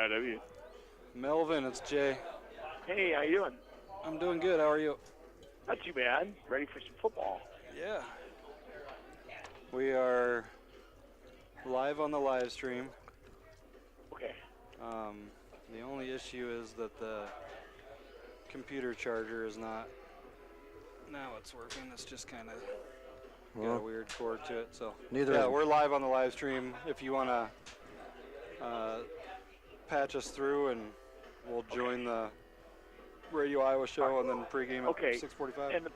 KIW. Melvin, it's Jay. Hey, how you doing? I'm doing good. How are you? Not too bad. Ready for some football. Yeah. We are live on the live stream. Okay. The only issue is that the computer charger is not. Now it's working. It's just kind of got a weird cord to it. So we're live on the live stream. If you want to patch us through, and we'll join the Radio Iowa show and then pregame at 6:45. And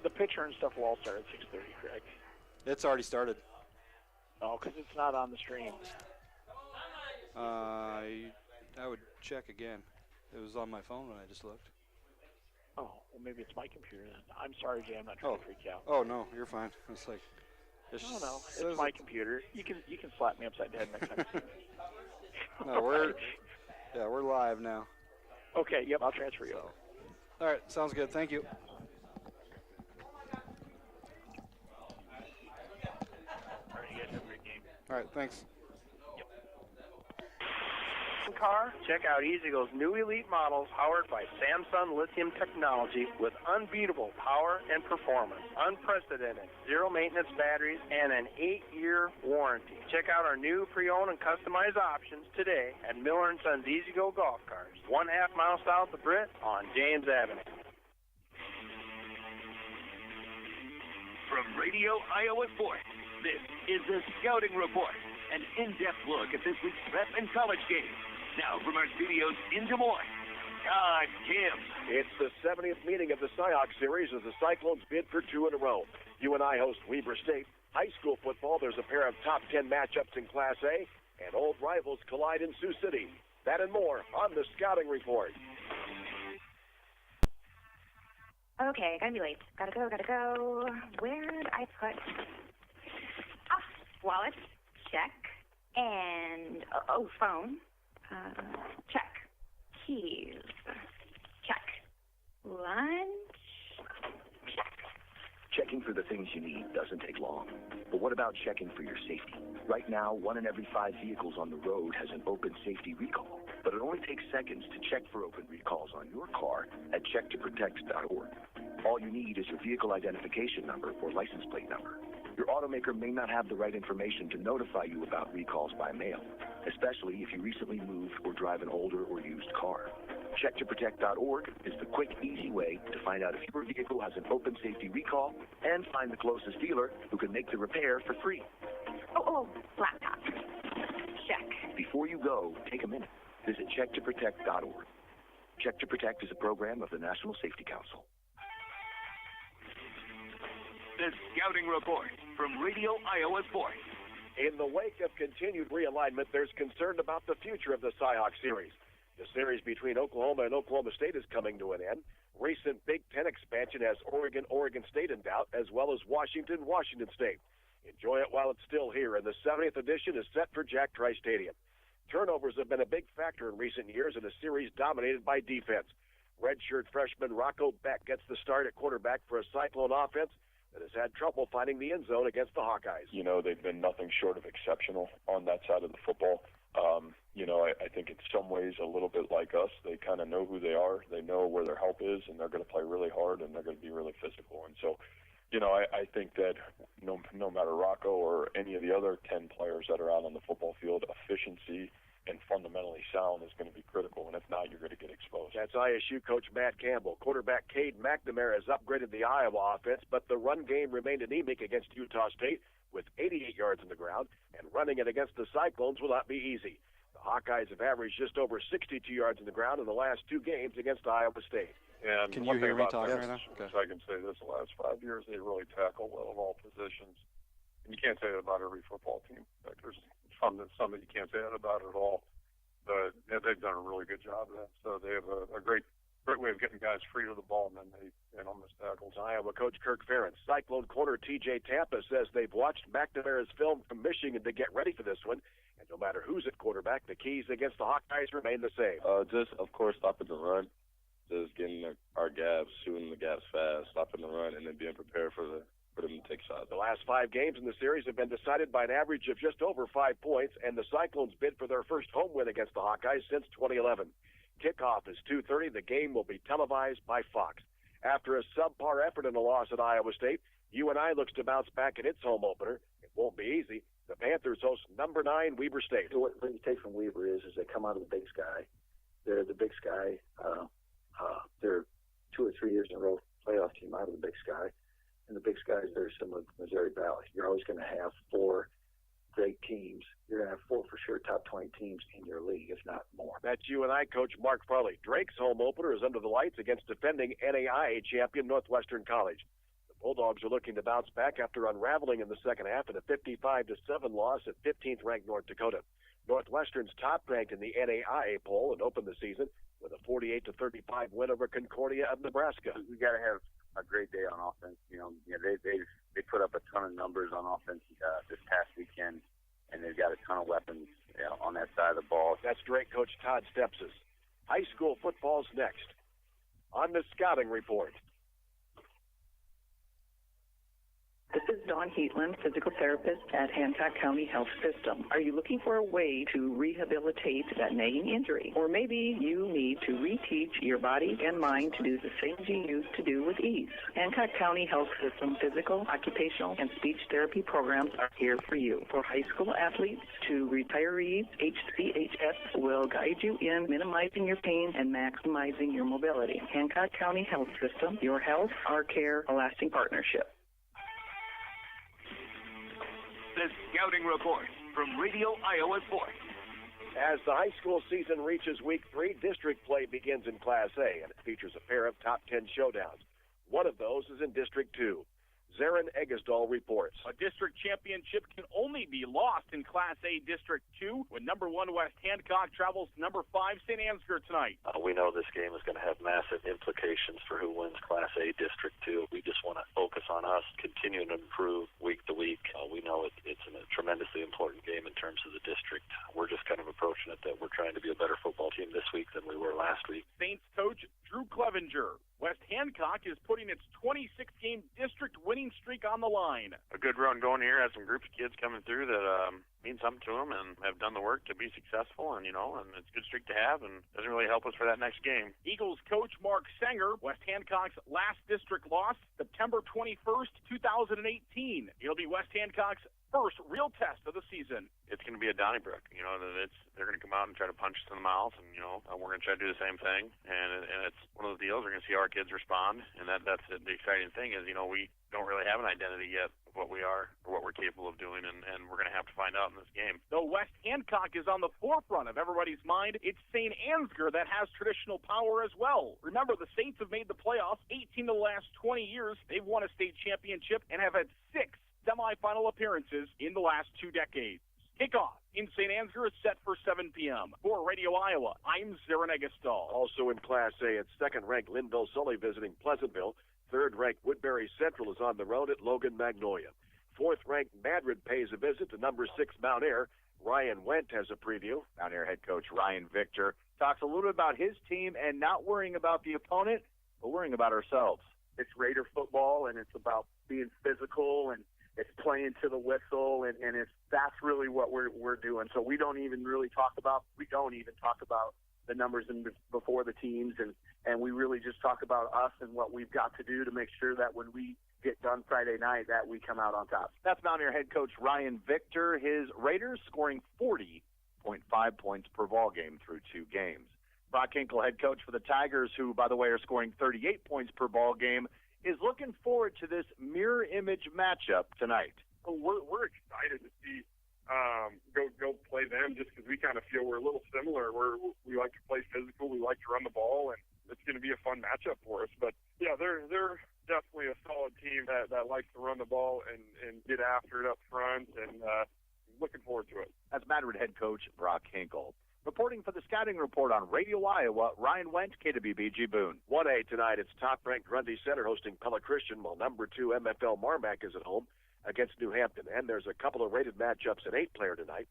the picture and stuff will all start at 6:30, correct? It's already started. Oh, because it's not on the stream. I would check again. It was on my phone when I just looked. Oh, well, maybe it's my computer then. I'm sorry, Jay. I'm not trying to freak you out. Oh no, you're fine. It's like. No, it's my computer. You can slap me upside the head next time. No, we're live now. Okay. Yep, I'll transfer you. All right, sounds good. Thank you. All right, you guys have a great game. All right, thanks. Car, check out E-Zgo's new elite models powered by Samsung lithium technology with unbeatable power and performance, unprecedented zero-maintenance batteries, and an 8-year warranty. Check out our new pre-owned and customized options today at Miller & Sons E-Zgo Golf Cars, 1/2 mile south of Britt on James Avenue. From Radio Iowa Sports, this is the Scouting Report, an in-depth look at this week's prep and college games. Now from our studios in Des Moines, Tim. It's the 70th meeting of the Cyhawk Series as the Cyclones bid for 2 in a row. UNI host Weber State. High school football, there's a pair of top 10 matchups in Class A, and old rivals collide in Sioux City. That and more on the Scouting Report. Okay, gotta be late. Gotta go. Where did I put... wallet. Check. And, phone. Check. Keys. Check. Lunch. Check. Checking for the things you need doesn't take long. But what about checking for your safety? Right now, 1 in every 5 vehicles on the road has an open safety recall. But it only takes seconds to check for open recalls on your car at checktoprotect.org. All you need is your vehicle identification number or license plate number. Your automaker may not have the right information to notify you about recalls by mail, especially if you recently moved or drive an older or used car. Checktoprotect.org is the quick, easy way to find out if your vehicle has an open safety recall and find the closest dealer who can make the repair for free. Laptop. Check. Before you go, take a minute. Visit checktoprotect.org. Check to Protect is a program of the National Safety Council. The Scouting Report from Radio Iowa Sports. In the wake of continued realignment, there's concern about the future of the Cyhawk Series. The series between Oklahoma and Oklahoma State is coming to an end. Recent Big Ten expansion has Oregon State in doubt, as well as Washington State. Enjoy it while it's still here, and the 70th edition is set for Jack Trice Stadium. Turnovers have been a big factor in recent years in a series dominated by defense. Redshirt freshman Rocco Beck gets the start at quarterback for a Cyclone offense that has had trouble finding the end zone against the Hawkeyes. You know, they've been nothing short of exceptional on that side of the football. I think in some ways a little bit like us. They kind of know who they are. They know where their help is, and they're going to play really hard, and they're going to be really physical. And so, I think that no matter Rocco or any of the other 10 players that are out on the football field, efficiency and fundamentally sound is going to be critical, and if not, you're going to get exposed. That's ISU coach Matt Campbell. Quarterback Cade McNamara has upgraded the Iowa offense, but the run game remained anemic against Utah State with 88 yards on the ground, and running it against the Cyclones will not be easy. The Hawkeyes have averaged just over 62 yards on the ground in the last 2 games against Iowa State. And can you hear me talking right now? Okay. So I can say this: the last 5 years, they really tackle well of all positions. And you can't say that about every football team. Like, there's some that you can't say that about at all. But they've done a really good job of that. So they have a great way of getting guys free to the ball, and then they don't miss tackles. Iowa coach Kirk Ferentz. Cyclone corner T.J. Tampa says they've watched McNamara's film from Michigan to get ready for this one. And no matter who's at quarterback, the keys against the Hawkeyes remain the same. Just, of course, stopping the run. Just getting our gaps, shooting the gaps fast, stopping the run, and then being prepared for the for them to take sides. The last 5 games in the series have been decided by an average of just over 5 points, and the Cyclones bid for their first home win against the Hawkeyes since 2011. Kickoff is 2:30. The game will be televised by Fox. After a subpar effort in a loss at Iowa State, UNI looks to bounce back in its home opener. It won't be easy. The Panthers host number 9 Weber State. So what you take from Weber is they come out of the Big Sky. They're the Big Sky. They're 2 or 3 years in a row playoff team out of the Big Sky. And the Big Sky is very similar to Missouri Valley. You're always going to have 4 great teams. You're going to have 4 for sure top 20 teams in your league, if not more. That's UNI coach Mark Farley. Drake's home opener is under the lights against defending NAIA champion Northwestern College. The Bulldogs are looking to bounce back after unraveling in the second half in a 55-7 loss at 15th-ranked North Dakota. Northwestern's top-ranked in the NAIA poll and opened the season with a 48-35 win over Concordia of Nebraska. We got to have a great day on offense. They put up a ton of numbers on offense this past weekend, and they've got a ton of weapons on that side of the ball. That's Drake coach Todd Stepsis. High school football's next. On the scouting report. This is Dawn Heatland, physical therapist at Hancock County Health System. Are you looking for a way to rehabilitate that nagging injury? Or maybe you need to reteach your body and mind to do the things you used to do with ease. Hancock County Health System physical, occupational, and speech therapy programs are here for you. For high school athletes to retirees, HCHS will guide you in minimizing your pain and maximizing your mobility. Hancock County Health System, your health, our care, a lasting partnership. The Scouting Report from Radio Iowa Sports. As the high school season reaches week 3, district play begins in Class A, and it features a pair of top 10 showdowns. One of those is in District 2. Zarin Egesdal reports. A district championship can only be lost in Class A District 2 when number 1 West Hancock travels to number 5 St. Ansgar tonight. We know this game is going to have massive implications for who wins Class A District 2. We just want to focus on us, continue to improve week to week. We know it's a tremendously important game in terms of the district. We're just kind of approaching it that we're trying to be a better football team this week than we were last week. Saints coach Drew Clevenger. West Hancock is putting its 26-game district winning streak on the line. A good run going here. Has some groups of kids coming through that mean something to them and have done the work to be successful, and and it's a good streak to have, and doesn't really help us for that next game. Eagles coach Mark Sanger. West Hancock's last district loss, September 21st, 2018. It'll be West Hancock's first real test of the season. It's going to be a Donnybrook. They're going to come out and try to punch us in the mouth, and we're going to try to do the same thing. And it's one of those deals. We're going to see how our kids respond, and that's the exciting thing is we don't really have an identity yet of what we are or what we're capable of doing, and we're going to have to find out in this game. Though West Hancock is on the forefront of everybody's mind, it's St. Ansgar that has traditional power as well. Remember, the Saints have made the playoffs 18 of the last 20 years. They've won a state championship and have had 6 semifinal appearances in the last 2 decades. Kickoff in St. Ansgar is set for 7 p.m. For Radio Iowa, I'm Zarin Egesdal. Also in Class A, it's second-ranked Linville-Sully visiting Pleasantville. Third-ranked Woodbury Central is on the road at Logan Magnolia. Fourth-ranked Madrid pays a visit to number 6 Mount Ayr. Ryan Wendt has a preview. Mount Ayr head coach Ryan Victor talks a little bit about his team and not worrying about the opponent, but worrying about ourselves. It's Raider football, and it's about being physical, and it's playing to the whistle, and that's really what we're doing. So we don't even talk about the numbers before the teams, and we really just talk about us and what we've got to do to make sure that when we get done Friday night that we come out on top. That's Mount Ayr head coach Ryan Victor. His Raiders scoring 40.5 points per ball game through 2 games. Brock Hinkle, head coach for the Tigers, who, by the way, are scoring 38 points per ball game, is looking forward to this mirror image matchup tonight. Well, we're excited to see go play them just because we kind of feel we're a little similar. We like to play physical, we like to run the ball, and it's going to be a fun matchup for us. But yeah, they're definitely a solid team that likes to run the ball and get after it up front, and looking forward to it. That's Madrid head coach Brock Hinkle. Reporting for the Scouting Report on Radio Iowa, Ryan Wendt, KWBG Boone. 1A tonight, it's top-ranked Grundy Center hosting Pella Christian, while number 2 MFL Marmac is at home against New Hampton. And there's a couple of rated matchups at 8-player tonight.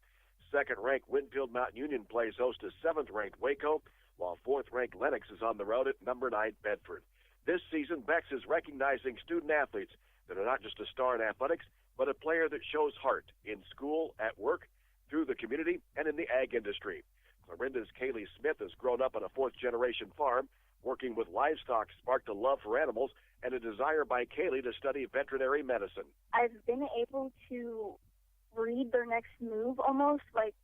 Second-ranked Winfield Mountain Union plays host to 7th-ranked Waco, while 4th-ranked Lennox is on the road at number 9 Bedford. This season, Bex is recognizing student-athletes that are not just a star in athletics, but a player that shows heart in school, at work, through the community, and in the ag industry. Clarinda's Kaylee Smith has grown up on a fourth-generation farm. Working with livestock sparked a love for animals and a desire by Kaylee to study veterinary medicine. I've been able to read their next move almost, like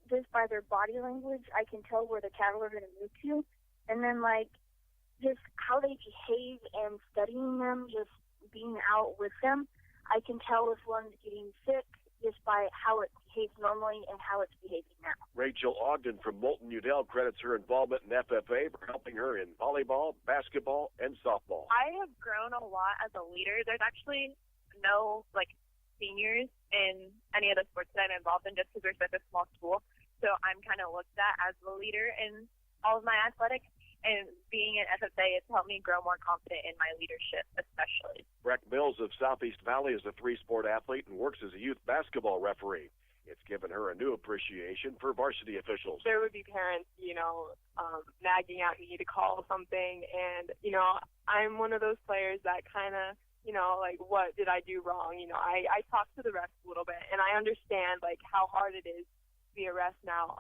just by their body language. I can tell where the cattle are going to move to. And then like just how they behave and studying them, just being out with them, I can tell if one's getting sick just by how it behaves normally and how it's behaving now. Rachel Ogden from Moulton Udell credits her involvement in FFA for helping her in volleyball, basketball, and softball. I have grown a lot as a leader. There's actually no seniors in any of the sports that I'm involved in just because we're such a small school. So I'm kind of looked at as the leader in all of my athletics. And being in FFA, it's helped me grow more confident in my leadership, especially. Breck Mills of Southeast Valley is a three-sport athlete and works as a youth basketball referee. It's given her a new appreciation for varsity officials. There would be parents, nagging out, you need to call something. And, I'm one of those players that kind of, what did I do wrong? I talk to the refs a little bit, and I understand, how hard it is to be a ref now.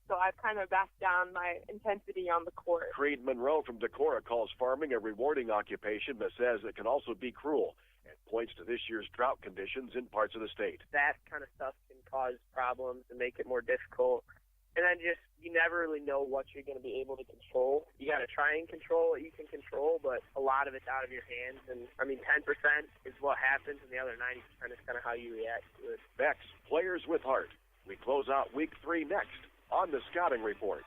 So I've kind of backed down my intensity on the court. Creed Monroe from Decorah calls farming a rewarding occupation, but says it can also be cruel, and points to this year's drought conditions in parts of the state. That kind of stuff can cause problems and make it more difficult. And then you never really know what you're going to be able to control. You got to try and control what you can control, but a lot of it's out of your hands. And, 10% is what happens, and the other 90% is kind of how you react to it. Beck's Players with Heart. We close out Week 3 next on the Scouting Report.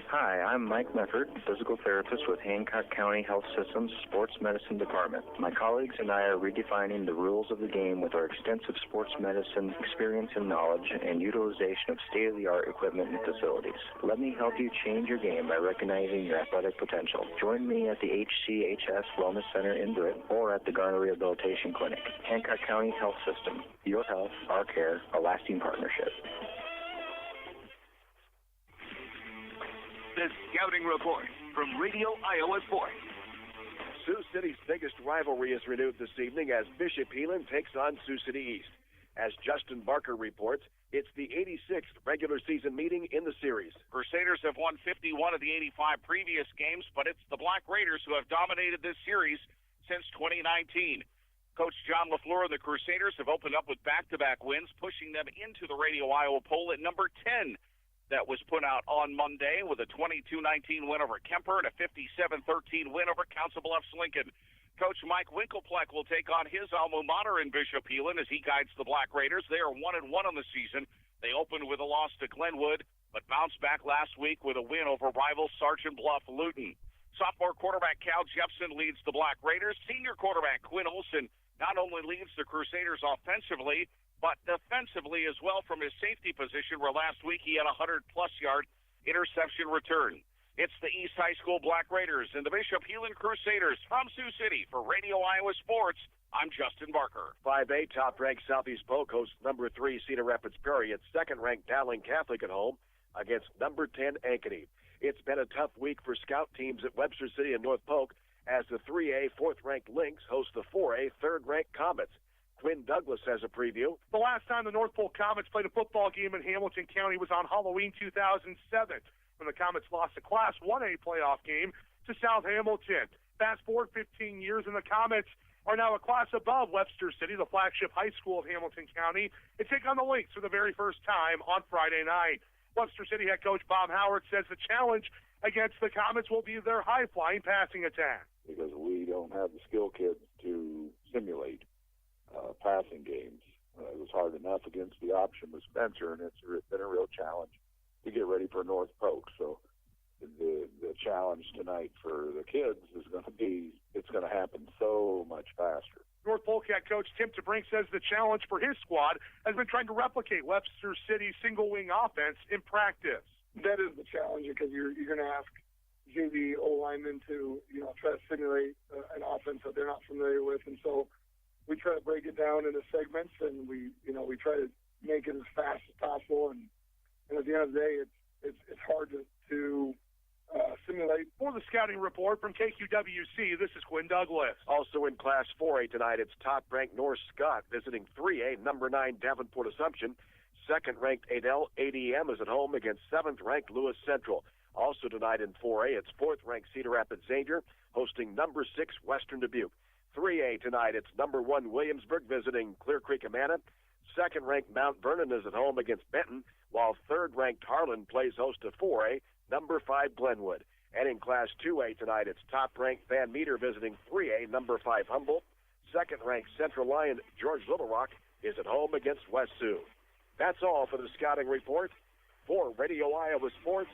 Hi, I'm Mike Meffert, physical therapist with Hancock County Health System's Sports Medicine Department. My colleagues and I are redefining the rules of the game with our extensive sports medicine experience and knowledge and utilization of state-of-the-art equipment and facilities. Let me help you change your game by recognizing your athletic potential. Join me at the HCHS Wellness Center in Britt or at the Garner Rehabilitation Clinic. Hancock County Health System. Your health, our care, a lasting partnership. The Scouting Report from Radio Iowa Sports. Sioux City's biggest rivalry is renewed this evening as Bishop Heelan takes on Sioux City East. As Justin Barker reports, it's the 86th regular season meeting in the series. Crusaders have won 51 of the 85 previous games, but it's the Black Raiders who have dominated this series since 2019. Coach John LaFleur and the Crusaders have opened up with back-to-back wins, pushing them into the Radio Iowa poll at number 10. That was put out on Monday with a 22-19 win over Kemper and a 57-13 win over Council Bluffs Lincoln. Coach Mike Winkelpleck will take on his alma mater in Bishop Heelan as he guides the Black Raiders. They are 1-1 on the season. They opened with a loss to Glenwood, but bounced back last week with a win over rival Sergeant Bluff Luton. Sophomore quarterback Cal Jepson leads the Black Raiders. Senior quarterback Quinn Olson not only leads the Crusaders offensively, but defensively as well from his safety position, where last week he had a 100-plus yard interception return. It's the East High School Black Raiders and the Bishop Heelan Crusaders from Sioux City. For Radio Iowa Sports, I'm Justin Barker. 5A top-ranked Southeast Polk hosts number 3 Cedar Rapids Perry. It's second-ranked Dowling Catholic at home against number 10 Ankeny. It's been a tough week for scout teams at Webster City and North Polk as the 3A fourth-ranked Lynx host the 4A third-ranked Comets. Quinn Douglas has a preview. The last time the North Pole Comets played a football game in Hamilton County was on Halloween 2007, when the Comets lost a Class 1A playoff game to South Hamilton. Fast forward 15 years, and the Comets are now a class above Webster City, the flagship high school of Hamilton County, and take on the Lynx for the very first time on Friday night. Webster City head coach Bob Howard says the challenge against the Comets will be their high-flying passing attack. Because we don't have the skill kids to simulate passing games. It was hard enough against the option with Spencer, and it's been a real challenge to get ready for North Polk. So the challenge tonight for the kids is going to be, it's going to happen so much faster. North Polk head coach Tim DeBrink says the challenge for his squad has been trying to replicate Webster City's single-wing offense in practice. That is the challenge, because you're going to ask JV O-linemen to try to simulate an offense that they're not familiar with, and so we try to break it down into segments, and we try to make it as fast as possible. And at the end of the day, it's hard to simulate. For the scouting report from KQWC, this is Quinn Douglas. Also in Class 4A tonight, it's top-ranked North Scott visiting 3A, number 9 Davenport Assumption. Second-ranked Adel ADM is at home against 7th-ranked Lewis Central. Also tonight in 4A, it's 4th-ranked Cedar Rapids Xavier hosting number 6 Western Dubuque. 3A tonight, it's number 1 Williamsburg visiting Clear Creek Amana. Second-ranked Mount Vernon is at home against Benton, while third-ranked Harlan plays host to 4A, number 5 Glenwood. And in Class 2A tonight, it's top-ranked Van Meter visiting 3A, number 5 Humboldt. Second-ranked Central Lyon George Little Rock is at home against West Sioux. That's all for the scouting report. For Radio Iowa Sports,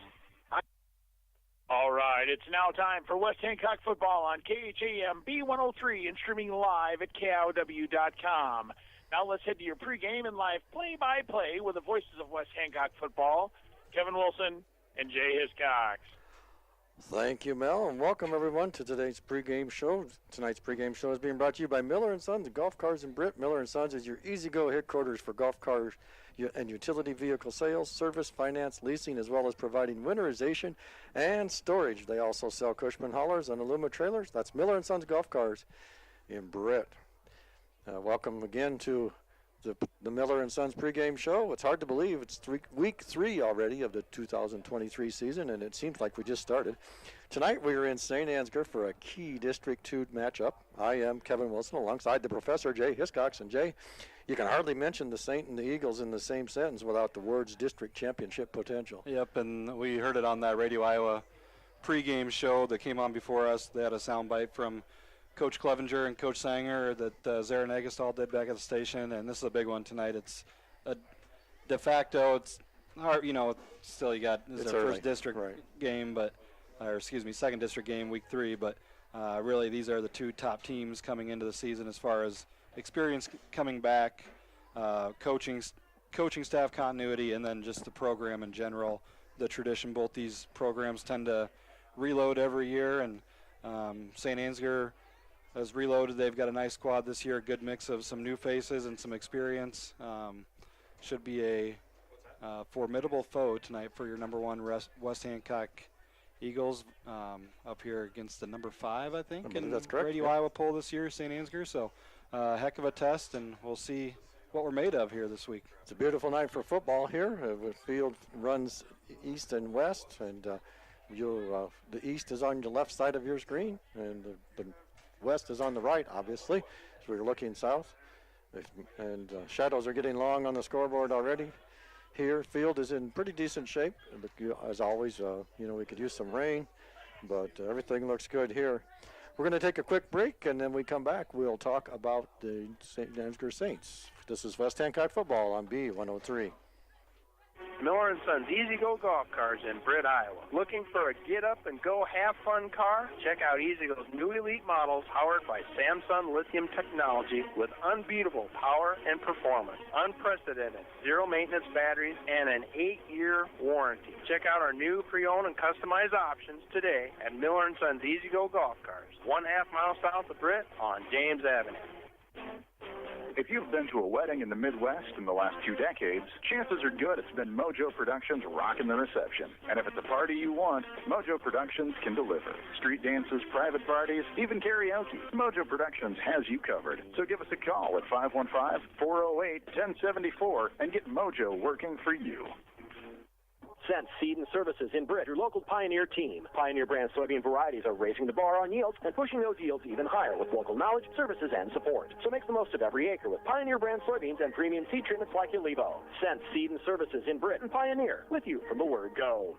All right, it's now time for West Hancock football on KHAM B103 and streaming live at KOW.com. Now let's head to your pregame and live play-by-play with the voices of West Hancock football, Kevin Wilson and Jay Hiscox. Thank you, Mel, and welcome everyone to today's pregame show. Tonight's pregame show is being brought to you by Miller & Sons, Golf Cars in Britt. Miller & Sons is your easy-go headquarters for golf cars and utility vehicle sales, service, finance, leasing, as well as providing winterization and storage. They also sell Cushman haulers and Aluma trailers. That's Miller & Sons Golf Cars in Britt. Welcome again to the Miller & Sons pregame show. It's hard to believe it's week 3 already of the 2023 season, and it seems like we just started. Tonight we are in St. Ansgar for a key District 2 matchup. I am Kevin Wilson alongside the professor, Jay Hiscox. And Jay, you can hardly mention the Saint and the Eagles in the same sentence without the words district championship potential. Yep, and we heard it on that Radio Iowa pregame show that came on before us. They had a soundbite from Coach Clevenger and Coach Sanger that Zara Nagestall did back at the station, and this is a big one tonight. It's a de facto. It's hard, still you got this is their first district game, second district game, week 3. But really, these are the 2 top teams coming into the season as far as experience coming back, coaching staff continuity, and then just the program in general. The tradition, both these programs tend to reload every year, and St. Ansgar has reloaded. They've got a nice squad this year, a good mix of some new faces and some experience. Should be a formidable foe tonight for your number 1 West Hancock Eagles up here against the number 5, I think, in that's correct. Radio Iowa poll this year, St. Ansgar. So heck of a test, and we'll see what we're made of here this week. It's a beautiful night for football here. The field runs east and west, and the east is on your left side of your screen, and the west is on the right, obviously, as we're looking south. And shadows are getting long on the scoreboard already. Here, field is in pretty decent shape. As always, we could use some rain, but everything looks good here. We're going to take a quick break, and then we come back. We'll talk about the St. Ansgar Saints. This is West Hancock football on B103. Miller & Sons Easy Go Golf Cars in Britt, Iowa. Looking for a get-up-and-go have-fun car? Check out Easy Go's new elite models powered by Samsung lithium technology with unbeatable power and performance, unprecedented zero-maintenance batteries, and an 8-year warranty. Check out our new pre-owned and customized options today at Miller & Sons Easy Go Golf Cars, 1/2 mile south of Britt on James Avenue. If you've been to a wedding in the Midwest in the last 2 decades, chances are good it's been Mojo Productions rocking the reception. And if it's a party you want, Mojo Productions can deliver. Street dances, private parties, even karaoke. Mojo Productions has you covered. So give us a call at 515-408-1074 and get Mojo working for you. Scent Seed and Services in Britt, your local Pioneer team. Pioneer brand soybean varieties are raising the bar on yields and pushing those yields even higher with local knowledge, services, and support. So make the most of every acre with Pioneer brand soybeans and premium seed treatments like Elevo. Scent Seed and Services in Britt and Pioneer, with you from the word go.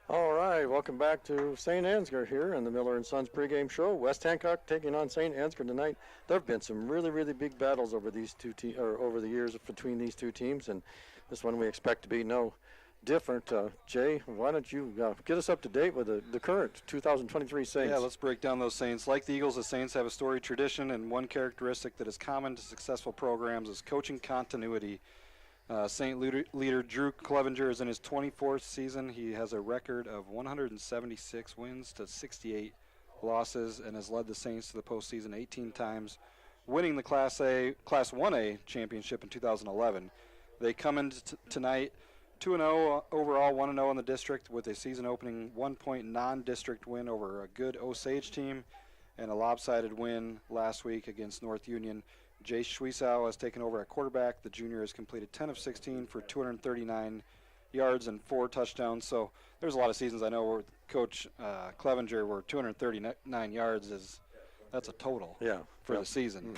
All right, welcome back to St. Ansgar here in the Miller & Sons pregame show. West Hancock taking on St. Ansgar tonight. There have been some really, really big battles over these over the years between these 2 teams, and this one we expect to be no different. Jay, why don't you get us up to date with the current 2023 Saints? Yeah, let's break down those Saints. Like the Eagles, the Saints have a storied tradition, and one characteristic that is common to successful programs is coaching continuity. Saint leader Drew Clevenger is in his 24th season. He has a record of 176 wins to 68 losses and has led the Saints to the postseason 18 times winning the Class 1A championship in 2011. They come into tonight 2-0 overall, 1-0 in the district with a season-opening 1-point non-district win over a good Osage team and a lopsided win last week against North Union. Jace Schwiesow has taken over at quarterback. The junior has completed 10 of 16 for 239 yards and 4 touchdowns. So there's a lot of seasons I know where Coach Clevenger, where 239 yards that's a total for the season.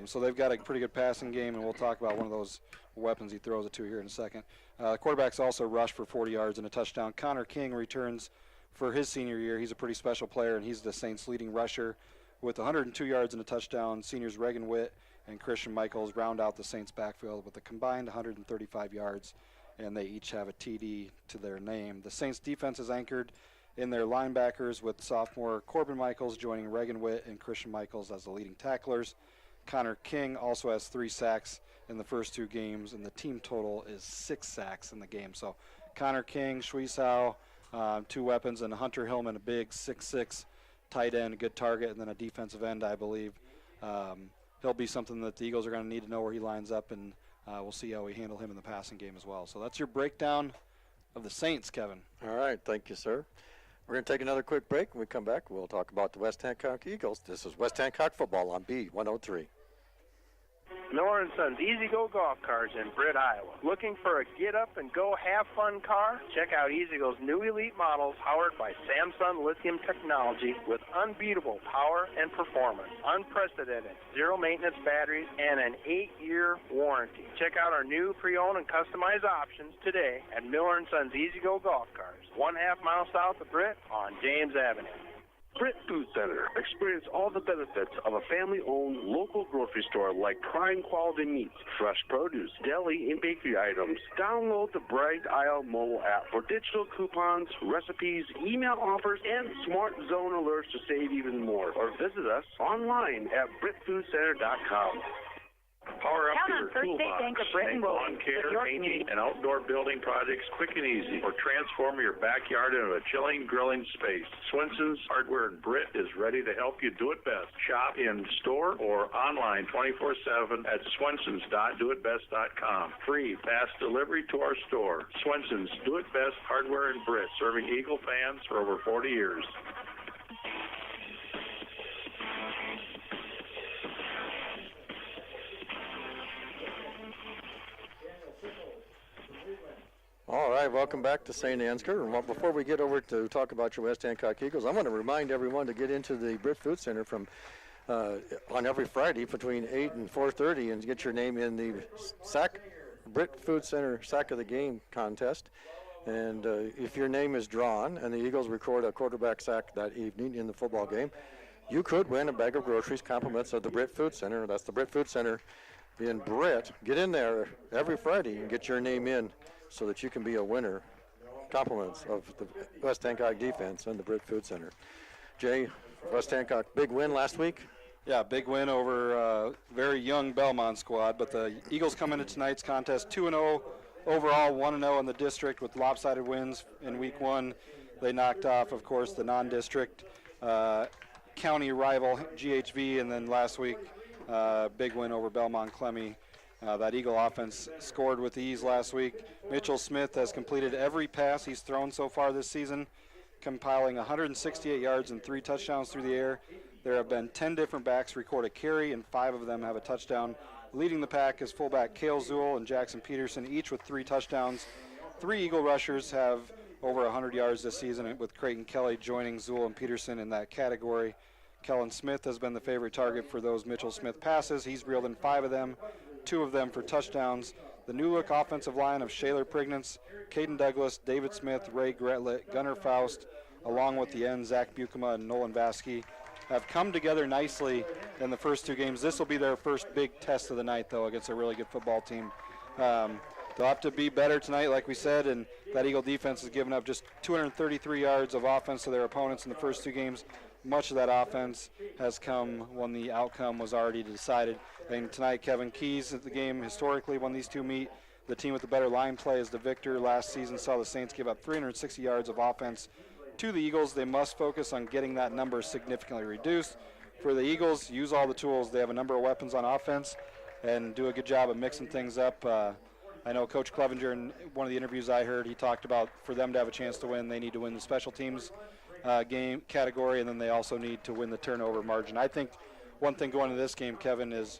So they've got a pretty good passing game, and we'll talk about one of those weapons he throws it to here in a second. The quarterback's also rushed for 40 yards and a touchdown. Connor King returns for his senior year. He's a pretty special player, and he's the Saints' leading rusher with 102 yards and a touchdown. Seniors Reagan Witt and Christian Michaels round out the Saints' backfield with a combined 135 yards, and they each have a TD to their name. The Saints' defense is anchored in their linebackers with sophomore Corbin Michaels joining Reagan Witt and Christian Michaels as the leading tacklers. Connor King also has 3 sacks in the first 2 games, and the team total is 6 sacks in the game. So Connor King, Schwiesow, 2 weapons, and Hunter Hillman, a big 6'6" tight end, good target, and then a defensive end, I believe. He'll be something that the Eagles are going to need to know where he lines up, and we'll see how we handle him in the passing game as well. So that's your breakdown of the Saints, Kevin. All right, thank you, sir. We're going to take another quick break. When we come back, we'll talk about the West Hancock Eagles. This is West Hancock football on B103. Miller & Sons Easy Go Golf Cars in Britt, Iowa. Looking for a get-up-and-go have-fun car? Check out Easy Go's new elite models powered by Samsung lithium technology with unbeatable power and performance, unprecedented zero-maintenance batteries, and an 8-year warranty. Check out our new pre-owned and customized options today at Miller & Sons Easy Go Golf Cars, 1/2 mile south of Britt on James Avenue. Britt Food Center. Experience all the benefits of a family-owned local grocery store like prime quality meats, fresh produce, deli and bakery items. Download the Bright Isle mobile app for digital coupons, recipes, email offers, and smart zone alerts to save even more. Or visit us online at BrittFoodCenter.com. Power up your toolbox. Make lawn care, painting, and outdoor building projects quick and easy, or transform your backyard into a chilling, grilling space. Swenson's Hardware in Britt is ready to help you do it best. Shop in store or online 24/7 at swensons.doitbest.com. Free fast delivery to our store. Swenson's Do It Best Hardware in Britt, serving Eagle fans for over 40 years. All right, welcome back to St. Ansgar. And before we get over to talk about your West Hancock Eagles, I want to remind everyone to get into the Britt Food Center from on every Friday between 8 and 4:30 and get your name in the Britt Food Center Sack of the Game contest. And if your name is drawn and the Eagles record a quarterback sack that evening in the football game, you could win a bag of groceries, compliments of the Britt Food Center. That's the Britt Food Center in Britt. Get in there every Friday and get your name in so that you can be a winner. Compliments of the West Hancock defense and the Britt Food Center. Jay, West Hancock, big win last week? Yeah, big win over a very young Belmont squad, but the Eagles come into tonight's contest 2-0 overall, 1-0 in the district with lopsided wins in week 1. They knocked off, of course, the non-district county rival GHV, and then last week, big win over Belmont Clemmy. That Eagle offense scored with ease last week. Mitchell Smith has completed every pass he's thrown so far this season, compiling 168 yards and 3 touchdowns through the air. There have been 10 different backs record a carry, and 5 of them have a touchdown. Leading the pack is fullback Cale Zuhl and Jackson Peterson, each with 3 touchdowns. 3 Eagle rushers have over 100 yards this season, with Creighton Kelly joining Zuhl and Peterson in that category. Kellen Smith has been the favorite target for those Mitchell Smith passes. He's reeled in 5 of them, 2 of them for touchdowns. The new-look offensive line of Shaler Prignitz, Caden Douglas, David Smith, Ray Gretlet, Gunnar Faust, along with the ends, Zach Bukema and Nolan Vasky, have come together nicely in the first 2 games. This will be their first big test of the night, though, against a really good football team. They'll have to be better tonight, like we said, and that Eagle defense has given up just 233 yards of offense to their opponents in the first 2 games. Much of that offense has come when the outcome was already decided. And tonight, Kevin Keys at the game, historically, when these 2 meet, the team with the better line play is the victor. Last season saw the Saints give up 360 yards of offense to the Eagles. They must focus on getting that number significantly reduced. for the Eagles, use all the tools. They have a number of weapons on offense and do a good job of mixing things up. I know Coach Clevenger, in one of the interviews I heard, he talked about for them to have a chance to win, they need to win the special teams game category, and then they also need to win the turnover margin. I think one thing going into this game, Kevin, is,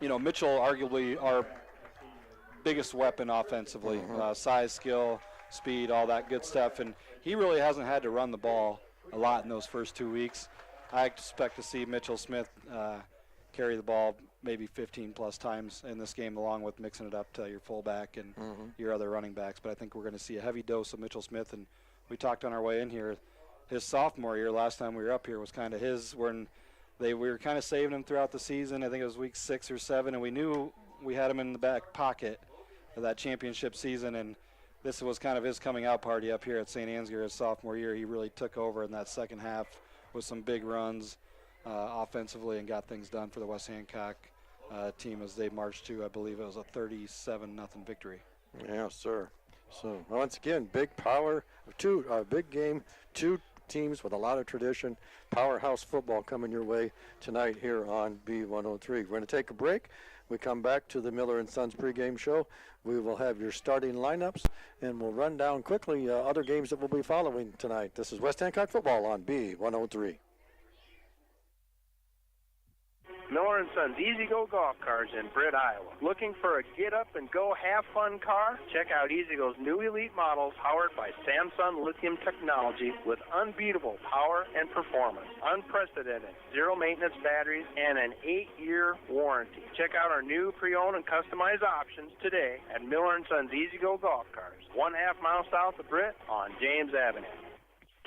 Mitchell arguably our biggest weapon offensively, size, skill, speed, all that good stuff, and he really hasn't had to run the ball a lot in those first 2 weeks. I expect to see Mitchell Smith carry the ball maybe 15 plus times in this game, along with mixing it up to your fullback and your other running backs. But I think we're going to see a heavy dose of Mitchell Smith. And we talked on our way in here, his sophomore year, last time we were up here, was kind of his, when we were kind of saving him throughout the season. I think it was week 6 or 7, and we knew we had him in the back pocket of that championship season. And this was kind of his coming out party up here at St. Ansgar his sophomore year. He really took over in that second half with some big runs offensively and got things done for the West Hancock team as they marched to, I believe it was a 37-0 victory. Yeah, sir. So once again, big power, big game, 2 teams with a lot of tradition, powerhouse football coming your way tonight here on B103. We're going to take a break. We come back to the Miller & Sons pregame show. We will have your starting lineups, and we'll run down quickly other games that we'll be following tonight. This is West Hancock football on B103. Miller & Sons Easy Go Golf Cars in Britt, Iowa. Looking for a get-up-and-go have-fun car? Check out Easy Go's new elite models powered by Samsung lithium technology with unbeatable power and performance, unprecedented zero-maintenance batteries, and an 8-year warranty. Check out our new pre-owned and customized options today at Miller & Sons Easy Go Golf Cars, 1/2 mile south of Britt on James Avenue.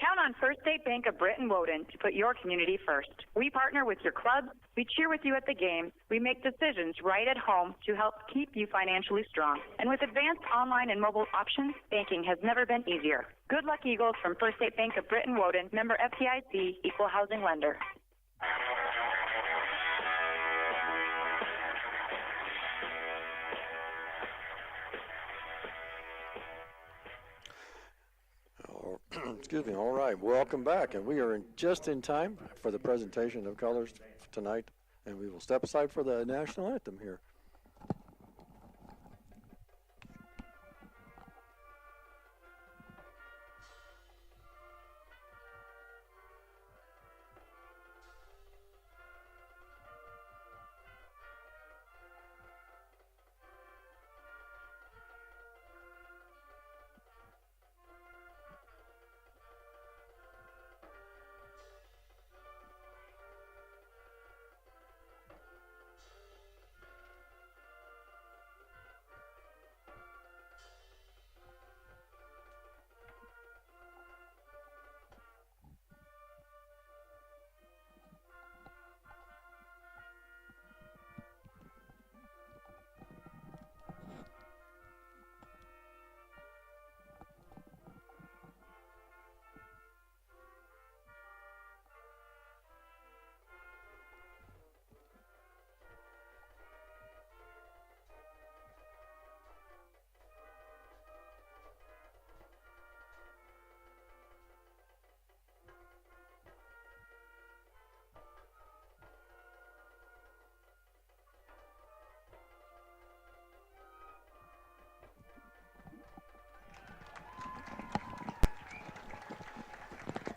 Count on First State Bank of Britt and Woden to put your community first. We partner with your club, we cheer with you at the game, we make decisions right at home to help keep you financially strong. And with advanced online and mobile options, banking has never been easier. Good luck, Eagles, from First State Bank of Britt and Woden, member FDIC, equal housing lender. Excuse me. All right, welcome back, and we are just in time for the presentation of colors tonight, and we will step aside for the national anthem here.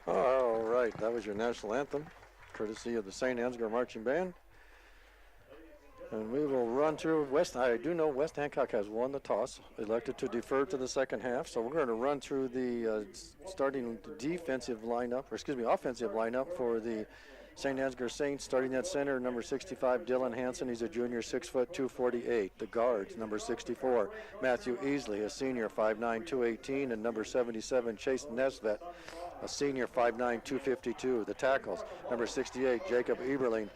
All right, that was your national anthem, courtesy of the St. Ansgar Marching Band. And we will run through I do know West Hancock has won the toss, elected to defer to the second half. So we're going to run through the starting offensive lineup for the St. Ansgar Saints. Starting at center, number 65, Dylan Hansen. He's a junior, 6 foot 248. The guards, number 64, Matthew Easley, a senior, 5'9", 218, and number 77, Chase Nesvet, a senior, 5'9", 252. The tackles, number 68, Jacob Eberling.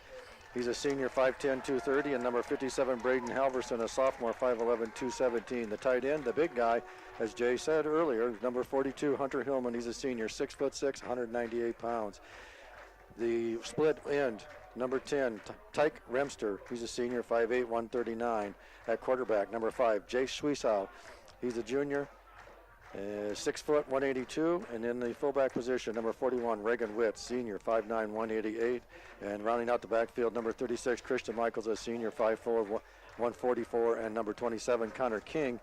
He's a senior, 5'10", 230, and number 57, Braden Halverson, a sophomore, 5'11", 217. The tight end, the big guy, as Jay said earlier, number 42, Hunter Hillman. He's a senior, 6'6", 198 pounds. The split end, number 10, Tyke Remster. He's a senior, 5'8", 139. At quarterback, number 5, Jay Schwiesow. He's a junior, 6 foot, 182. And in the fullback position, number 41, Reagan Witt, senior, 5'9", 188. And rounding out the backfield, number 36, Christian Michaels, a senior, 5'4", 144. And number 27, Connor King,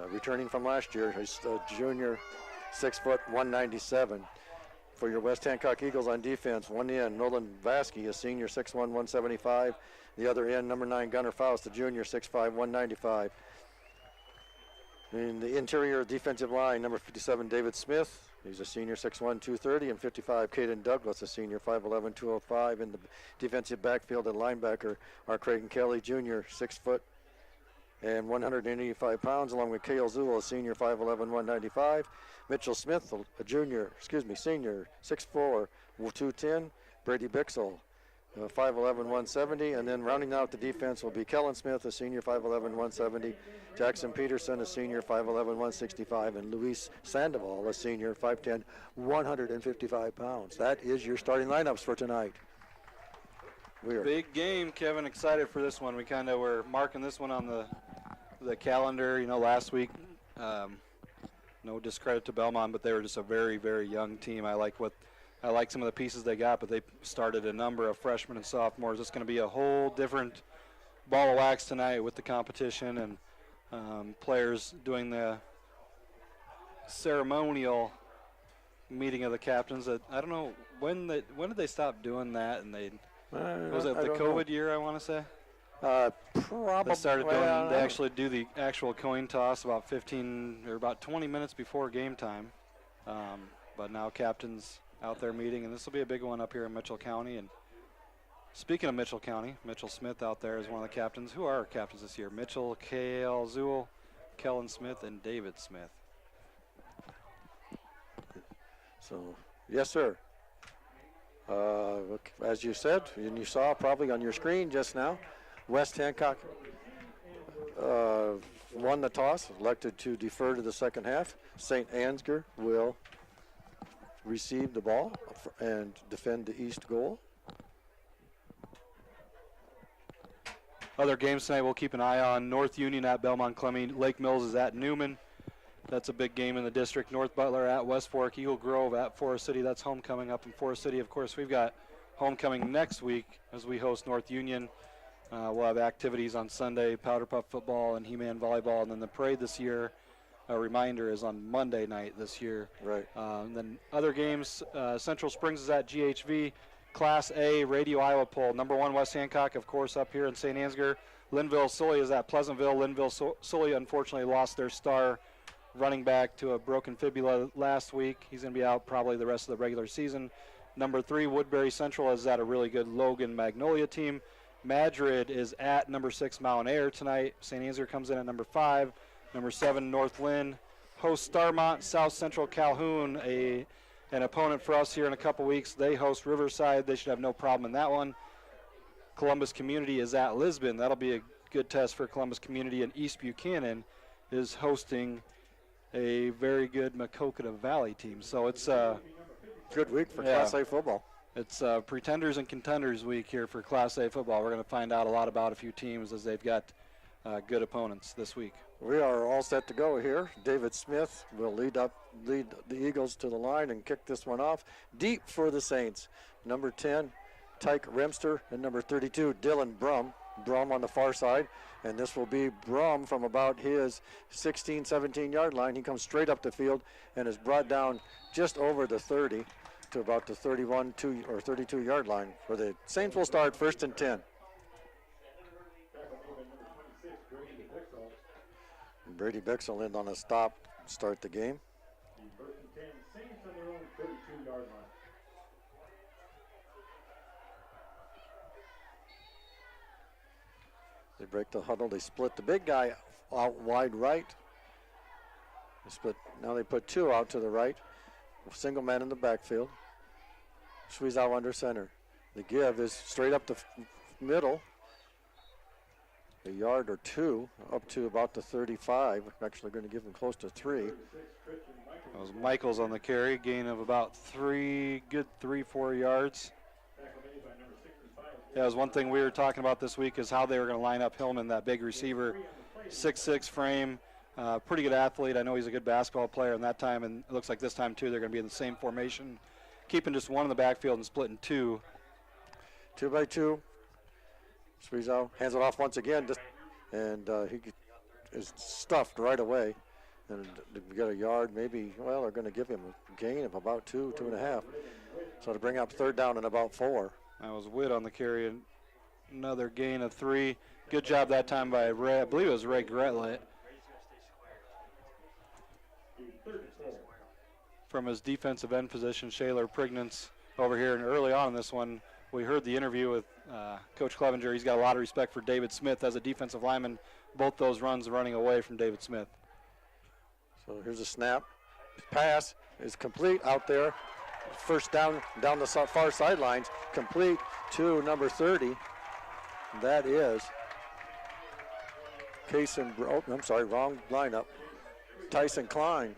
returning from last year, he's a junior, 6 foot, 197. For your West Hancock Eagles on defense, one end, Nolan Vasky, a senior, 6'1", 175. The other end, number 9, Gunnar Faust, a junior, 6'5", 195. In the interior defensive line, number 57, David Smith. He's a senior, 6'1", 230. And 55, Caden Douglas, a senior, 5'11", 205. In the defensive backfield and linebacker are Creighton Kelly, junior, 6 foot and 185 pounds, along with Cale Zool, a senior, 5'11", 195. Mitchell Smith, senior, 6'4", 210. Brady Bixel, 5'11", 170. And then rounding out the defense will be Kellen Smith, a senior, 5'11", 170. Jackson Peterson, a senior, 5'11", 165. And Luis Sandoval, a senior, 5'10", 155 pounds. That is your starting lineups for tonight. Big game, Kevin. Excited for this one. We kind of were marking this one on the calendar, last week. No discredit to Belmont, but they were just a very, very young team. I like some of the pieces they got, but they started a number of freshmen and sophomores. It's going to be a whole different ball of wax tonight with the competition and players doing the ceremonial meeting of the captains. I don't know when did they stop doing that, and was it the COVID year, I want to say? Probably. They actually do the actual coin toss about 20 minutes before game time. But now captains out there meeting, and this will be a big one up here in Mitchell County. And speaking of Mitchell County, Mitchell Smith out there is one of the captains. Who are our captains this year? Mitchell, Cale Zool, Kellen Smith, and David Smith. So, yes, sir. As you said, and you saw probably on your screen just now, West Hancock won the toss, elected to defer to the second half. St. Ansgar will receive the ball and defend the east goal. Other games tonight we'll keep an eye on. North Union at Belmont Clemmy. Lake Mills is at Newman. That's a big game in the district. North Butler at West Fork. Eagle Grove at Forest City. That's homecoming up in Forest City. Of course, we've got homecoming next week as we host North Union. We'll have activities on Sunday, Powder Puff football and He-Man volleyball. And then the parade this year, a reminder, is on Monday night this year. Right. And then other games, Central Springs is at GHV. Class A Radio Iowa poll. Number 1, West Hancock, of course, up here in St. Ansgar. Linville-Sully is at Pleasantville. Linville-Sully unfortunately lost their star running back to a broken fibula last week. He's going to be out probably the rest of the regular season. Number 3, Woodbury Central is at a really good Logan Magnolia team. Madrid is at number 6, Mount Air tonight. St. Ansgar comes in at number 5. Number 7, North Lynn hosts Starmont. South Central Calhoun, an opponent for us here in a couple weeks. They host Riverside. They should have no problem in that one. Columbus Community is at Lisbon. That'll be a good test for Columbus Community. And East Buchanan is hosting a very good Macokota Valley team. So it's a good week for Class A football. It's Pretenders and Contenders week here for Class A football. We're going to find out a lot about a few teams as they've got good opponents this week. We are all set to go here. David Smith will lead the Eagles to the line and kick this one off. Deep for the Saints. Number 10, Tyke Remster, and number 32, Dylan Brum. Brum on the far side. And this will be Brum from about his 16, 17-yard line. He comes straight up the field and is brought down just over the 30 to about the 31 or 32-yard line. For the Saints will start 1st and 10. Brady Bixel in on a stop, start the game. Saints on their own 32-yard line. They break the huddle. They split the big guy out wide right. Now they put 2 out to the right. Single man in the backfield. Squeeze out under center. The give is straight up the middle. A yard or 2 up to about the 35. Actually going to give him close to 3. That was Michaels on the carry. Gain of about 3, 4 yards. Yeah, it was one thing we were talking about this week is how they were going to line up Hillman, that big receiver, 6'6" frame. Pretty good athlete. I know he's a good basketball player in that time, and it looks like this time, too, they're going to be in the same formation, keeping just one in the backfield and splitting two. 2 by 2. Squeeze out, hands it off once again, and he is stuffed right away. And we got a yard, maybe, well, they're going to give him a gain of about 2.5. So to bring up 3rd down and about 4. That was Witt on the carry. Another gain of 3. Good job that time by Ray. I believe it was Ray Gretlet. From his defensive end position, Shaler Prignance over here. And early on in this one, we heard the interview with Coach Clevenger. He's got a lot of respect for David Smith as a defensive lineman. Both those runs running away from David Smith. So here's a snap. Pass is complete out there. First down the far sidelines. Complete to number 30. That is wrong lineup. Tyson Klein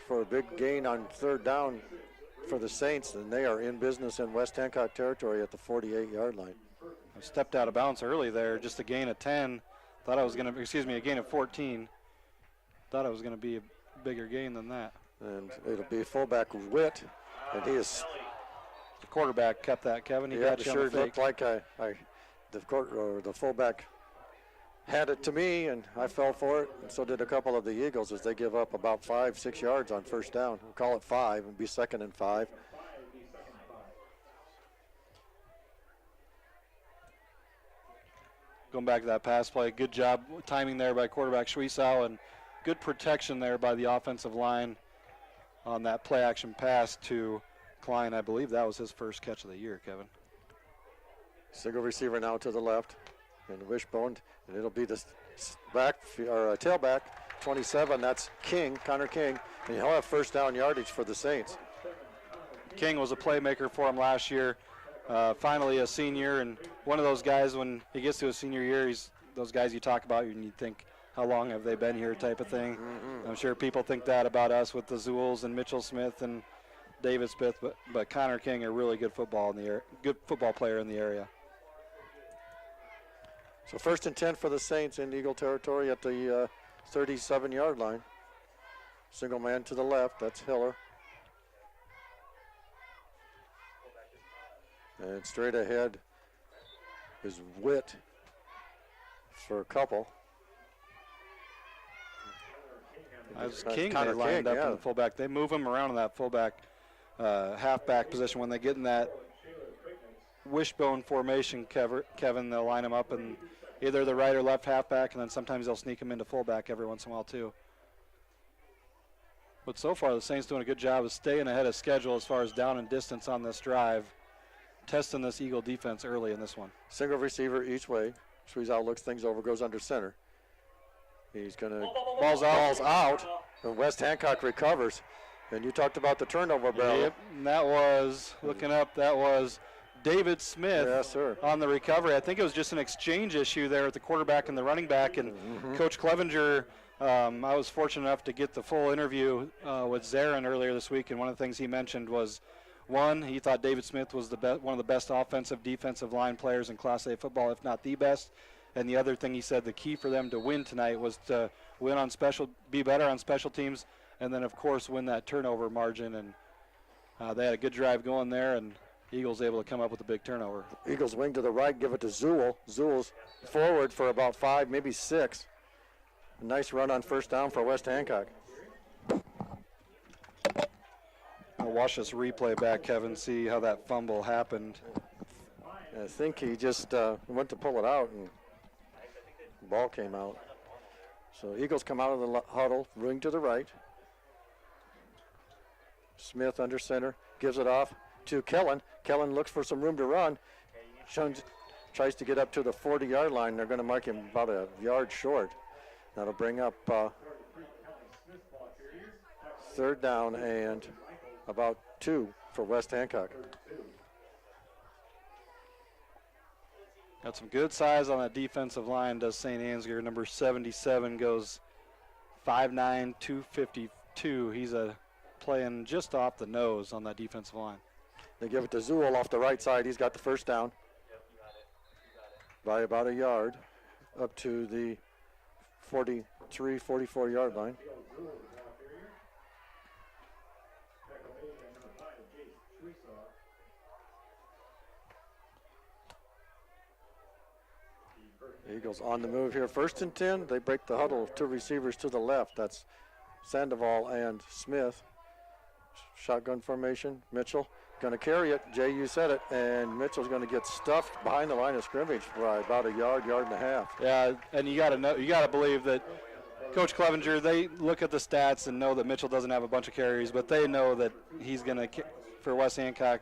for a big gain on 3rd down for the Saints, and they are in business in West Hancock territory at the 48-yard line. I stepped out of bounds early there, just a gain of 10. Thought I was going to, a gain of 14. Thought it was going to be a bigger gain than that. And it'll be fullback Witt, and he is. The quarterback kept that, Kevin. He got it you sure on the fake. Looked like the fullback had it to me, and I fell for it, and so did a couple of the Eagles as they give up about 5-6 yards on 1st down. We'll call it 5 and be 2nd and 5. Going back to that pass play, good job timing there by quarterback Schwiesau, and good protection there by the offensive line on that play action pass to Klein. I believe that was his first catch of the year, Kevin. Single receiver now to the left, and Wishbone, and it'll be the tailback, 27. That's Connor King, and he'll have 1st down yardage for the Saints. King was a playmaker for him last year. Finally a senior, and one of those guys when he gets to his senior year, he's those guys you talk about and you think, how long have they been here type of thing. I'm sure people think that about us with the Zools and Mitchell Smith and David Smith, but Connor King, a really good football player in the area. So 1st and 10 for the Saints in Eagle territory at the 37-yard line. Single man to the left, that's Hiller. And straight ahead is Witt for a couple. As King, they lined up in the fullback. They move him around in that fullback, halfback position. When they get in that wishbone formation, Kevin, they'll line him up in either the right or left halfback, and then sometimes they'll sneak him into fullback every once in a while too. But so far, the Saints doing a good job of staying ahead of schedule as far as down and distance on this drive, testing this Eagle defense early in this one. Single receiver each way. Schwiesau looks things over, goes under center. He's going to, balls out, and West Hancock recovers. And you talked about the turnover barrel. Yep, and that was, looking up, that was David Smith on the recovery. I think it was just an exchange issue there at the quarterback and the running back. And Coach Clevenger, I was fortunate enough to get the full interview with Zarin earlier this week, and one of the things he mentioned was, one, he thought David Smith was one of the best offensive, defensive line players in Class A football, if not the best. And the other thing he said, the key for them to win tonight was to win on be better on special teams, and then, of course, win that turnover margin. And they had a good drive going there, and Eagles able to come up with a big turnover. Eagles wing to the right, give it to Zool. Zool's forward for about 5, maybe 6. A nice run on 1st down for West Hancock. I'll watch this replay back, Kevin, see how that fumble happened. I think he just went to pull it out, and the ball came out. So Eagles come out of the huddle, wing to the right. Smith under center, gives it off to Kellen. Kellen looks for some room to run. Tries to get up to the 40-yard line. They're going to mark him about a yard short. That'll bring up 3rd down and about 2 for West Hancock. Got some good size on that defensive line, does St. Ansgar. Number 77 goes 5'9", 252. He's playing just off the nose on that defensive line. They give it to Zool off the right side. He's got the 1st down by about a yard up to the 43, 44-yard line. Eagles on the move here. 1st and 10. They break the huddle. 2 receivers to the left. That's Sandoval and Smith. Shotgun formation. Mitchell going to carry it. Jay, you said it. And Mitchell's going to get stuffed behind the line of scrimmage by about a yard and a half. Yeah, and you got to believe that Coach Clevenger, they look at the stats and know that Mitchell doesn't have a bunch of carries, but they know that he's going to, for West Hancock,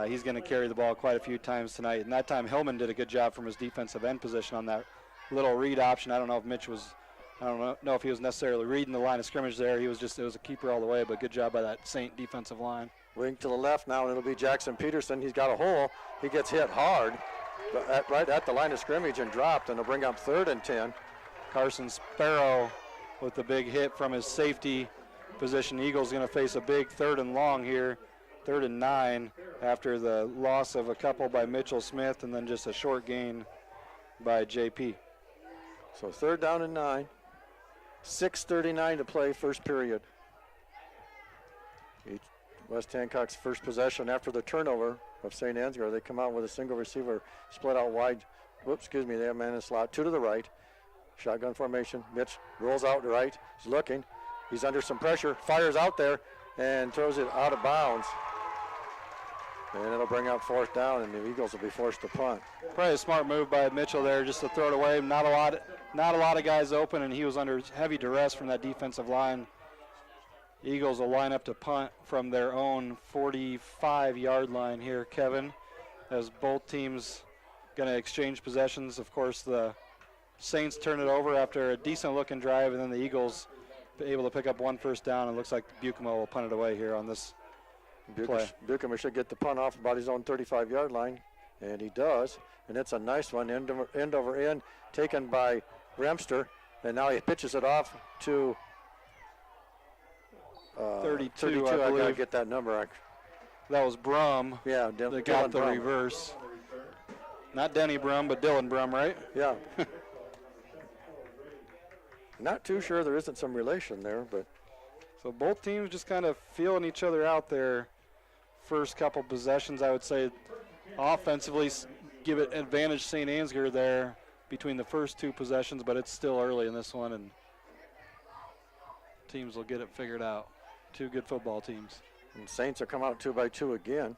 he's going to carry the ball quite a few times tonight. And that time Hillman did a good job from his defensive end position on that little read option. I don't know if Mitch was, I don't know if he was necessarily reading the line of scrimmage there. It was a keeper all the way, but good job by that Saint defensive line. Wing to the left now, and it'll be Jackson Peterson. He's got a hole. He gets hit hard, but right at the line of scrimmage and dropped, and they'll bring up 3rd and 10. Carson Sparrow with the big hit from his safety position. Eagles going to face a big 3rd and long here, 3rd and 9, after the loss of a couple by Mitchell Smith and then just a short gain by JP. So 3rd down and 9. 6:39 to play, first period. West Hancock's first possession after the turnover of St. Ansgar. They come out with a single receiver split out wide. Whoops, excuse me, they have man in the slot. 2 to the right. Shotgun formation. Mitch rolls out to right. He's looking. He's under some pressure. Fires out there and throws it out of bounds. And it'll bring up 4th down, and the Eagles will be forced to punt. Probably a smart move by Mitchell there, just to throw it away. Not a lot of guys open, and he was under heavy duress from that defensive line. Eagles will line up to punt from their own 45-yard line here, Kevin, as both teams going to exchange possessions. Of course, the Saints turn it over after a decent-looking drive, and then the Eagles able to pick up 1 first down. It looks like Buchema will punt it away here on this play. Buchema should get the punt off about his own 35-yard line, and he does. And it's a nice one, end over end, taken by Remster, and now he pitches it off to 32, I I believe. gotta get that number. That was Brum. Yeah, that got the reverse. Not Denny Brum, but Dylan Brum, right? Yeah. Not too sure there isn't some relation there, but. So both teams just kind of feeling each other out there. First couple possessions, I would say, offensively give it advantage St. Ansgar there between the first 2 possessions, but it's still early in this one, and teams will get it figured out. 2 good football teams. And Saints will come out 2 by 2 again.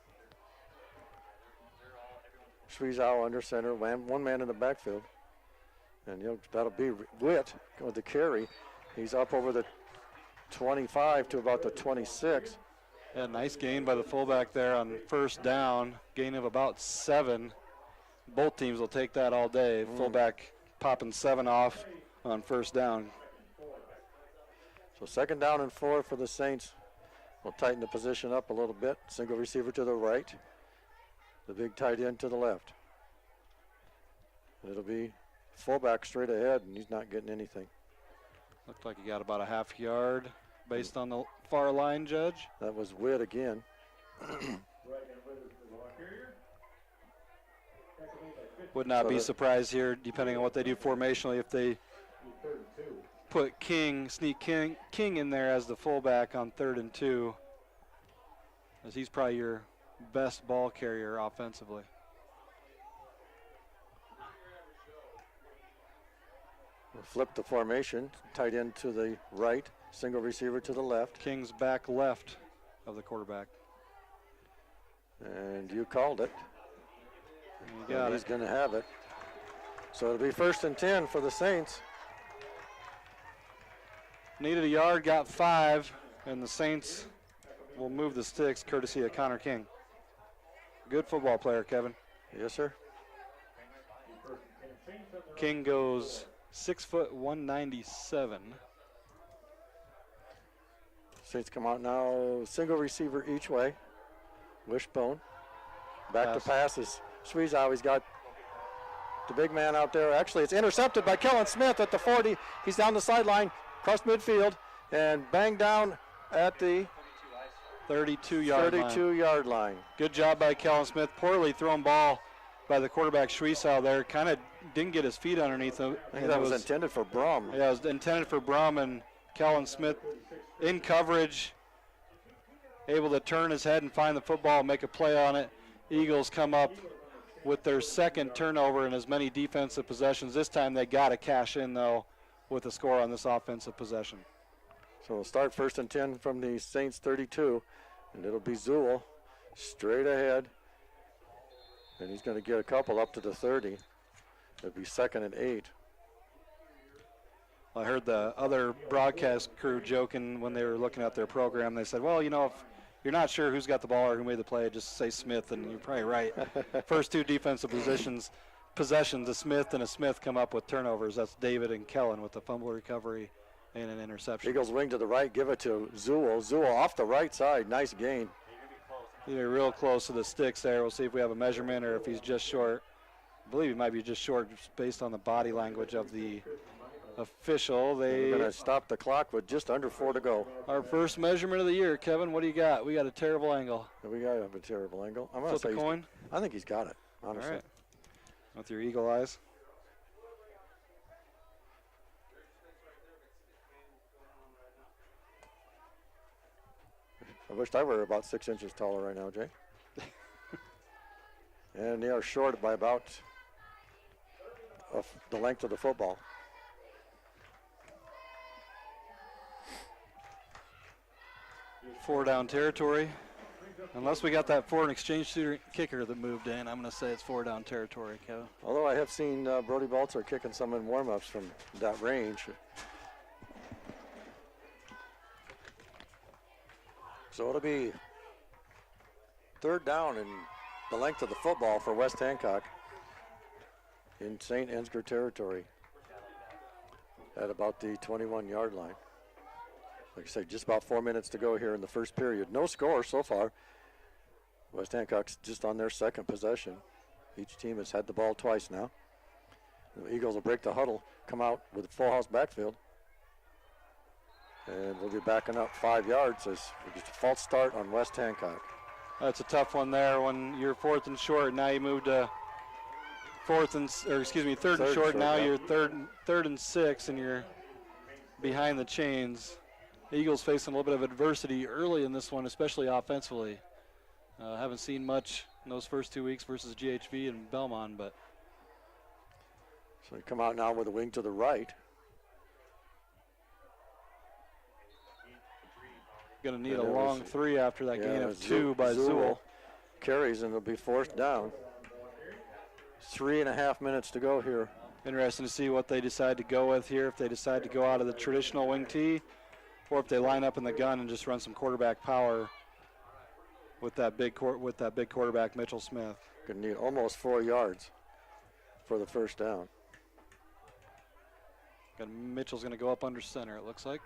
Schwiezow under center, 1 man in the backfield. And that'll be Witt with the carry. He's up over the 25 to about the 26. Yeah, nice gain by the fullback there on first down. Gain of about 7. Both teams will take that all day. Fullback popping 7 off on first down. So 2nd down and 4 for the Saints. We'll tighten the position up a little bit. Single receiver to the right. The big tight end to the left. It'll be fullback straight ahead, and he's not getting anything. Looked like he got about a half yard based on the far line, Judge. That was Witt again. Would not be surprised here, depending on what they do formationally, if they put sneak King in there as the fullback on 3rd and 2, as he's probably your best ball carrier offensively. We'll flip the formation, tight end to the right, single receiver to the left. King's back left of the quarterback. And you called it. He's going to have it. So it'll be 1st and 10 for the Saints. Needed a yard, got 5, and the Saints will move the sticks courtesy of Connor King. Good football player, Kevin. Yes, sir. King goes 6 foot 197. Saints come out now, single receiver each way. Wishbone. Back to pass is Schwiezow. He's got the big man out there. Actually, it's intercepted by Kellen Smith at the 40. He's down the sideline, across midfield, and banged down at the 32-yard line. line. Good job by Kellen Smith. Poorly thrown ball by the quarterback Schwiesau there. Kind of didn't get his feet underneath him. I think that was intended for Brum. Yeah, it was intended for Brum, and Kellen Smith in coverage, able to turn his head and find the football, make a play on it. Eagles come up with their second turnover in as many defensive possessions. This time they got to cash in, though, with a score on this offensive possession. So we'll start 1st and 10 from the Saints 32, and it'll be Zool straight ahead. And he's going to get a couple up to the 30. It'll be 2nd and 8. I heard the other broadcast crew joking when they were looking at their program. They said, well, you know, if you're not sure who's got the ball or who made the play, just say Smith, and you're probably right. First two defensive possessions, a Smith and a Smith come up with turnovers. That's David and Kellen with the fumble recovery and an interception. Eagles wing to the right, give it to Zool. Zool off the right side, nice gain. They're real close to the sticks there. We'll see if we have a measurement or if he's just short. I believe he might be just short just based on the body language of the official. They're going to stop the clock with just under 4 to go. Our first measurement of the year. Kevin, what do you got? We got a terrible angle. We got to have a terrible angle. I'm Flip a coin? I think he's got it, honestly. All right. With your eagle eyes. I wished I were about 6 inches taller right now, Jay. And they are short by about the length of the football. Four down territory. Unless we got that foreign exchange kicker that moved in, I'm going to say it's 4 down territory, Kevin. Although I have seen Brody Balzer kicking some in warm-ups from that range. So it'll be 3rd down and the length of the football for West Hancock in St. Ansgar territory at about the 21-yard line. Like I say, just about 4 minutes to go here in the first period. No score so far. West Hancock's just on their second possession. Each team has had the ball twice now. The Eagles will break the huddle, come out with a full house backfield. And we'll be backing up 5 yards as we get a false start on West Hancock. That's a tough one there when you're 4th and short. Now you move to third and short. Now you're third and 6, and you're behind the chains. The Eagles facing a little bit of adversity early in this one, especially offensively. Haven't seen much in those first 2 weeks versus GHV and Belmont, but. So they come out now with a wing to the right. Going to need a long 3 after that gain of 2 by Zool. Carries, and it'll be 4th down. 3.5 minutes to go here. Interesting to see what they decide to go with here, if they decide to go out of the traditional wing tee, or if they line up in the gun and just run some quarterback power with that big quarterback Mitchell Smith. Going to need almost 4 yards for the 1st down. And Mitchell's going to go up under center, it looks like.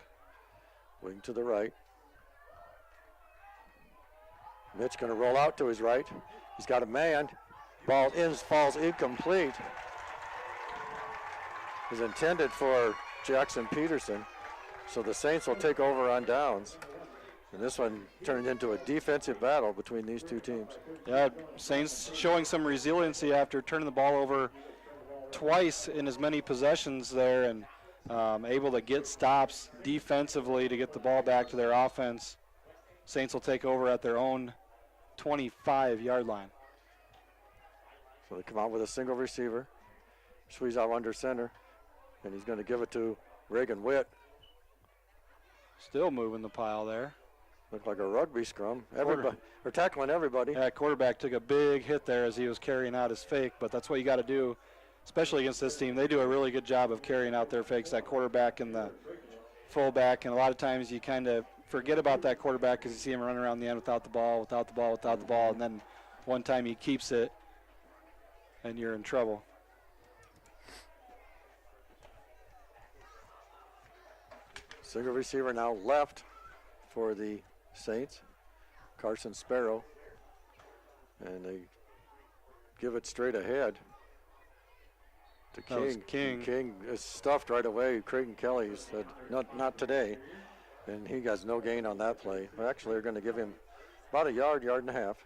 Wing to the right. Mitch going to roll out to his right. He's got a man. Ball falls incomplete. Is intended for Jackson Peterson. So the Saints will take over on downs. And this one turned into a defensive battle between these two teams. Yeah, Saints showing some resiliency after turning the ball over twice in as many possessions there, and able to get stops defensively to get the ball back to their offense. Saints will take over at their own 25-yard line. So they come out with a single receiver. Squeeze out under center, and he's going to give it to Reagan Witt. Still moving the pile there. Looked like a rugby scrum. Everybody, they're tackling everybody. Yeah, quarterback took a big hit there as he was carrying out his fake, but that's what you got to do, especially against this team. They do a really good job of carrying out their fakes, that quarterback and the fullback, and a lot of times you kind of forget about that quarterback because you see him running around the end without the ball, and then one time he keeps it, and you're in trouble. Single receiver now left for the Saints, Carson Sparrow, and they give it straight ahead to King. King is stuffed right away. Creighton Kelly said, not today, and he has no gain on that play. Well, actually, they're going to give him about a yard and a half,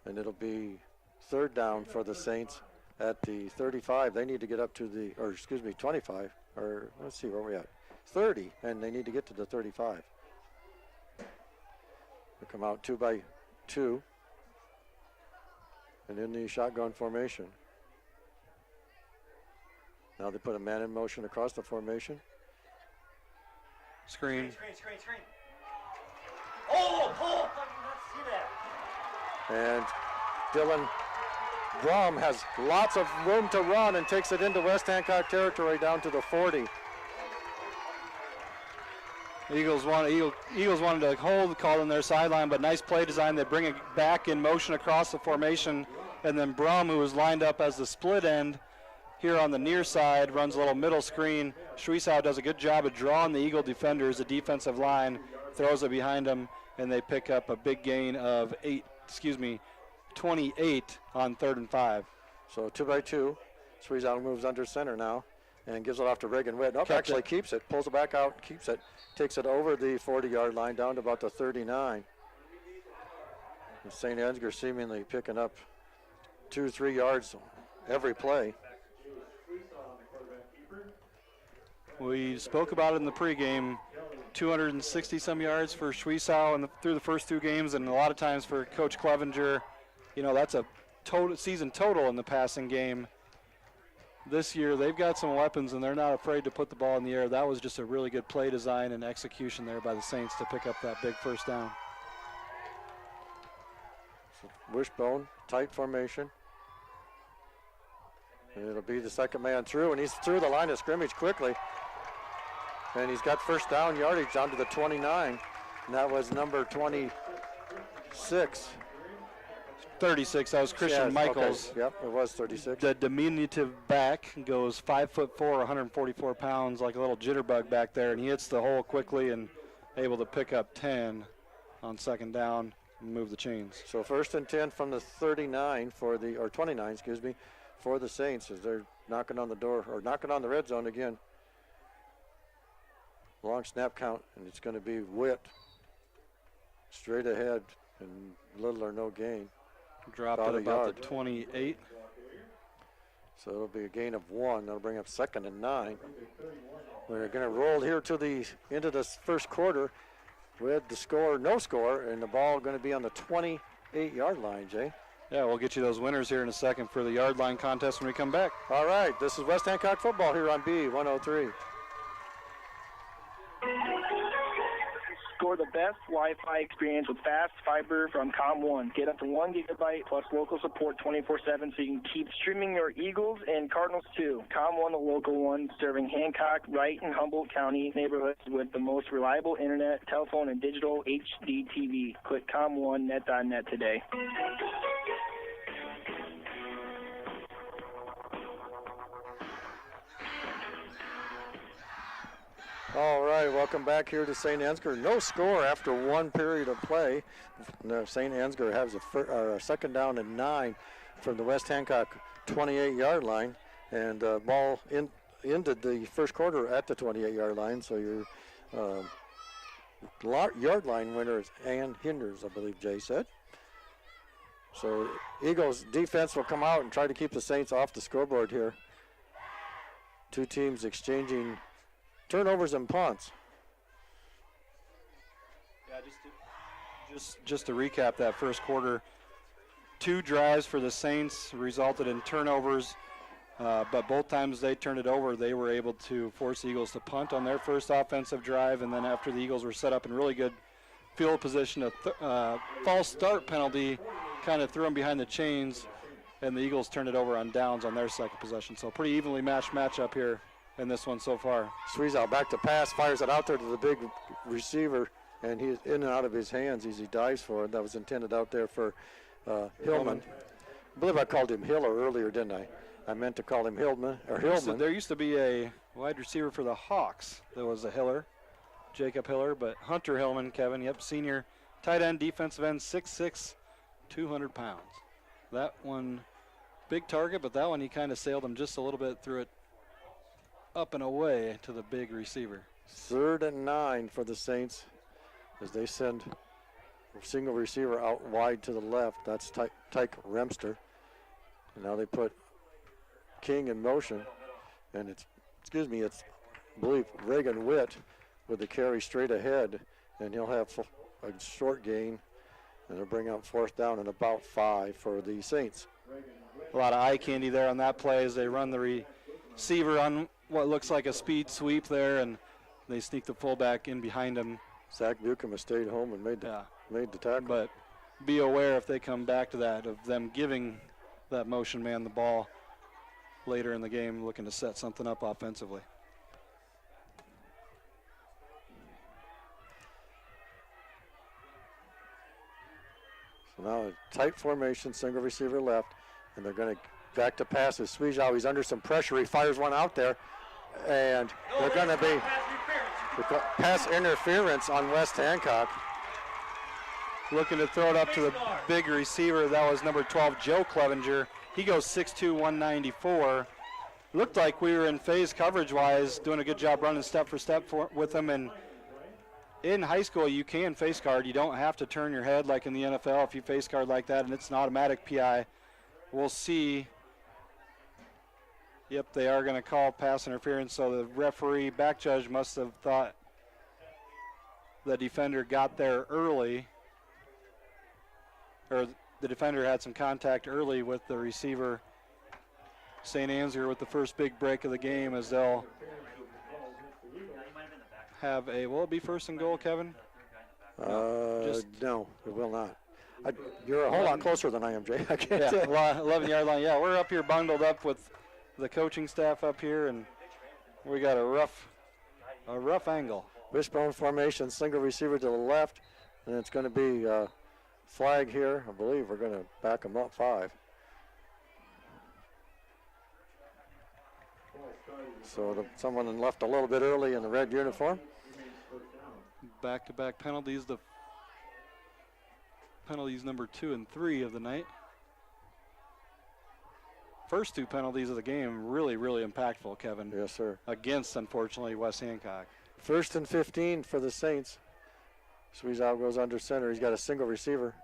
and it'll be third down for the Saints at the 35. They need to get up to the, 25, or let's see where we're at. 30, and they need to get to the 35. They come out 2 by 2. And in the shotgun formation. Now they put a man in motion across the formation. Screen. Screen. Oh, I did not see that. And Dylan Brom has lots of room to run and takes it into West Hancock territory down to the 40. Eagles wanted to hold, call in their sideline, but nice play design. They bring it back in motion across the formation, and then Brum, who was lined up as the split end here on the near side, runs a little middle screen. Schwiesau does a good job of drawing the Eagle defenders, the defensive line, throws it behind them, and they pick up a big gain of 28 on 3rd and 5. So 2 by 2. Schwiesau moves under center now and gives it off to Reagan Witt. Keeps it, pulls it back out, keeps it, takes it over the 40-yard line down to about the 39. And St. Ansgar seemingly picking up 2-3 yards every play. We spoke about it in the pregame. 260-some yards for Schwiesau through the first 2 games, and a lot of times for Coach Clevenger, that's a season total in the passing game. This year, they've got some weapons, and they're not afraid to put the ball in the air. That was just a really good play design and execution there by the Saints to pick up that big first down. So wishbone, tight formation. And it'll be the second man through, and he's through the line of scrimmage quickly. And he's got first down yardage down to the 29, and that was number 26. 36, that was Christian Michaels. Okay. Yep, it was 36. The diminutive back goes 5'4", 144 pounds, like a little jitterbug back there, and he hits the hole quickly and able to pick up 10 on second down and move the chains. So 1st and 10 from the 39 or 29, for the Saints as they're knocking on the door, or knocking on the red zone again. Long snap count, and it's going to be Witt straight ahead and little or no gain. Dropped at about the 28. So it'll be a gain of 1. That'll bring up 2nd and 9. We're going to roll here to into this first quarter with the no score, and the ball going to be on the 28-yard line, Jay. Yeah, we'll get you those winners here in a second for the yard line contest when we come back. All right, this is West Hancock football here on B103. Score the best Wi-Fi experience with fast fiber from ComOne. Get up to 1 gigabyte plus local support 24/7 so you can keep streaming your Eagles and Cardinals too. ComOne, the local one, serving Hancock, Wright, and Humboldt County neighborhoods with the most reliable internet, telephone, and digital HD TV. Click ComOneNet.net today. All right, welcome back here to St. Ansgar. No score after 1 period of play. St. Ansgar has a second down and 9 from the West Hancock 28-yard line, and ball ended the first quarter at the 28-yard line. So your yard line winner is Ann Hinders, I believe Jay said. So Eagles defense will come out and try to keep the Saints off the scoreboard here. Two teams exchanging turnovers and punts. Yeah, just to recap that first quarter, 2 drives for the Saints resulted in turnovers, but both times they turned it over, they were able to force the Eagles to punt on their first offensive drive, and then after the Eagles were set up in really good field position, a false start penalty kind of threw them behind the chains, and the Eagles turned it over on downs on their second possession. So pretty evenly matched matchup here in this one so far. Schwiesau back to pass, fires it out there to the big receiver, and he's in and out of his hands as he dives for it. That was intended out there for Hillman. I believe I called him Hiller earlier, didn't I? I meant to call him Hillman. There used to be a wide receiver for the Hawks that was a Hiller, Jacob Hiller, but Hunter Hillman, Kevin, senior tight end, defensive end, 6'6", 200 pounds. That one, big target, but that one he kind of sailed him just a little bit, threw it up and away to the big receiver. 3rd and 9 for the Saints as they send a single receiver out wide to the left. That's Tyke Remster. And now they put King in motion, and it's, I believe, Reagan Witt with the carry straight ahead, and he'll have a short gain, and they'll bring out 4th down and about 5 for the Saints. A lot of eye candy there on that play as they run the receiver on what looks like a speed sweep there, and they sneak the fullback in behind him. Zach Buckham has stayed home and made the tackle. But be aware if they come back to that, of them giving that motion man the ball later in the game, looking to set something up offensively. So now a tight formation, single receiver left, and they're going to back to passes. Sweezow, he's under some pressure. He fires one out there, and they're going to be pass interference on West Hancock. Looking to throw it up to the big receiver. That was number 12, Joe Clevenger. He goes 6'2", 194. Looked like we were in phase coverage-wise, doing a good job running step for step with him. And in high school, you can face guard. You don't have to turn your head like in the NFL if you face guard like that, and it's an automatic PI. We'll see. Yep, they are going to call pass interference, so the referee, back judge, must have thought the defender got there early, or the defender had some contact early with the receiver. St. Ansgar with the first big break of the game, as they'll have a, will it be 1st and goal, Kevin? No, it will not. You're a whole lot closer than I am, Jay. I can't say. 11-yard line. Yeah, we're up here bundled up with the coaching staff up here, and we got a rough angle. Wishbone formation, single receiver to the left, and it's going to be flag here. I believe we're going to back them up 5. So someone left a little bit early in the red uniform. Back-to-back penalties. The penalties number 2 and 3 of the night. First 2 penalties of the game really, really impactful, Kevin. Yes, sir. Against, unfortunately, West Hancock. 1st and 15 for the Saints. Sweezow goes under center. He's got a single receiver.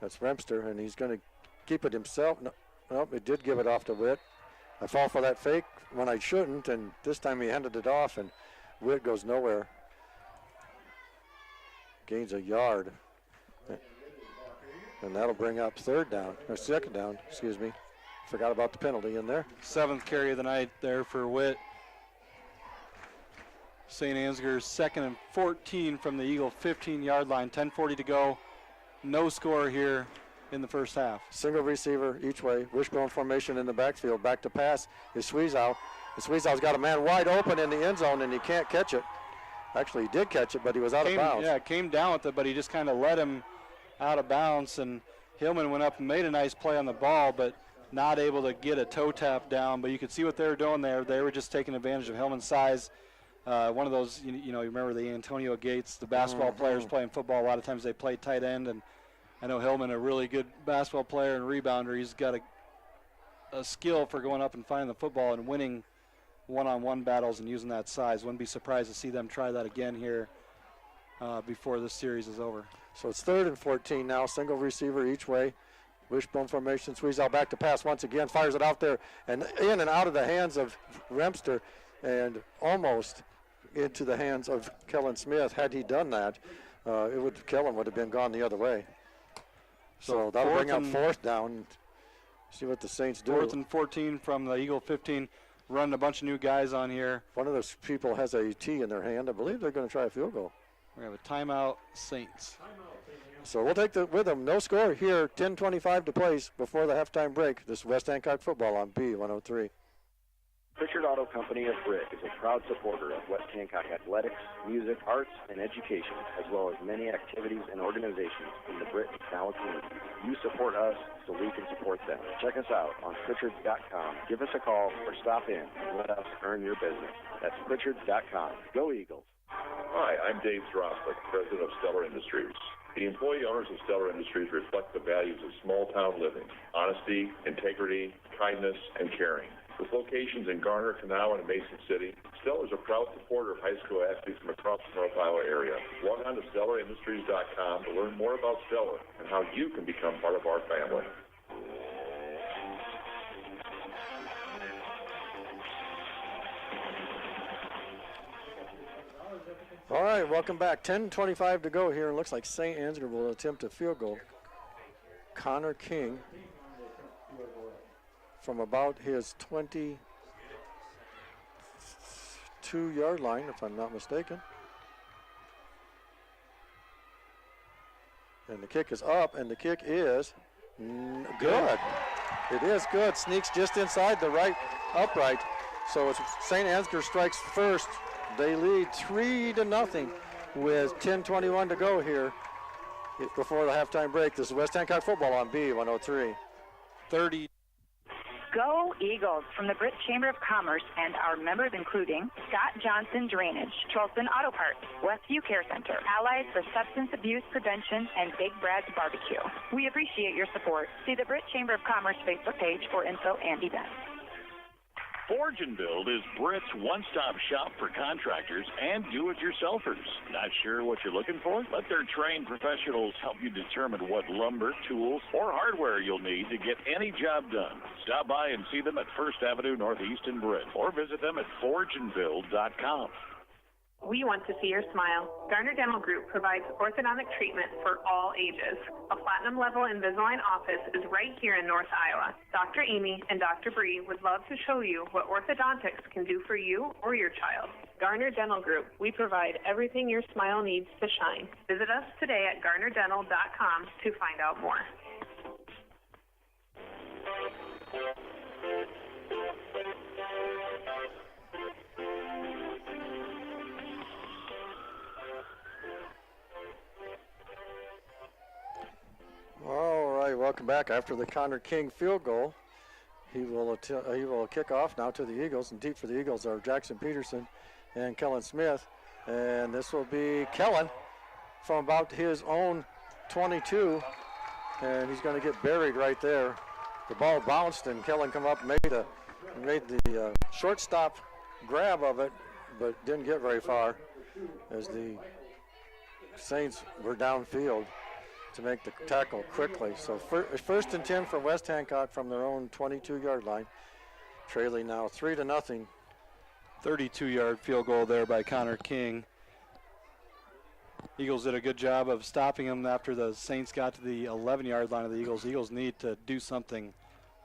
That's Remster, and he's going to keep it himself. Nope, it did give it off to Witt. I fall for that fake when I shouldn't, and this time he handed it off, and Witt goes nowhere. Gains a yard. And that'll bring up 2nd down, or 2nd down, excuse me. Forgot about the penalty in there. 7th carry of the night there for Witt. St. Ansgar's 2nd and 14 from the Eagle 15-yard line. 10:40 to go. No score here in the first half. Single receiver each way. Wishbone formation in the backfield. Back to pass is Sweezow. And Sweezow's got a man wide open in the end zone, and he can't catch it. Actually, he did catch it, but he was out of bounds. Yeah, came down with it, but he just kind of let him out of bounds. And Hillman went up and made a nice play on the ball, but not able to get a toe tap down. But you could see what they were doing there. They were just taking advantage of Hillman's size. One of those, you know, you remember the Antonio Gates, the basketball players playing football. A lot of times they play tight end, and I know Hillman, a really good basketball player and rebounder. He's got a skill for going up and finding the football and winning one-on-one battles and using that size. Wouldn't be surprised to see them try that again here before this series is over. So it's 3rd and 14 now. Single receiver each way. Wishbone formation. Sweezow back to pass once again. Fires it out there and in and out of the hands of Remster and almost into the hands of Kellen Smith. Had he done that, Kellen would have been gone the other way. So that'll bring up 4th down. See what the Saints do. 4th and 14 from the Eagle 15. Running a bunch of new guys on here. One of those people has a tee in their hand. I believe they're going to try a field goal. We have a timeout, Saints. So we'll take that with them. No score here. 10:25 to play before the halftime break. This is West Hancock football on B103. Pritchard Auto Company of Britt is a proud supporter of West Hancock athletics, music, arts, and education, as well as many activities and organizations in the Britt and Talent community. You support us so we can support them. Check us out on Pritchards.com. Give us a call or stop in and let us earn your business. That's Pritchards.com. Go Eagles. Hi, I'm Dave Droslik, president of Stellar Industries. The employee owners of Stellar Industries reflect the values of small-town living, honesty, integrity, kindness, and caring. With locations in Garner, Kanawha, and Mason City, Stellar is a proud supporter of high school athletes from across the North Iowa area. Log on to StellarIndustries.com to learn more about Stellar and how you can become part of our family. All right, welcome back. 10:25 to go here. It looks like St. Ansgar will attempt a field goal. Connor King from about his 22-yard line, if I'm not mistaken. And the kick is up, and the kick is good. It is good. Sneaks just inside the right upright. So it's St. Ansgar strikes first. They lead 3-0 with 10:21 to go here before the halftime break. This is West Hancock football on B103. 30. Go Eagles from the Britt Chamber of Commerce and our members including Scott Johnson Drainage, Charleston Auto Parts, Westview Care Center, Allies for Substance Abuse Prevention, and Big Brad's Barbecue. We appreciate your support. See the Britt Chamber of Commerce Facebook page for info and events. Forge and Build is Britt's one-stop shop for contractors and do-it-yourselfers. Not sure what you're looking for? Let their trained professionals help you determine what lumber, tools, or hardware you'll need to get any job done. Stop by and see them at 1st Avenue Northeast in Britt, or visit them at forgeandbuild.com. We want to see your smile. Garner Dental Group provides orthodontic treatment for all ages. A platinum level Invisalign office is right here in North Iowa. Dr. Amy and Dr. Bree would love to show you what orthodontics can do for you or your child. Garner Dental Group, we provide everything your smile needs to shine. Visit us today at garnerdental.com to find out more. All right, welcome back. After the Connor King field goal, he will kick off now to the Eagles, and deep for the Eagles are Jackson Peterson and Kellen Smith, and this will be Kellen from about his own 22, and he's going to get buried right there. The ball bounced, and Kellen come up and made the shortstop grab of it, but didn't get very far as the Saints were downfield to make the tackle quickly. So first and 10 for West Hancock from their own 22-yard line, trailing now 3-0. 32-yard field goal there by Connor King. Eagles did a good job of stopping him after the Saints got to the 11-yard line of the Eagles. Eagles need to do something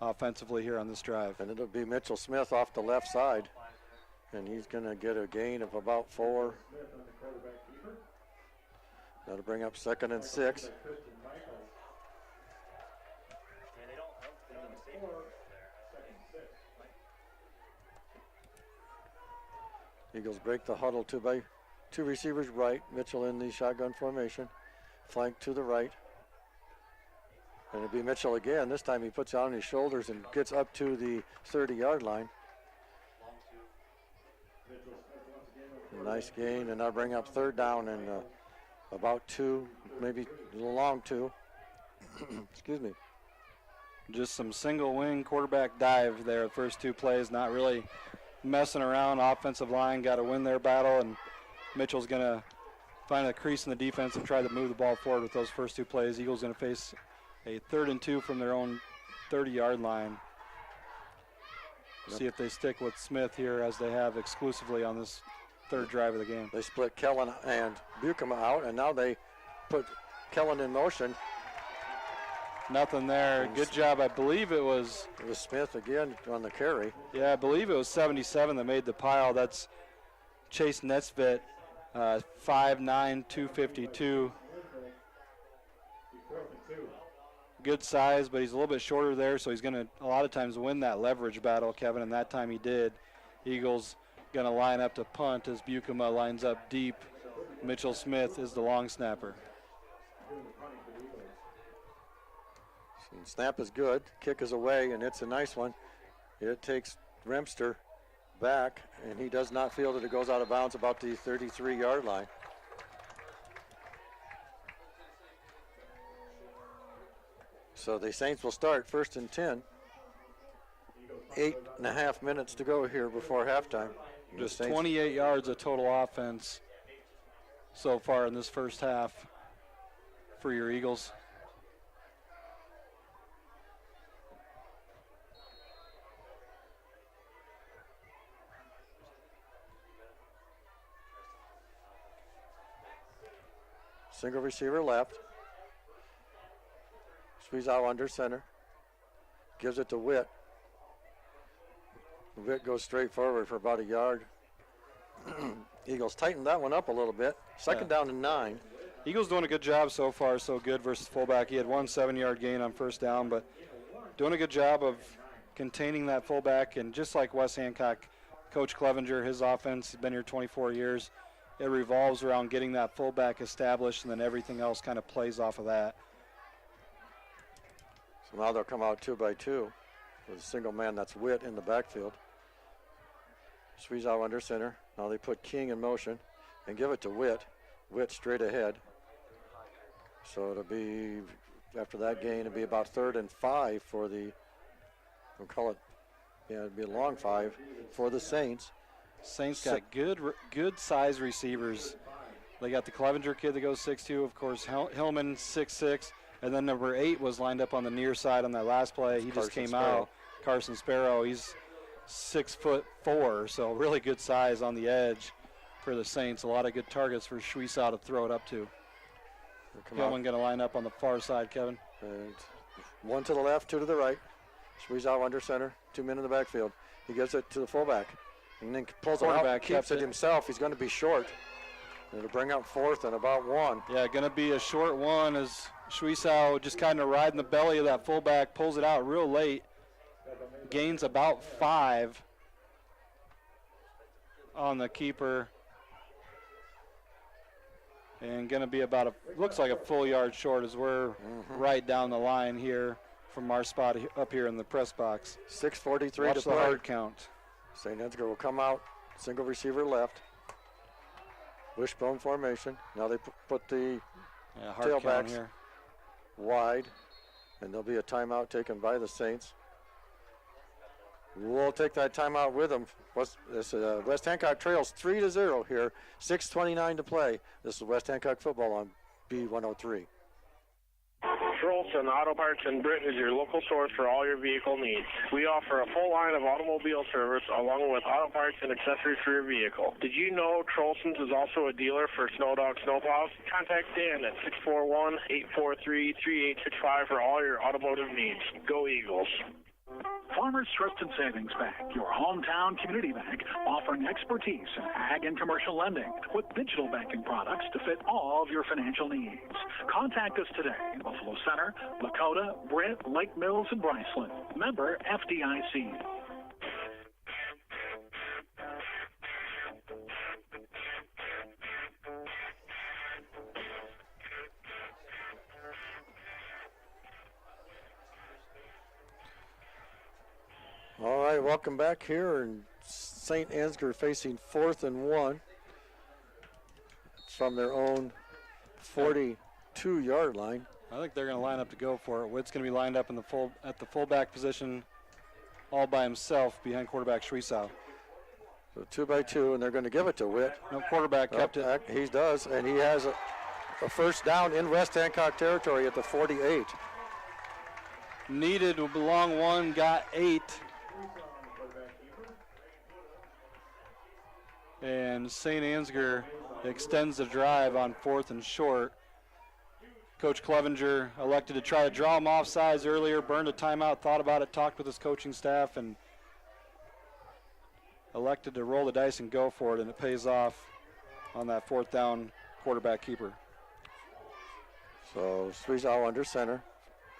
offensively here on this drive. And it'll be Mitchell Smith off the left side, and he's going to get a gain of about 4. That'll bring up 2nd and 6. Eagles break the huddle by two receivers right. Mitchell in the shotgun formation. Flank to the right. And it'll be Mitchell again. This time he puts it on his shoulders and gets up to the 30-yard line. Nice gain, and that'll bring up 3rd down and about 2, maybe a little long 2. Excuse me. Just some single wing quarterback dive there, the first 2 plays, not really messing around. Offensive line got to win their battle, and Mitchell's going to find a crease in the defense and try to move the ball forward with those first 2 plays. Eagles going to face a 3rd and 2 from their own 30-yard line. See if they stick with Smith here as they have exclusively on this 3rd drive of the game. They split Kellen and Buckham out, and now they put Kellen in motion. Nothing there. Good job. I believe it was Smith again on the carry. Yeah, I believe it was 77 that made the pile. That's Chase Nesbitt, 5'9", 252. Good size, but he's a little bit shorter there, so he's going to a lot of times win that leverage battle, Kevin, and that time he did. Eagles going to line up to punt as Buckham lines up deep. Mitchell Smith is the long snapper. Snap is good, kick is away, and it's a nice one. It takes Remster back, and he does not field it. It goes out of bounds about the 33-yard line. So the Saints will start 1st and 10. 8.5 minutes to go here before halftime. Just 28 yards of total offense so far in this first half for your Eagles. Single receiver left. Squeeze out under center. Gives it to Witt. Witt goes straight forward for about a yard. Eagles tightened that one up a little bit. Second down and 9. Eagles doing a good job so far, so good versus fullback. He had 1 7-yard gain on first down, but doing a good job of containing that fullback. And just like West Hancock, Coach Clevenger, his offense has been here 24 years. It revolves around getting that fullback established, and then everything else kind of plays off of that. So now they'll come out 2 by 2 with a single man. That's Witt in the backfield. Squeeze out under center. Now they put King in motion and give it to Witt. Witt straight ahead. So it'll be, after that gain, it'll be about 3rd and 5 for the, we'll call it, yeah, it'll be a long 5 for the Saints. Saints got good size receivers. They got the Clevenger kid that goes 6'2", of course, Hillman 6'6", and then number 8 was lined up on the near side on that last play. He just came out. Carson Sparrow, he's 6'4", so really good size on the edge for the Saints. A lot of good targets for Schwiesau to throw it up to. Hillman going to line up on the far side, Kevin. And 1 to the left, 2 to the right. Schwiesau under center, 2 men in the backfield. He gives it to the fullback and then pulls it out, keeps it himself. He's going to be short. It'll bring up 4th and about 1. Yeah, going to be a short 1 as Schwiesau just kind of riding the belly of that fullback, pulls it out real late, gains about 5 on the keeper, and going to be about looks like a full yard short as we're right down the line here from our spot up here in the press box. 6:43 to play. The hard count. St. Ansgar will come out, single receiver left. Wishbone formation. Now they put the tailbacks here wide, and there'll be a timeout taken by the Saints. We'll take that timeout with them. West Hancock trails 3-0 here. 6:29 to play. This is West Hancock football on B103. Trolson Auto Parts in Britain is your local source for all your vehicle needs. We offer a full line of automobile service along with auto parts and accessories for your vehicle. Did you know Trolson's is also a dealer for Snowdog Snowplows? Contact Dan at 641-843-3865 for all your automotive needs. Go Eagles. Farmers Trust and Savings Bank, your hometown community bank, offering expertise in ag and commercial lending with digital banking products to fit all of your financial needs. Contact us today in Buffalo Center, Lakota, Britt, Lake Mills, and Bryceland. Member FDIC. All right, welcome back here, and St. Ansgar facing 4th and 1 from their own 42-yard line. I think they're going to line up to go for it. Witt's going to be lined up in the at the fullback position all by himself behind quarterback Schwiesau. So 2 by 2, and they're going to give it to Witt. No quarterback kept it. He does, and he has a first down in West Hancock territory at the 48. Needed a long 1, got 8. And St. Ansgar extends the drive on 4th and short. Coach Clevenger elected to try to draw him off sides earlier, burned a timeout, thought about it, talked with his coaching staff, and elected to roll the dice and go for it, and it pays off on that 4th down quarterback keeper. So Schwiesau under center.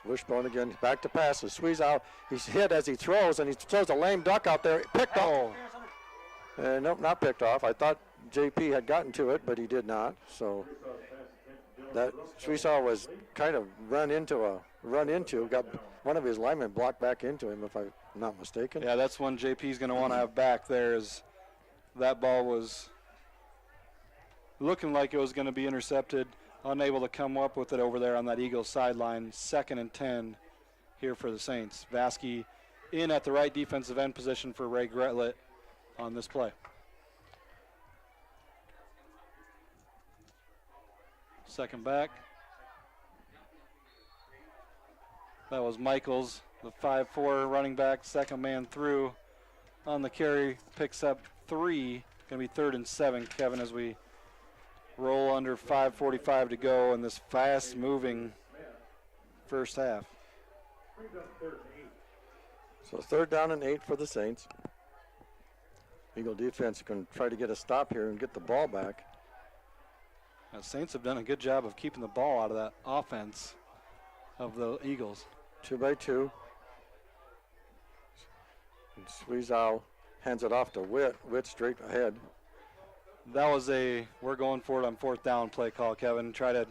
Wishbone again, back to passes. Schwiesau, he's hit as he throws, and he throws a lame duck out there. Picked off. Nope, not picked off. I thought JP had gotten to it, but he did not. So that Schwiesau was kind of run into, got one of his linemen blocked back into him, if I'm not mistaken. Yeah, that's one JP's going to want to have back there, is that ball was looking like it was going to be intercepted, unable to come up with it over there on that Eagles sideline. 2nd and 10 here for the Saints. Vasky in at the right defensive end position for Ray Gretlet on this play. Second back. That was Michaels, the 5'4" running back, second man through on the carry, picks up 3. Going to be 3rd and 7, Kevin, as we roll under 5:45 to go in this fast-moving first half. So 3rd down and 8 for the Saints. Eagle defense can try to get a stop here and get the ball back. The Saints have done a good job of keeping the ball out of that offense of the Eagles. 2 by 2. And Sweezow hands it off to Witt. Witt straight ahead. That was a we're going for it on 4th down play call, Kevin. Try to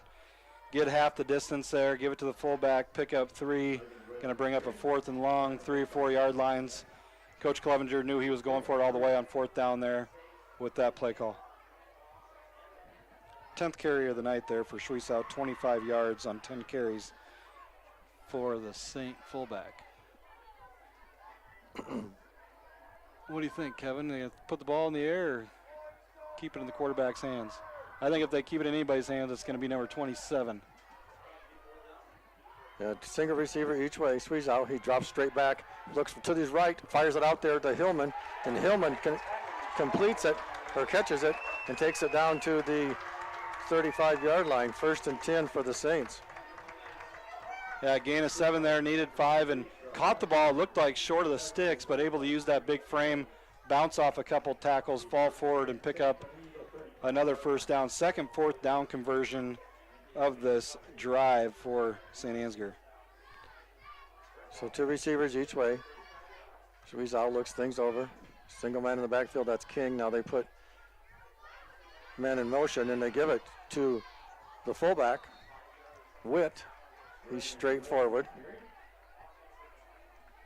get half the distance there, give it to the fullback, pick up 3. Going to bring up a 4th and long, 3 or 4 yard lines. Coach Clevenger knew he was going for it all the way on 4th down there with that play call. 10th carry of the night there for Schweisau, 25 yards on 10 carries for the Saint fullback. What do you think, Kevin? They put the ball in the air or keep it in the quarterback's hands? I think if they keep it in anybody's hands, it's going to be number 27. Yeah, single receiver each way. Sweezow, he drops straight back, looks to his right, fires it out there to Hillman, and Hillman completes it or catches it and takes it down to the 35-yard line. 1st and 10 for the Saints. Yeah, gain of 7 there, needed 5, and caught the ball. Looked like short of the sticks, but able to use that big frame, bounce off a couple tackles, fall forward, and pick up another 1st down. 2nd, 4th down conversion of this drive for St. Ansgar. So 2 receivers each way. Sweezow looks things over. Single man in the backfield, that's King. Now they put man in motion and they give it to the fullback, Witt. He's straight forward.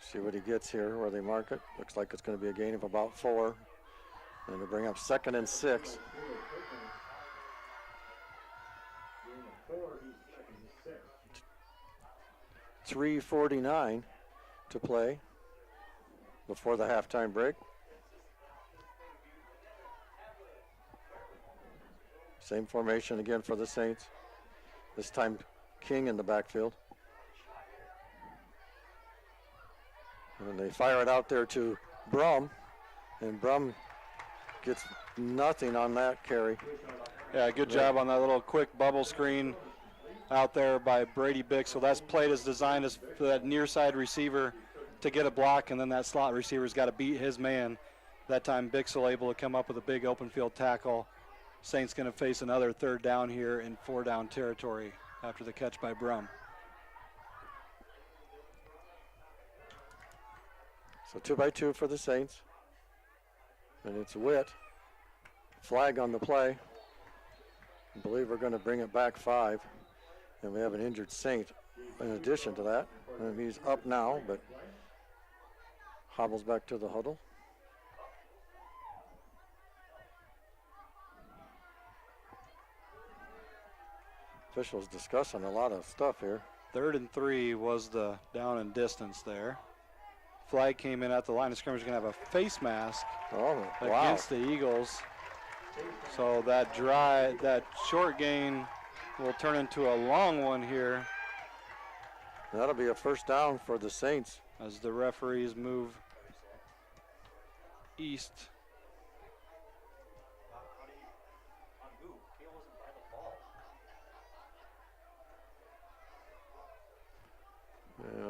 See what he gets here, where they mark it. Looks like it's going to be a gain of about 4. And to bring up 2nd and 6. 3:49 to play before the halftime break. Same formation again for the Saints. This time King in the backfield. And they fire it out there to Brum, and Brum gets nothing on that carry. Yeah, good job on that little quick bubble screen out there by Brady Bixel. That's played as designed as for that near side receiver to get a block, and then that slot receiver's got to beat his man. That time Bixel able to come up with a big open field tackle. Saints going to face another 3rd down here in 4-down territory after the catch by Brum. So 2 by 2 for the Saints. And it's Witt. Flag on the play. I believe we're going to bring it back 5. And we have an injured Saint in addition to that. And he's up now, but hobbles back to the huddle. Officials discussing a lot of stuff here. 3rd and 3 was the down and distance there. Flag came in at the line of scrimmage. Going to have a face mask against the Eagles. So that short gain will turn into a long one here. That'll be a 1st down for the Saints. As the referees move east.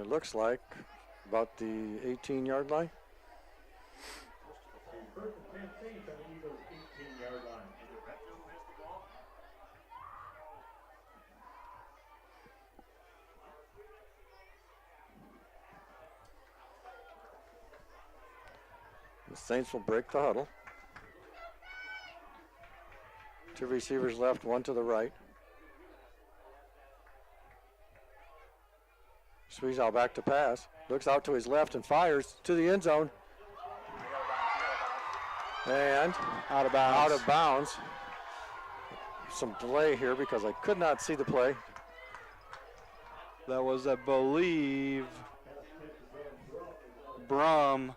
It looks like about the 18-yard line. First and 10 Saints on the Eagles' 18-yard line. The Saints will break the huddle. 2 receivers left, 1 to the right. Sweezow back to pass. Looks out to his left and fires to the end zone. And out of bounds. Out of bounds. Some delay here because I could not see the play. That was, I believe, Brum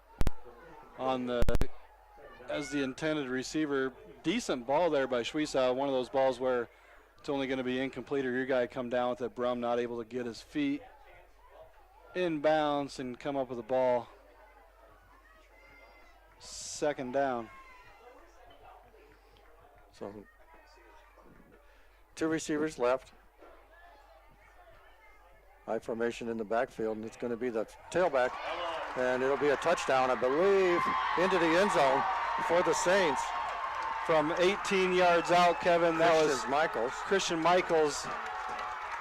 as the intended receiver. Decent ball there by Schweisau. One of those balls where it's only going to be incomplete or your guy come down with it. Brum not able to get his feet in bounds and come up with the ball. 2nd down. So Two receivers left. High formation in the backfield, and it's going to be the tailback. And it'll be a touchdown, I believe, into the end zone for the Saints. From 18 yards out, Kevin, that was Christian Michaels.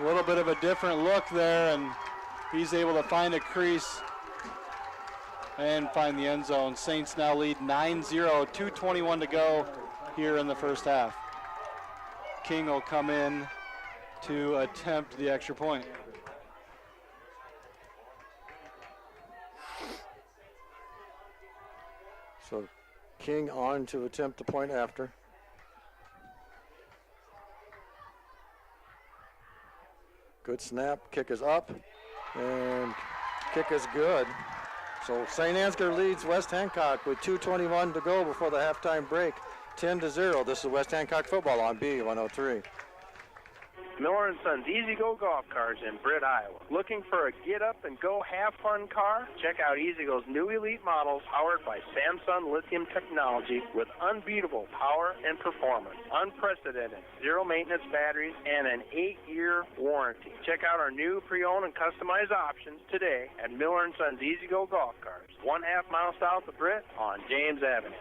A little bit of a different look there, and he's able to find a crease and find the end zone. Saints now lead 9-0, 2:21 to go here in the first half. King will come in to attempt the extra point. So King on to attempt the point after. Good snap, kick is up, and kick is good. So St. Ansgar leads West Hancock with 2:21 to go before the halftime break, 10-0. This is West Hancock football on B103. Miller & Sons Easy Go Golf Cars in Britt, Iowa. Looking for a get-up-and-go have-fun car? Check out Easy Go's new elite models powered by Samsung lithium technology with unbeatable power and performance, unprecedented zero-maintenance batteries, and an 8-year warranty. Check out our new pre-owned and customized options today at Miller & Sons Easy Go Golf Cars, 1/2 mile south of Britt on James Avenue.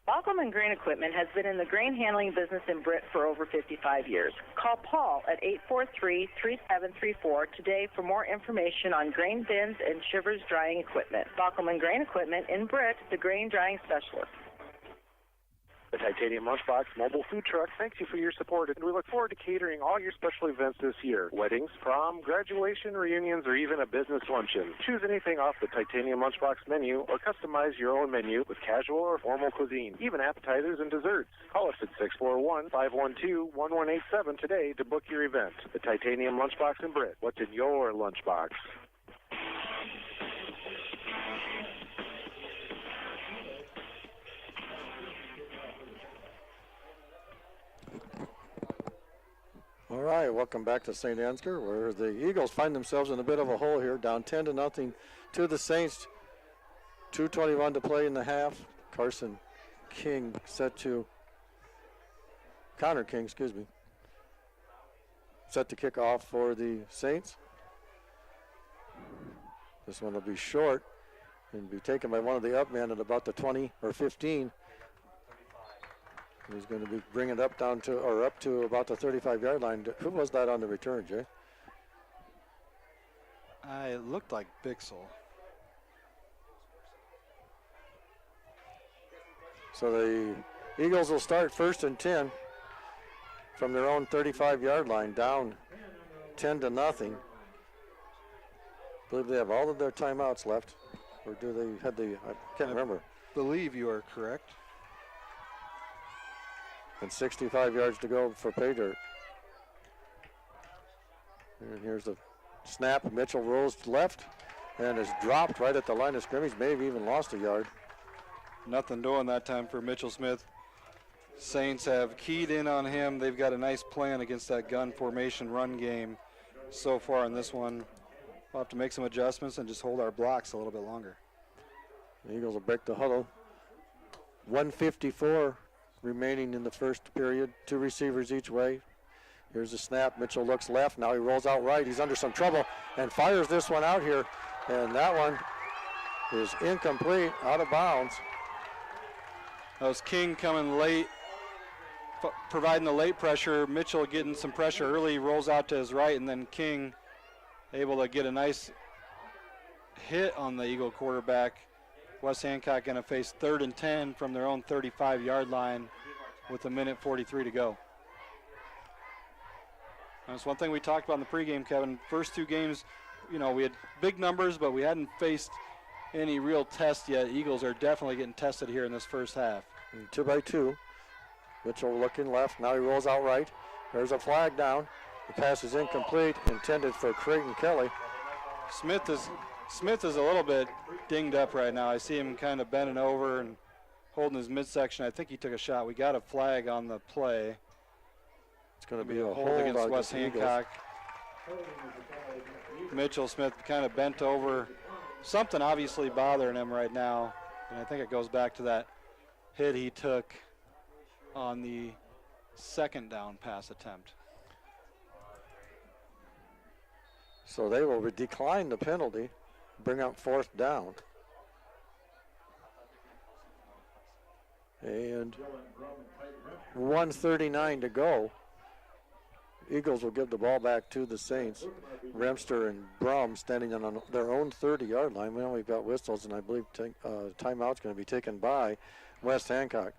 Baucom & Grain Equipment has been in the grain handling business in Britt for over 55 years. Call Paul at 843-3734 today for more information on grain bins and shivers drying equipment. Baucom & Grain Equipment in Britt, the grain drying specialist. The Titanium Lunchbox mobile food truck thanks you for your support, and we look forward to catering all your special events this year. Weddings, prom, graduation, reunions, or even a business luncheon. Choose anything off the Titanium Lunchbox menu or customize your own menu with casual or formal cuisine, even appetizers and desserts. Call us at 641-512-1187 today to book your event. The Titanium Lunchbox in Britt. What's in your lunchbox? All right, welcome back to St. Ansgar, where the Eagles find themselves in a bit of a hole here, down 10-0 to the Saints. 2:21 to play in the half. Connor King, set to kick off for the Saints. This one will be short and be taken by one of the up men at about the 20 or 15. He's going to be bringing it up to about the 35-yard line. Who was that on the return, Jay? It looked like Bixel. So the Eagles will start 1st and 10 from their own 35-yard line, down 10-0. I believe they have all of their timeouts left, or do they have I can't remember. I believe you are correct. And 65 yards to go for pay dirt. And here's the snap. Mitchell rolls left and is dropped right at the line of scrimmage. Maybe even lost a yard. Nothing doing that time for Mitchell Smith. Saints have keyed in on him. They've got a nice plan against that gun formation run game so far in this one. We'll have to make some adjustments and just hold our blocks a little bit longer. The Eagles will break the huddle. 1:54 remaining in the first period. Two receivers each way. Here's the snap. Mitchell looks left. Now he rolls out right. He's under some trouble and fires this one out here. And that one is incomplete, out of bounds. That was King coming late, providing the late pressure. Mitchell getting some pressure early, rolls out to his right, and then King able to get a nice hit on the Eagle quarterback. West Hancock going to face 3rd and 10 from their own 35-yard line with 1:43 to go. That's one thing we talked about in the pregame, Kevin. First two games, we had big numbers, but we hadn't faced any real test yet. Eagles are definitely getting tested here in this first half. 2 by 2. Mitchell looking left. Now he rolls out right. There's a flag down. The pass is incomplete, intended for Creighton Kelly. Smith is a little bit dinged up right now. I see him kind of bending over and holding his midsection. I think he took a shot. We got a flag on the play. It's going to be a hold against West Hancock. Mitchell Smith kind of bent over. Something obviously bothering him right now. And I think it goes back to that hit he took on the second down pass attempt. So they will decline the penalty, bring up 4th down. And 1:39 to go. Eagles will give the ball back to the Saints. Remster and Brum standing on their own 30-yard line. Well, we've got whistles, and I believe timeout's going to be taken by West Hancock.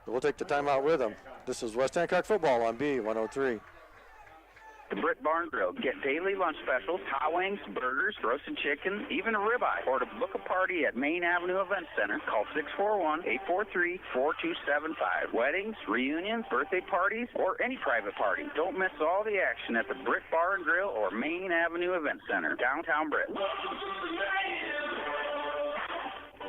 We'll take the timeout with them. This is West Hancock football on B103. The Britt Barn Grill. Get daily lunch specials, hot wings, burgers, roasted chicken, even a ribeye. Or to book a party at Main Avenue Event Center, call 641-843-4275. Weddings, reunions, birthday parties, or any private party. Don't miss all the action at the Britt Barn Grill or Main Avenue Event Center, downtown Britt.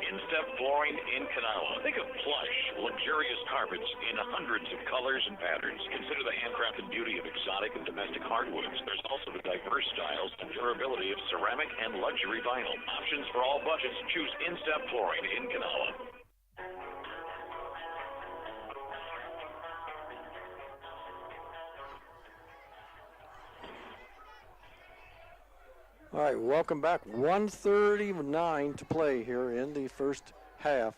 In-step flooring in Kanawha. Think of plush, luxurious carpets in hundreds of colors and patterns. Consider the handcrafted beauty of exotic and domestic hardwoods. There's also the diverse styles and durability of ceramic and luxury vinyl. Options for all budgets. Choose In-step flooring in Kanawha. All right, welcome back. 1:39 to play here in the first half.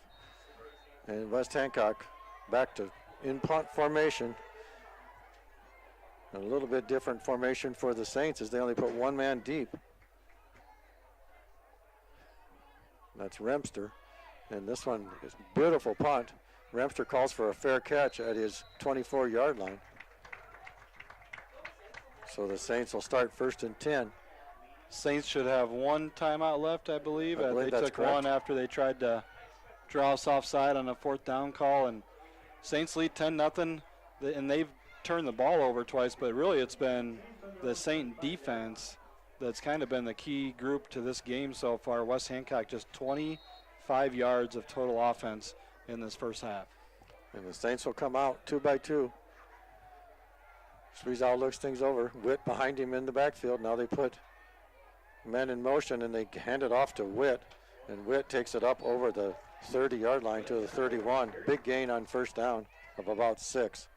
And West Hancock back to in punt formation. A little bit different formation for the Saints as they only put one man deep. That's Remster. And this one is a beautiful punt. Remster calls for a fair catch at his 24-yard line. So the Saints will start 1st and 10. Saints should have one timeout left, I believe. They that's took correct. one after they tried to draw us offside on a 4th down call. And Saints lead 10-0, and they've turned the ball over twice, but really it's been the Saint defense that's kind of been the key group to this game so far. West Hancock just 25 yards of total offense in this first half. And the Saints will come out 2 by 2. Sweezow looks things over. Witt behind him in the backfield. Now they put men in motion, and they hand it off to Witt, and Witt takes it up over the 30-yard line to the 31. Big gain on 1st down of about 6.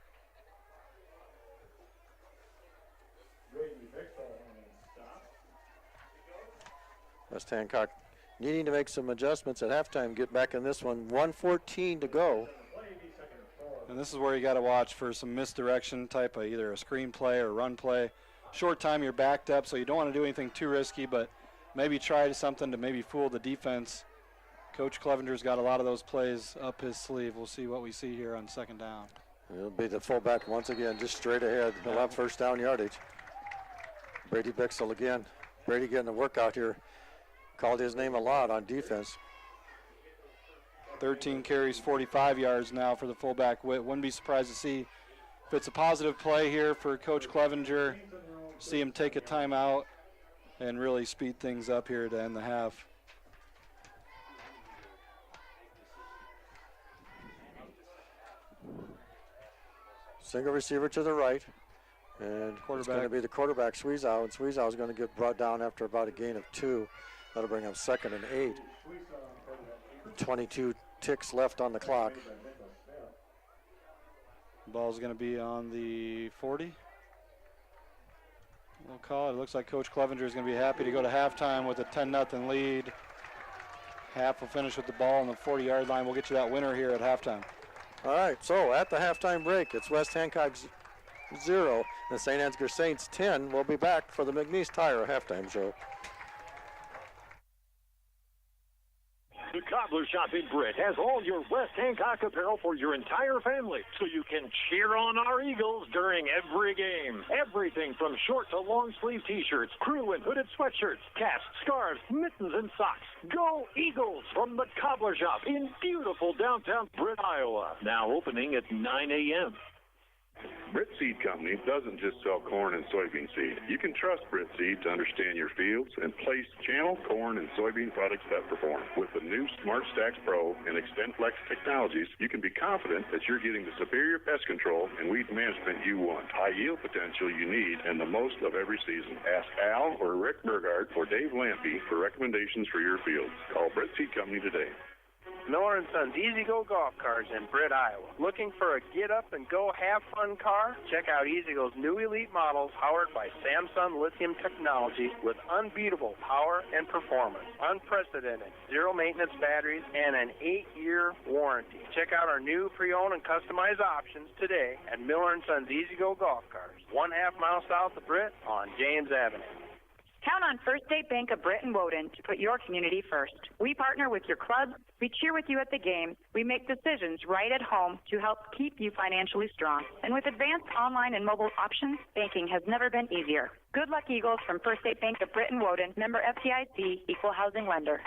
West Hancock needing to make some adjustments at halftime, get back in this one. 1:14 to go. And this is where you got to watch for some misdirection type of either a screen play or run play. Short time, you're backed up, so you don't want to do anything too risky, but maybe try something to maybe fool the defense. Coach Clevenger's got a lot of those plays up his sleeve. We'll see what we see here on 2nd down. It'll be the fullback once again, just straight ahead. He'll have 1st down yardage. Brady Bixel again. Brady getting a workout here. Called his name a lot on defense. 13 carries, 45 yards now for the fullback. Wouldn't be surprised to see if it's a positive play here for Coach Clevenger. See him take a timeout and really speed things up here to end the half. Single receiver to the right. And it's going to be the quarterback, Sweezow. And Sweezow is going to get brought down after about a gain of 2. That'll bring up 2nd and 8. 22 ticks left on the clock. Ball's going to be on the 40. We'll call it. It looks like Coach Clevenger is going to be happy to go to halftime with a 10-0 lead. Half will finish with the ball on the 40-yard line. We'll get you that winner here at halftime. All right, so at the halftime break, it's West Hancock 0, the St. Ansgar Saints 10. We'll be back for the McNeese Tire halftime show. The Cobbler Shop in Britt has all your West Hancock apparel for your entire family, so you can cheer on our Eagles during every game. Everything from short to long sleeve t-shirts, crew and hooded sweatshirts, caps, scarves, mittens, and socks. Go Eagles from the Cobbler Shop in beautiful downtown Britt, Iowa. Now opening at 9 a.m. Britt Seed Company doesn't just sell corn and soybean seed. You can trust Britt Seed to understand your fields and place channel corn and soybean products that perform. With the new Smart Stacks Pro and XtendFlex technologies, you can be confident that you're getting the superior pest control and weed management you want, high yield potential you need, and the most of every season. Ask Al or Rick Burgard or Dave Lampy for recommendations for your fields. Call Britt Seed Company today. Miller & Sons Easy Go Golf Cars in Britt, Iowa. Looking for a get-up-and-go have-fun car? Check out Easy Go's new Elite models powered by Samsung lithium technology with unbeatable power and performance, unprecedented zero-maintenance batteries, and an 8-year warranty. Check out our new pre-owned and customized options today at Miller & Sons Easy Go Golf Cars, 1/2 mile south of Britt on James Avenue. Count on First State Bank of Britt and Woden to put your community first. We partner with your clubs, we cheer with you at the game, we make decisions right at home to help keep you financially strong. And with advanced online and mobile options, banking has never been easier. Good luck, Eagles, from First State Bank of Britt and Woden, member FDIC, equal housing lender.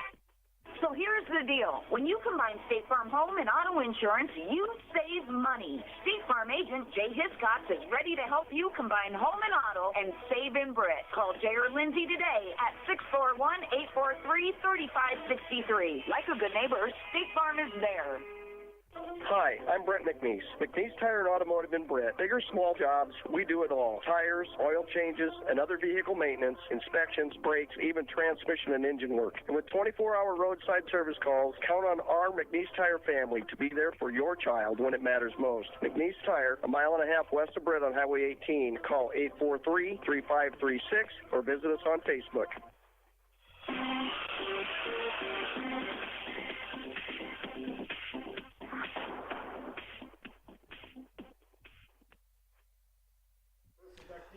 So here's the deal. When you combine State Farm home and auto insurance, you save money. State Farm agent Jay Hiscox is ready to help you combine home and auto and save in Britt. Call Jay or Lindsay today at 641-843-3563. Like a good neighbor, State Farm is there. Hi, I'm Brett McNeese. McNeese Tire and Automotive in Britt. Big or small jobs, we do it all. Tires, oil changes, and other vehicle maintenance, inspections, brakes, even transmission and engine work. And with 24-hour roadside service calls, count on our McNeese Tire family to be there for your child when it matters most. McNeese Tire, 1.5 miles west of Britt on Highway 18. Call 843-3536 or visit us on Facebook.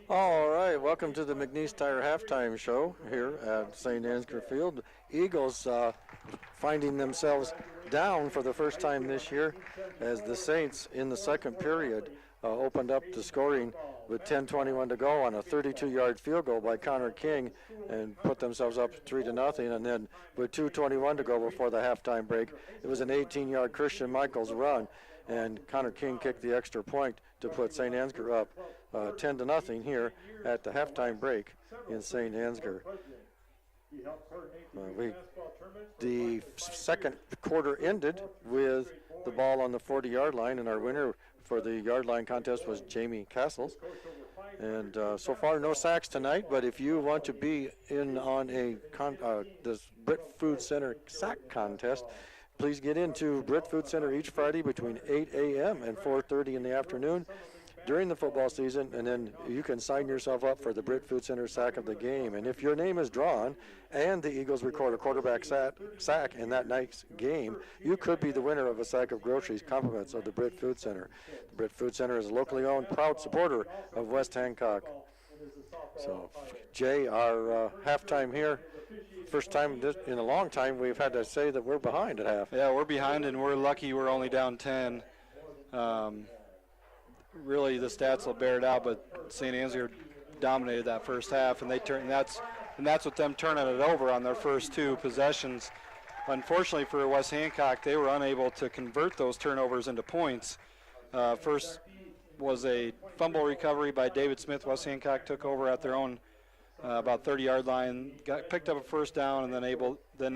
All right, welcome to the McNeese Tire Halftime Show here at St. Ansgar Field. Eagles finding themselves down for the first time this year as the Saints in the second period opened up the scoring with 10:21 to go on a 32-yard field goal by Connor King and put themselves up 3-0. And then with 2:21 to go before the halftime break, it was an 18-yard Christian Michaels run, and Connor King kicked the extra point to put St. Ansgar up 10-0 here at the halftime break in St. Ansgar. The second quarter ended with the ball on the 40-yard line, and our winner for the yard line contest was Jamie Castles. And so far, no sacks tonight, but if you want to be in on this Britt Food Center sack contest, please get into Britt Food Center each Friday between 8 a.m. and 4:30 in the afternoon during the football season, and then you can sign yourself up for the Britt Food Center sack of the game. And if your name is drawn and the Eagles record a quarterback sack in that night's game, you could be the winner of a sack of groceries, compliments of the Britt Food Center. The Britt Food Center is a locally owned, proud supporter of West Hancock. So, Jay, our halftime here, first time in a long time we've had to say that we're behind at half. Yeah, we're behind, and we're lucky we're only down 10. Really, the stats will bear it out, but St. Ansgar dominated that first half, and that's with them turning it over on their first two possessions. Unfortunately for West Hancock, they were unable to convert those turnovers into points. First was a fumble recovery by David Smith. West Hancock took over at their own about 30-yard line, picked up a first down, and then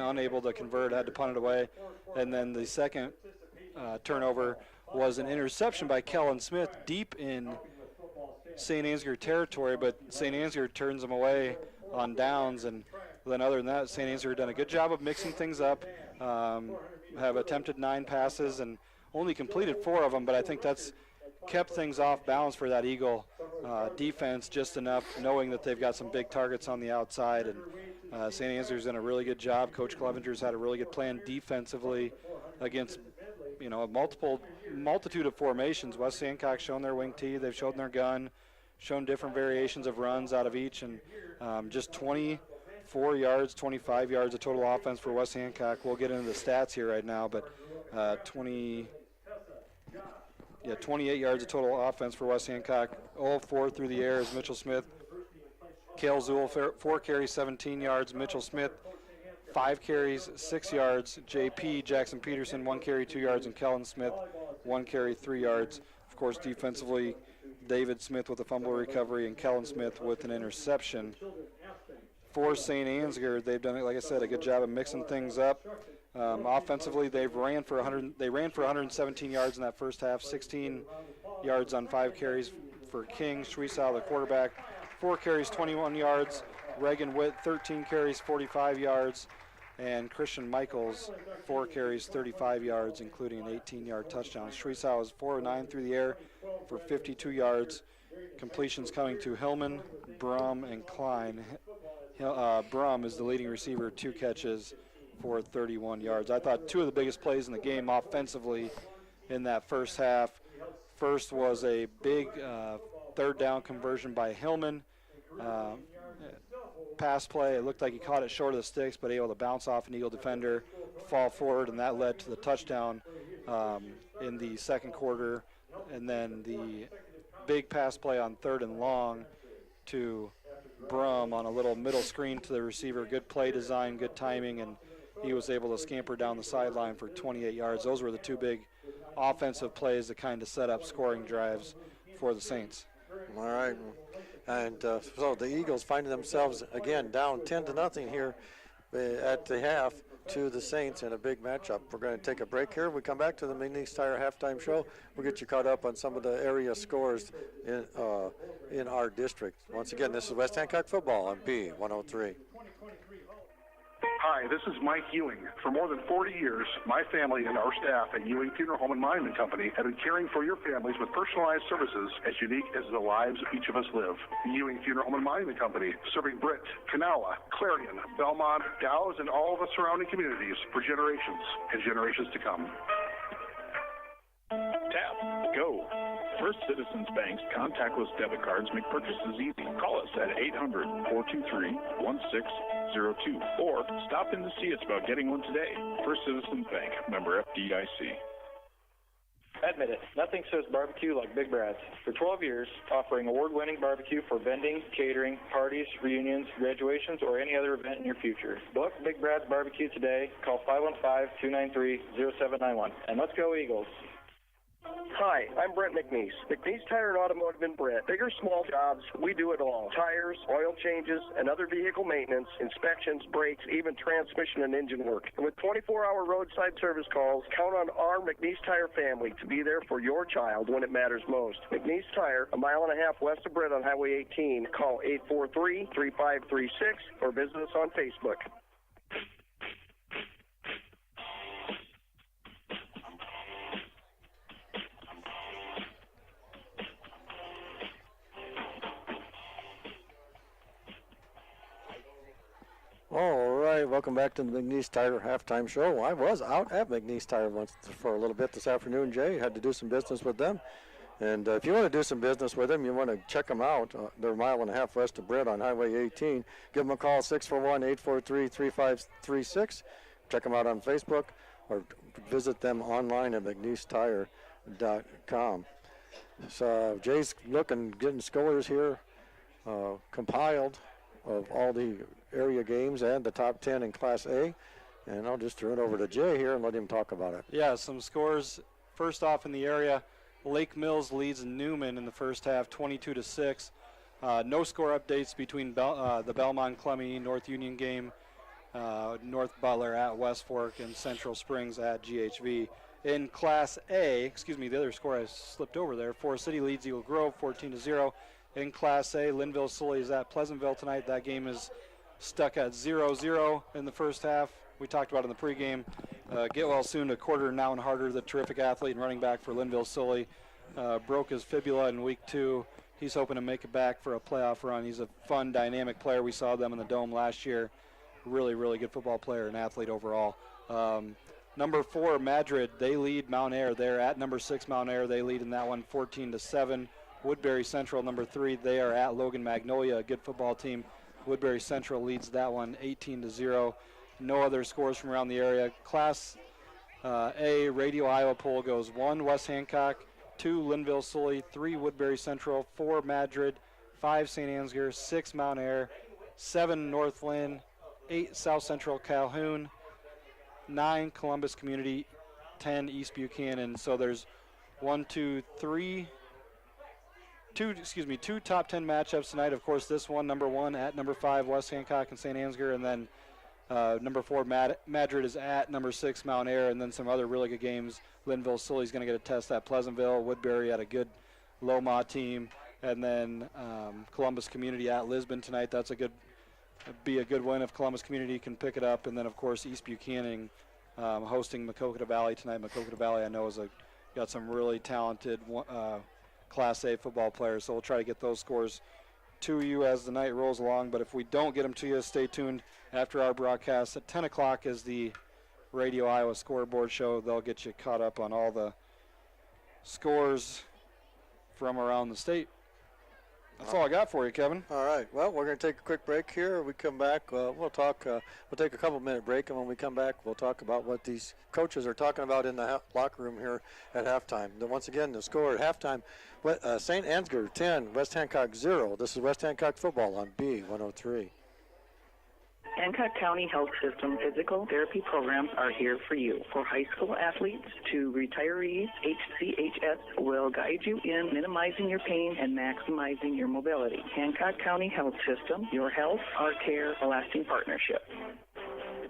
unable to convert, had to punt it away. And then the second turnover was an interception by Kellen Smith deep in St. Ansgar territory, but St. Ansgar turns them away on downs. And then other than that, St. Ansgar done a good job of mixing things up, have attempted 9 passes and only completed 4 of them, but I think that's kept things off balance for that Eagle defense just enough, knowing that they've got some big targets on the outside. And St. Ansgar's done a really good job. Coach Clevenger's had a really good plan defensively against a multitude of formations. West Hancock shown their wing tee, they've shown their gun, shown different variations of runs out of each, and just 24 yards, 25 yards of total offense for West Hancock. We'll get into the stats here right now, but 28 yards of total offense for West Hancock. All 4 through the air is Mitchell Smith. Cale Zool, 4 carries, 17 yards. Mitchell Smith, 5 carries, 6 yards. JP Jackson Peterson, 1 carry, 2 yards, and Kellen Smith, 1 carry, 3 yards. Of course, defensively, David Smith with a fumble recovery and Kellen Smith with an interception. For St. Ansgar, they've done, like I said, a good job of mixing things up. Offensively, they ran for 117 yards in that first half, 16 yards on 5 carries for King. Schwiesau, the quarterback, 4 carries, 21 yards. Reagan Witt, 13 carries, 45 yards. And Christian Michaels, 4 carries, 35 yards, including an 18-yard touchdown. Shreesow was 4 of 9 through the air for 52 yards. Completions coming to Hillman, Brum, and Klein. Brum is the leading receiver, 2 catches for 31 yards. I thought 2 of the biggest plays in the game offensively in that first half. First was a big third down conversion by Hillman. Pass play, it looked like he caught it short of the sticks, but able to bounce off an Eagle defender, fall forward, and that led to the touchdown in the second quarter. And then the big pass play on 3rd and long to Brum on a little middle screen to the receiver. Good play design, good timing, and he was able to scamper down the sideline for 28 yards. Those were the 2 big offensive plays that kind of set up scoring drives for the Saints. All right. And so the Eagles finding themselves, again, down 10-0 here at the half to the Saints in a big matchup. We're going to take a break here. We come back to the McNeese Tire halftime show. We'll get you caught up on some of the area scores in our district. Once again, this is West Hancock football on B103. Hi, this is Mike Ewing. For more than 40 years, my family and our staff at Ewing Funeral Home and Monument Company have been caring for your families with personalized services as unique as the lives each of us live. Ewing Funeral Home and Monument Company, serving Britt, Canala, Clarion, Belmont, Dow's, and all of the surrounding communities for generations and generations to come. Tap, go. First Citizens Bank's contactless debit cards make purchases easy. Call us at 800-423-1602 or stop in to see us about getting one today. First Citizens Bank, member FDIC. Admit it, nothing says barbecue like Big Brad's. For 12 years, offering award-winning barbecue for vending, catering, parties, reunions, graduations, or any other event in your future. Book Big Brad's Barbecue today. Call 515-293-0791. And let's go Eagles. Hi, I'm Brent McNeese. McNeese Tire and Automotive in Brent. Big or small jobs, we do it all. Tires, oil changes, and other vehicle maintenance, inspections, brakes, even transmission and engine work. And with 24-hour roadside service calls, count on our McNeese Tire family to be there for your child when it matters most. McNeese Tire, a mile and a half west of Brent on Highway 18. Call 843-3536 or visit us on Facebook. All right, welcome back to the McNeese Tire halftime show. I was out at McNeese Tire once for a little bit this afternoon, Jay. Had to do some business with them. And if you want to do some business with them, you want to check them out. They're a mile and a half west of Brent on Highway 18. Give them a call, 641-843-3536. Check them out on Facebook or visit them online at McNeeseTire.com. So Jay's getting scores here compiled of all the area games and the top 10 in Class A. And I'll just turn it over to Jay here and let him talk about it. Yeah, some scores. First off in the area, Lake Mills leads Newman in the first half, 22-6. No score updates between the Belmont-Clemmy North Union game, North Butler at West Fork, and Central Springs at GHV. In Class A, the other score I slipped over there, Forest City leads Eagle Grove 14-0. In Class A, Linville-Sully is at Pleasantville tonight. That game is stuck at 0-0 in the first half. We talked about in the pregame. Get well soon to Quarter Now and Harder, the terrific athlete and running back for Linville-Sully. Broke his fibula in week 2. He's hoping to make it back for a playoff run. He's a fun, dynamic player. We saw them in the Dome last year. Really, really good football player and athlete overall. Number 4, Madrid, they lead Mount Ayr. They're at number 6, Mount Ayr. They lead in that one 14-7. Woodbury Central, number 3, they are at Logan Magnolia, a good football team. Woodbury Central leads that one 18-0. No other scores from around the area. Class A Radio Iowa poll goes 1 West Hancock, 2 Linville-Sully, 3 Woodbury Central, 4 Madrid, 5 St. Ansgar, 6 Mount Ayr, 7 North Lynn, 8 South Central Calhoun, 9 Columbus Community, 10 East Buchanan. So there's 2 top 10 matchups tonight. Of course, this one, number 1 at number 5, West Hancock and St. Ansgar, and then number 4, Madrid is at number 6, Mount Ayr, and then some other really good games. Linville-Sully's going to get a test at Pleasantville. Woodbury at a good Loma team, and then Columbus Community at Lisbon tonight. That's a good be a good win if Columbus Community can pick it up. And then, of course, East Buchanan hosting Maquoketa Valley tonight. Maquoketa Valley, I know, got some really talented Class A football players, so we'll try to get those scores to you as the night rolls along. But if we don't get them to you, stay tuned after our broadcast. At 10 o'clock is the Radio Iowa Scoreboard Show. They'll get you caught up on all the scores from around the state. That's all I got for you, Kevin. All right. Well, we're going to take a quick break here. When we come back, we'll talk. We'll take a couple-minute break, and when we come back, we'll talk about what these coaches are talking about in the locker room here at halftime. Then once again, the score at halftime, St. Ansgar 10, West Hancock 0. This is West Hancock football on B103. Hancock County Health System physical therapy programs are here for you. For high school athletes to retirees, HCHS will guide you in minimizing your pain and maximizing your mobility. Hancock County Health System, your health, our care, a lasting partnership.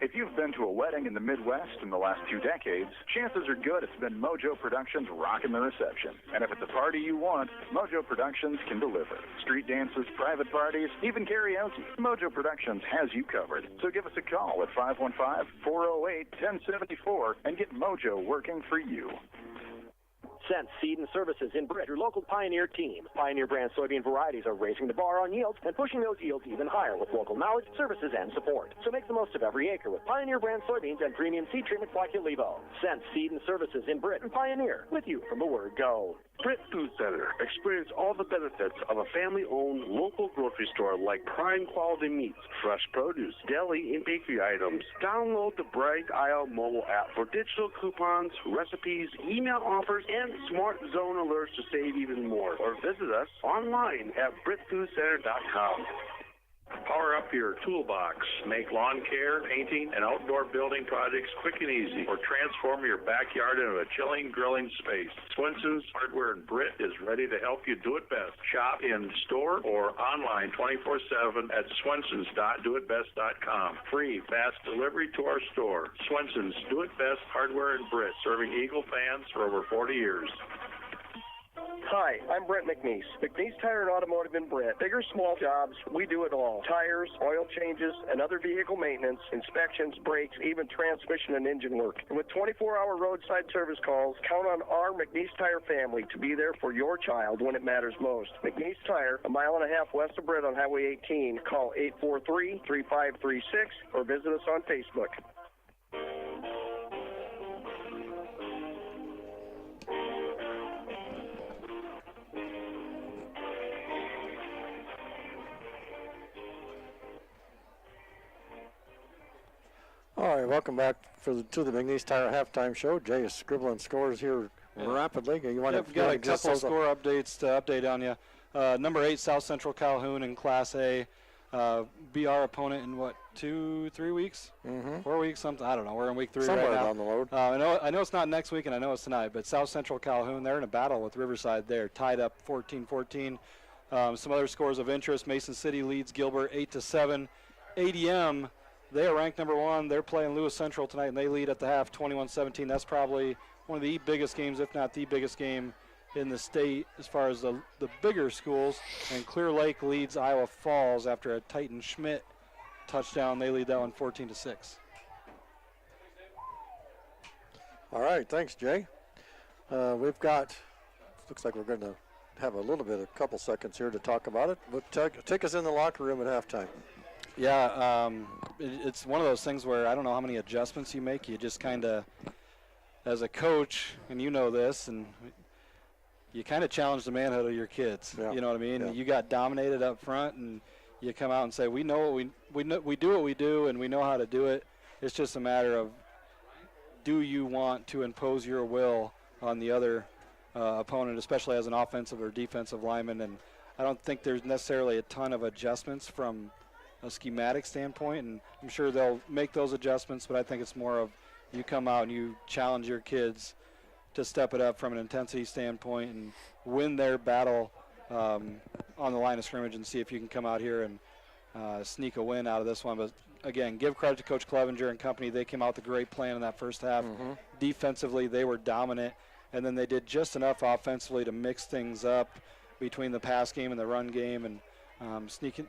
If you've been to a wedding in the Midwest in the last 2 decades, chances are good it's been Mojo Productions rocking the reception. And if it's a party you want, Mojo Productions can deliver. Street dances, private parties, even karaoke. Mojo Productions has you covered. So give us a call at 515-408-1074 and get Mojo working for you. Sense Seed and Services in Britt, your local Pioneer team. Pioneer brand soybean varieties are raising the bar on yields and pushing those yields even higher with local knowledge, services, and support. So make the most of every acre with Pioneer brand soybeans and premium seed treatment like Levo. Sense Seed and Services in Britt and Pioneer, with you from the word go. Britt Food Center. Experience all the benefits of a family-owned local grocery store like prime quality meats, fresh produce, deli and bakery items. Download the Bright Isle mobile app for digital coupons, recipes, email offers, and smart zone alerts to save even more. Or visit us online at BrittFoodCenter.com. Power up your toolbox. Make lawn care, painting, and outdoor building projects quick and easy, or transform your backyard into a chilling, grilling space. Swenson's Hardware in Britt is ready to help you do it best. Shop in store or online 24/7 at swensons.doitbest.com. Free, fast delivery to our store. Swenson's Do It Best Hardware in Britt, serving Eagle fans for over 40 years. Hi, I'm Brent McNeese. McNeese Tire and Automotive in Britt. Big or small jobs, we do it all. Tires, oil changes, and other vehicle maintenance, inspections, brakes, even transmission and engine work. And with 24-hour roadside service calls, count on our McNeese Tire family to be there for your child when it matters most. McNeese Tire, a mile and a half west of Britt on Highway 18. Call 843-3536 or visit us on Facebook. All right, welcome back to the McNeese Tire halftime show. Jay is scribbling scores here rapidly. You want We've got a couple score updates to update on you. Number 8, South Central Calhoun in Class A. Be our opponent in, 2-3 weeks? 4 weeks, something. I don't know. We're in week 3 somewhere right now. down the road. I know it's not next week, and I know it's tonight, but South Central Calhoun, they're in a battle with Riverside. They're tied up 14-14. Some other scores of interest. Mason City leads Gilbert 8-7. ADM, they are ranked number 1. They're playing Lewis Central tonight, and they lead at the half 21-17. That's probably one of the biggest games, if not the biggest game in the state as far as the bigger schools. And Clear Lake leads Iowa Falls after a Titan Schmidt touchdown. They lead that one 14-6. All right, thanks, Jay. We've got, looks like we're going to have a couple seconds here to talk about it. But take us in the locker room at halftime. Yeah, it's one of those things where I don't know how many adjustments you make. You just kind of, as a coach, and you know this, and you kind of challenge the manhood of your kids. Yeah. You know what I mean? Yeah. You got dominated up front, and you come out and say, we know what we do what we do, and we know how to do it. It's just a matter of, do you want to impose your will on the other opponent, especially as an offensive or defensive lineman? And I don't think there's necessarily a ton of adjustments from a schematic standpoint, and I'm sure they'll make those adjustments, but I think it's more of you come out and you challenge your kids to step it up from an intensity standpoint and win their battle on the line of scrimmage and see if you can come out here and sneak a win out of this one. But again, give credit to Coach Clevenger and company. They came out with a great plan in that first half. Defensively, they were dominant, and then they did just enough offensively to mix things up between the pass game and the run game and sneaking,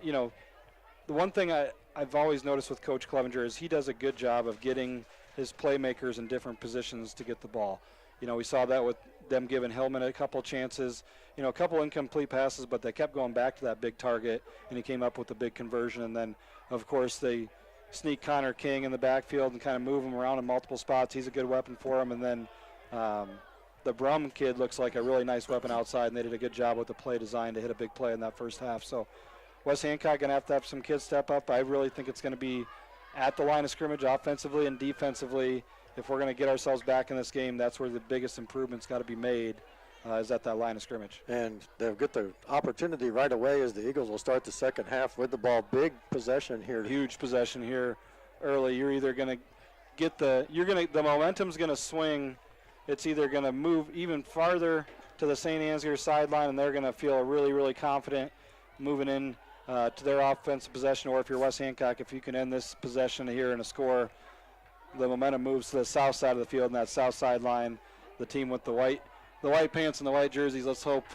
the one thing I've always noticed with Coach Clevenger is he does a good job of getting his playmakers in different positions to get the ball. You know, we saw that with them giving Hillman a couple chances, you know, a couple incomplete passes, but they kept going back to that big target, and he came up with a big conversion. And then, of course, they sneak Connor King in the backfield and kind of move him around in multiple spots. He's a good weapon for him. And then the Brum kid looks like a really nice weapon outside, and they did a good job with the play design to hit a big play in that first half. So West Hancock going to have some kids step up. I really think it's going to be at the line of scrimmage offensively and defensively. If we're going to get ourselves back in this game, that's where the biggest improvement's got to be made, is at that line of scrimmage. And they'll get the opportunity right away as the Eagles will start the second half with the ball. Big possession here. Huge possession here early. You're either going to get the momentum's going to swing. It's either going to move even farther to the St. Ansgar sideline, and they're going to feel really, really confident moving in to their offensive possession. Or if you're West Hancock, if you can end this possession here in a score, the momentum moves to the south side of the field, and that south sideline, the team with the white pants and the white jerseys. Let's hope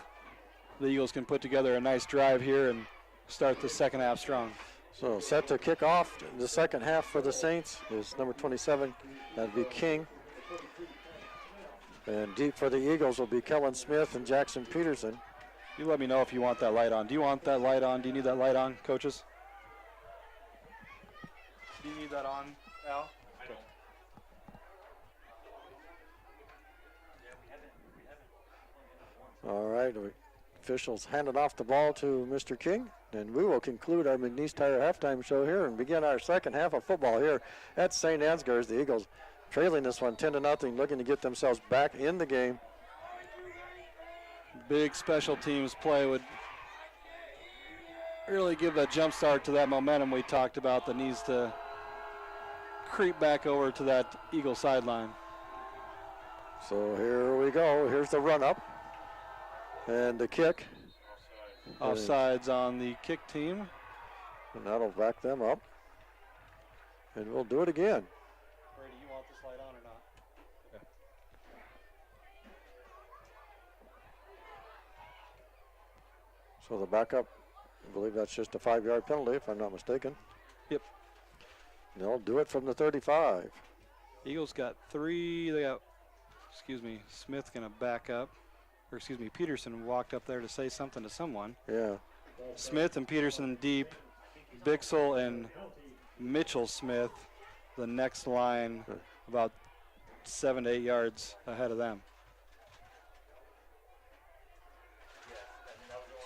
the Eagles can put together a nice drive here and start the second half strong. So set to kick off the second half for the Saints is number 27. That'd be King. And deep for the Eagles will be Kellen Smith and Jackson Peterson. You let me know if you want that light on. Do you want that light on? Do you need that light on, coaches? Do you need that on, Al? All right, officials handed off the ball to Mr. King, and we will conclude our McNeese Tire halftime show here and begin our second half of football here at St. Ansgar as the Eagles trailing this one 10-0, looking to get themselves back in the game. Big special teams play would really give a jump start to that momentum we talked about that needs to creep back over to that Eagle sideline. So here we go. Here's the run up. And the kick. Offsides on the kick team. And that'll back them up. And we'll do it again. Brady, you want this light on or not? Okay. So the backup, I believe that's just a 5-yard penalty if I'm not mistaken. Yep. And they'll do it from the 35. Eagles got 3. They got, Smith going to back up. Or Peterson walked up there to say something to someone. Yeah. Smith and Peterson deep. Bixel and Mitchell Smith, the next line, about 7 to 8 yards ahead of them.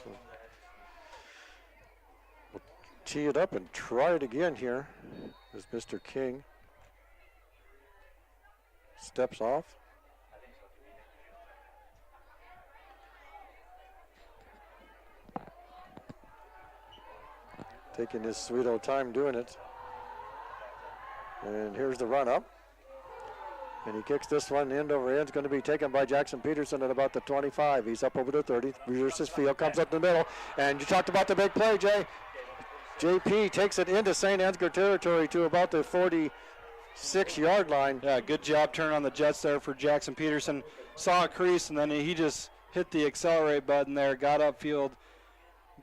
So we'll tee it up and try it again here as Mr. King steps off. Taking his sweet old time doing it. And here's the run up. And he kicks this one end over end. It's going to be taken by Jackson Peterson at about the 25. He's up over the 30. Reverses field, comes up the middle. And you talked about the big play, Jay. JP takes it into St. Ansgar territory to about the 46-yard line. Yeah, good job turning on the jets there for Jackson Peterson. Saw a crease, and then he just hit the accelerate button there, got upfield,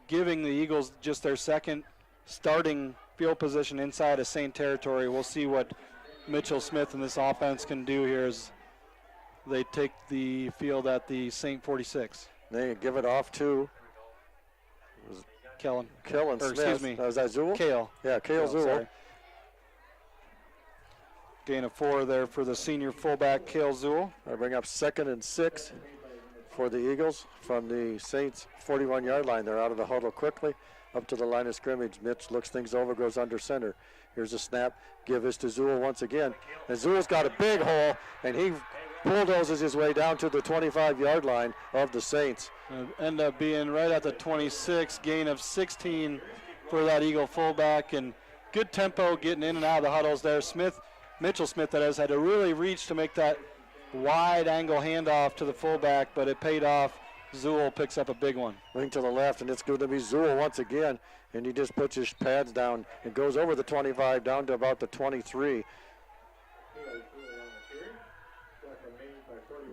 giving the Eagles just their second starting field position inside of St. territory. We'll see what Mitchell Smith and this offense can do here as they take the field at the St. 46. They give it off to Kellen Smith. Excuse me. Was that Zool? Kale. Yeah, Kale Zool. Sorry. Gain of 4 there for the senior fullback, Kale Zool. I bring up 2nd and 6 for the Eagles from the Saints 41-yard line. They're out of the huddle quickly up to the line of scrimmage. Mitch looks things over, goes under center. Here's a snap. Give this to Zool once again. And Zool's got a big hole, and he bulldozes his way down to the 25-yard line of the Saints. End up being right at the 26, gain of 16 for that Eagle fullback, and good tempo getting in and out of the huddles there. Mitchell Smith, that has had to really reach to make that wide angle handoff to the fullback, but it paid off. Zool picks up a big one. Wing to the left, and it's going to be Zool once again, and he just puts his pads down and goes over the 25 down to about the 23.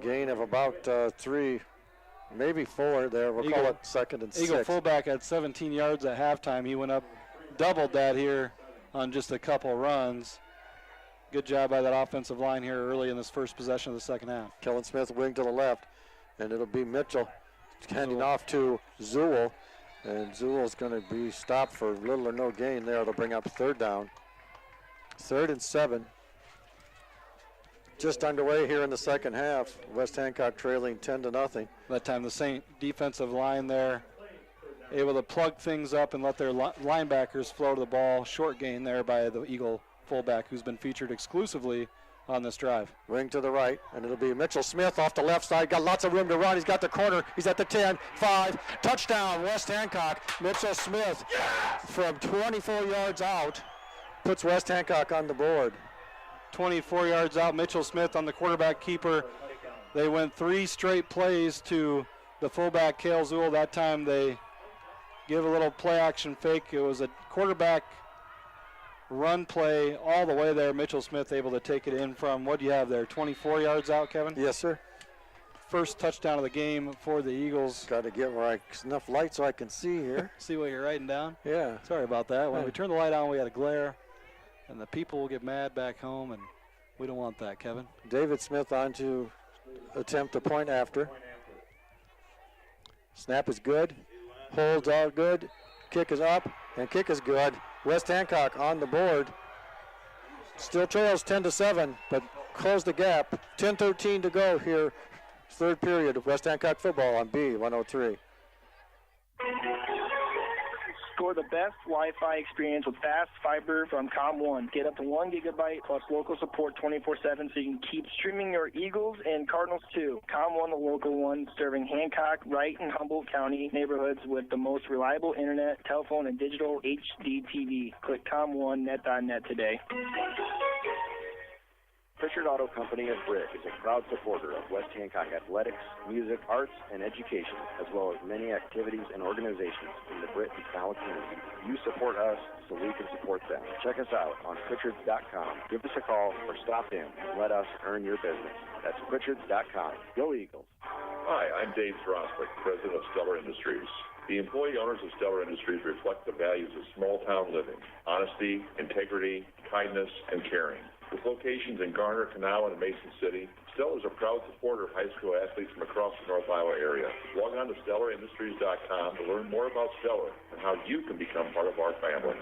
Gain of about 3, maybe 4 there. We'll call it 2nd and 6. Eagle fullback at 17 yards at halftime. He went up doubled that here on just a couple runs. Good job by that offensive line here early in this first possession of the second half. Kellen Smith wing to the left, and it'll be Mitchell handing off to Zool. And Zool's going to be stopped for little or no gain there. It'll bring up third down. 3rd and 7. Just underway here in the second half. West Hancock trailing 10-0. That time the St. defensive line there able to plug things up and let their linebackers flow to the ball. Short gain there by the Eagle fullback, who's been featured exclusively on this drive. Wing to the right, and it'll be Mitchell Smith off the left side. Got lots of room to run. He's got the corner. He's at the 10, 5. Touchdown, West Hancock. Mitchell Smith from 24 yards out puts West Hancock on the board. 24 yards out, Mitchell Smith on the quarterback keeper. They went 3 straight plays to the fullback, Cale Zool. That time they give a little play action fake. It was a quarterback run play all the way there. Mitchell Smith able to take it in from, what do you have there, 24 yards out, Kevin? Yes, sir. First touchdown of the game for the Eagles. Got to get where enough light so I can see here. See what you're writing down? Yeah. Sorry about that. When we turned the light on, we had a glare, and the people will get mad back home, and we don't want that, Kevin. David Smith on to attempt a point after. Snap is good. Holds all good. Kick is up, and kick is good. West Hancock on the board. Still trails 10-7, but close the gap. 10:13 to go here. Third period of West Hancock football on B103. Score the best Wi-Fi experience with fast fiber from COM1. Get up to 1 gigabyte plus local support 24/7 so you can keep streaming your Eagles and Cardinals too. COM1, the local one, serving Hancock, Wright, and Humboldt County neighborhoods with the most reliable internet, telephone, and digital HD TV. Click COM1net.net today. Pritchard Auto Company of Britt is a proud supporter of West Hancock athletics, music, arts, and education, as well as many activities and organizations in the Britt and Fowler community. You support us so we can support them. Check us out on Pritchards.com. Give us a call or stop in and let us earn your business. That's Pritchards.com. Go Eagles. Hi, I'm Dave Throswick, president of Stellar Industries. The employee owners of Stellar Industries reflect the values of small-town living, honesty, integrity, kindness, and caring. With locations in Garner, Kanawha, and Mason City, Stellar is a proud supporter of high school athletes from across the North Iowa area. Log on to StellarIndustries.com to learn more about Stellar and how you can become part of our family.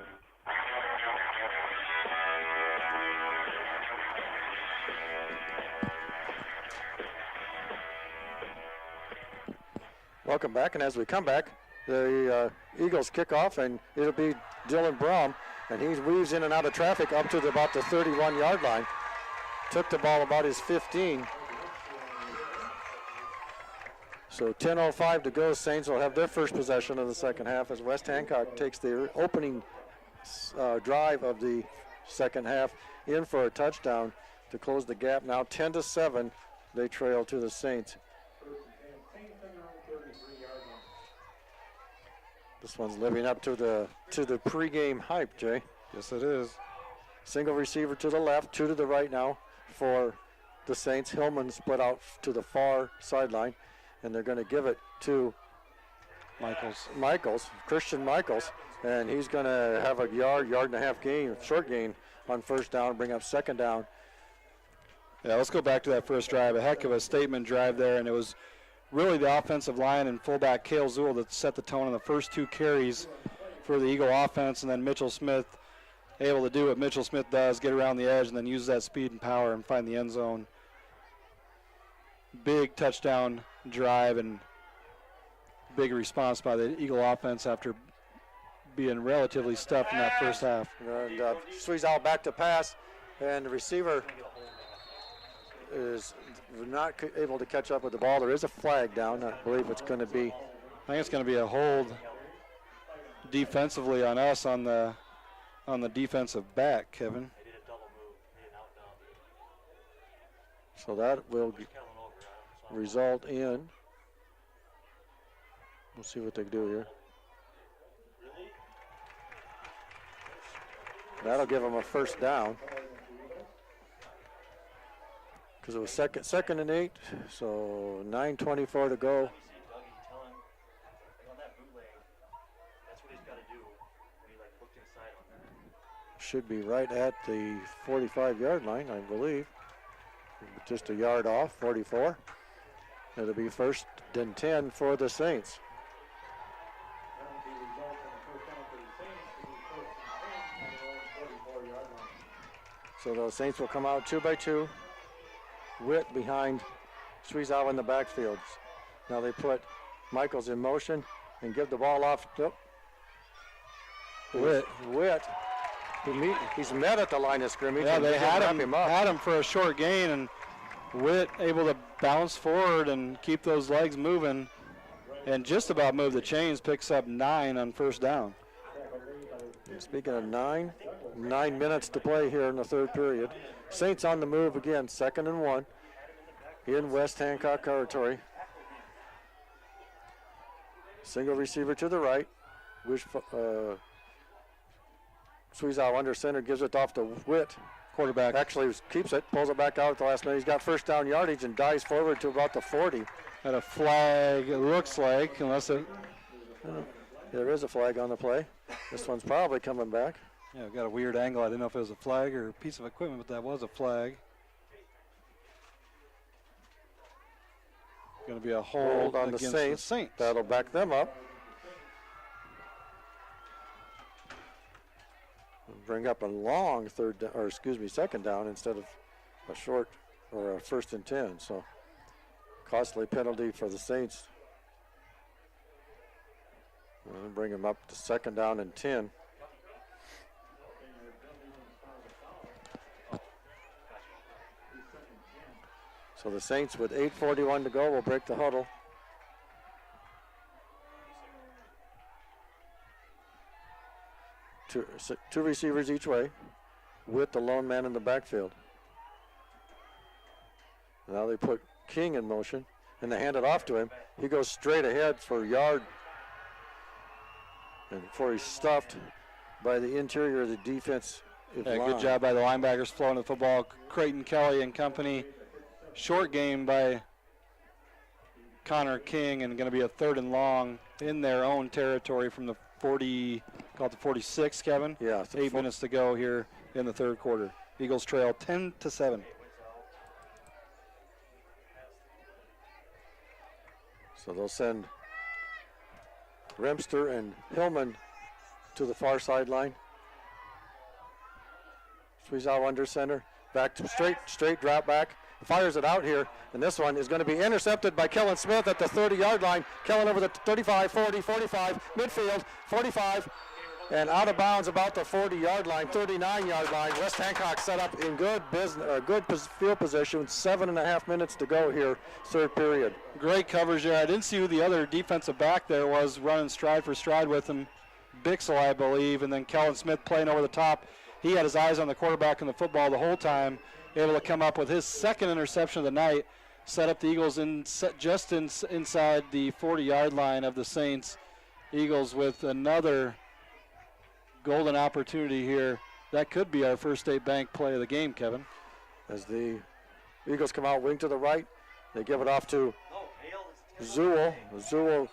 Welcome back, and as we come back, the Eagles kick off, and it'll be Dylan Brom, and he weaves in and out of traffic up to about the 31-yard line. Took the ball about his 15. So 10:05 to go. Saints will have their first possession of the second half as West Hancock takes the opening drive of the second half in for a touchdown to close the gap. Now 10-7, they trail to the Saints. This one's living up to the pregame hype, Jay. Yes, it is. Single receiver to the left, 2 to the right now for the Saints. Hillman split out to the far sideline, and they're going to give it to Christian Michaels, and he's going to have a yard and a half gain, short gain on first down, bring up second down. Yeah, let's go back to that first drive. A heck of a statement drive there, and it was really the offensive line and fullback Cale Zool that set the tone on the first 2 carries for the Eagle offense, and then Mitchell Smith able to do what Mitchell Smith does, get around the edge and then use that speed and power and find the end zone. Big touchdown drive and big response by the Eagle offense after being relatively stuffed in that first half. And squeeze out back to pass, and the receiver is not able to catch up with the ball. There is a flag down. I believe it's going to be. I think it's going to be a hold defensively on us on the defensive back, Kevin. So that will result in. We'll see what they do here. That'll give them a first down. Because it was second and 8, so 9:24 to go. should be right at the 45-yard line, I believe. Just a yard off, 44. It'll be 1st and 10 for the Saints. So the Saints will come out 2 by 2. Witt behind Sweezow in the backfield. Now they put Michaels in motion and give the ball off to Witt. He's met at the line of scrimmage. Yeah, they had him him for a short gain, and Witt able to bounce forward and keep those legs moving and just about move the chains, picks up 9 on 1st down. Speaking of 9 minutes to play here in the 3rd period. Saints on the move again, 2nd and 1 in West Hancock territory. Single receiver to the right. Sweezow under center, gives it off to Witt. Quarterback actually keeps it, pulls it back out at the last minute. He's got 1st down yardage and dives forward to about the 40. Had a flag, it looks like, unless it... There is a flag on the play. This one's probably coming back. Yeah, got a weird angle. I didn't know if it was a flag or a piece of equipment, but that was a flag. Going to be a hold on the Saints. That'll back them up. Bring up a long 2nd down instead of a short or a 1st and 10. So costly penalty for the Saints. And bring them up to 2nd down and 10. So the Saints with 8:41 to go will break the huddle. Two receivers each way with the lone man in the backfield. Now they put King in motion and they hand it off to him. He goes straight ahead for a yard. And before he's stuffed by the interior of the defense. Good job by the linebackers flowing the football. Creighton Kelly and company. Short game by Connor King, and going to be a 3rd and long in their own territory from the 40, call it the 46, Kevin. Yeah. 8 minutes to go here in the 3rd quarter. Eagles trail 10-7. So they'll send Remster and Hillman to the far sideline. Sweezow under center. Back to straight drop back. Fires it out here, and this one is going to be intercepted by Kellen Smith at the 30-yard line. Kellen over the 35, 40, 45, midfield, 45, and out of bounds about the 40-yard line, 39-yard line. West Hancock set up in good field position. 7.5 minutes to go here, 3rd period. Great coverage there. I didn't see who the other defensive back there was running stride for stride with him. Bixel, I believe, and then Kellen Smith playing over the top. He had his eyes on the quarterback and the football the whole time, able to come up with his 2nd interception of the night, set up the Eagles inside the 40-yard line of the Saints. Eagles with another golden opportunity here. That could be our First State Bank play of the game, Kevin. As the Eagles come out wing to the right, they give it off to Zool. Zool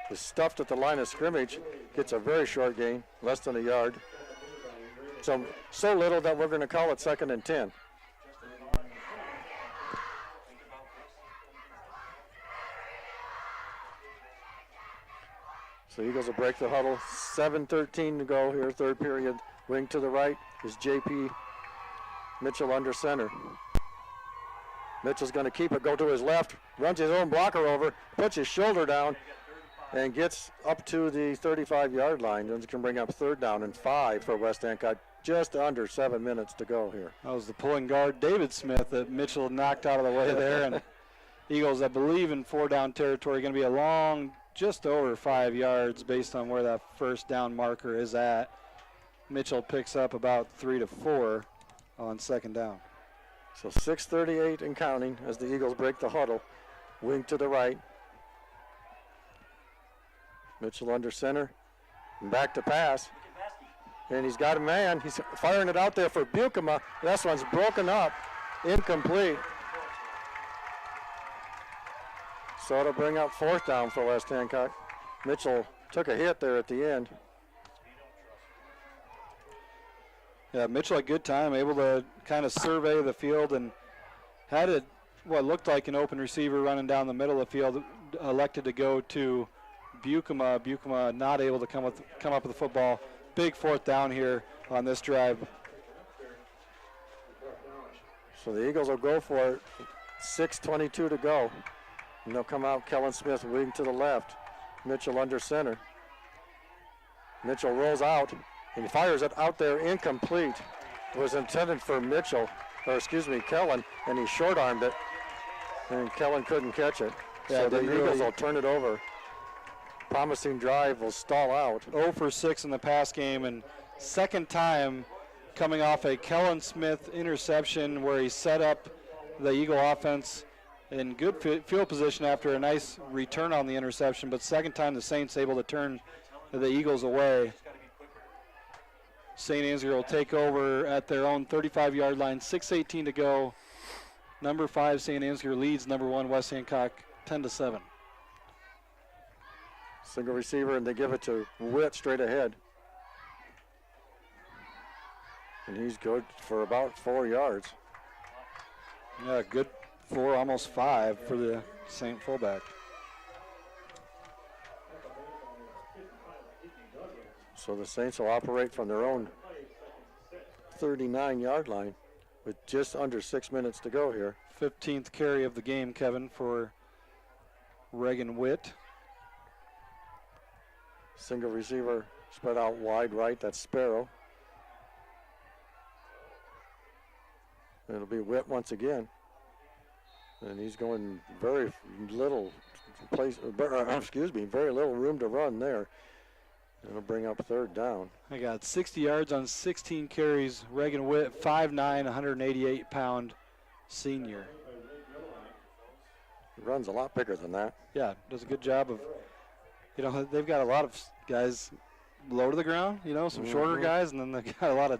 is stuffed at the line of scrimmage, gets a very short gain, less than a yard. So little that we're going to call it 2nd and 10. So Eagles will break the huddle. 7:13 to go here, 3rd period. Wing to the right is J.P. Mitchell under center. Mitchell's going to keep it, go to his left, runs his own blocker over, puts his shoulder down, and gets up to the 35-yard line. And can bring up 3rd down and 5 for West Hancock. Just under 7 minutes to go here. That was the pulling guard, David Smith, that Mitchell knocked out of the way there. And Eagles, I believe, in 4-down territory, going to be a long, just over 5 yards based on where that 1st down marker is at. Mitchell picks up about 3 to 4 on 2nd down. So 6:38 and counting as the Eagles break the huddle. Wing to the right. Mitchell under center. And back to pass. And he's got a man. He's firing it out there for Bukema. This one's broken up. Incomplete. So it'll bring up 4th down for West Hancock. Mitchell took a hit there at the end. Yeah, Mitchell had a good time, able to kind of survey the field and had what looked like an open receiver running down the middle of the field, elected to go to Bukema. Bukema not able to come up with the football. Big fourth down here on this drive. So the Eagles will go for it. 6:22 to go. And they'll come out, Kellen Smith wing to the left. Mitchell under center. Mitchell rolls out and he fires it out there incomplete. It was intended for Kellen, and he short-armed it. And Kellen couldn't catch it. Yeah, so the Eagles will turn it over. Promising drive will stall out. 0 for 6 in the pass game, and second time coming off a Kellen Smith interception where he set up the Eagle offense in good field position after a nice return on the interception, but second time the Saints able to turn the Eagles away. St. Ansgar will take over at their own 35-yard line, 6:18 to go. Number 5, St. Ansgar leads number 1, West Hancock, 10-7. Single receiver, and they give it to Witt straight ahead. And he's good for about 4 yards. Yeah, good 4, almost 5 for the Saint fullback. So the Saints will operate from their own 39-yard line with just under 6 minutes to go here. 15th carry of the game, Kevin, for Reagan Witt. Single receiver spread out wide right, that's Sparrow. It'll be Witt once again. And he's going very little room to run there. It'll bring up third down. I got 60 yards on 16 carries. Reagan Witt, 5'9", 188-pound senior. He runs a lot bigger than that. Yeah, does a good job of, they've got a lot of guys low to the ground, some shorter guys, and then they've got a lot of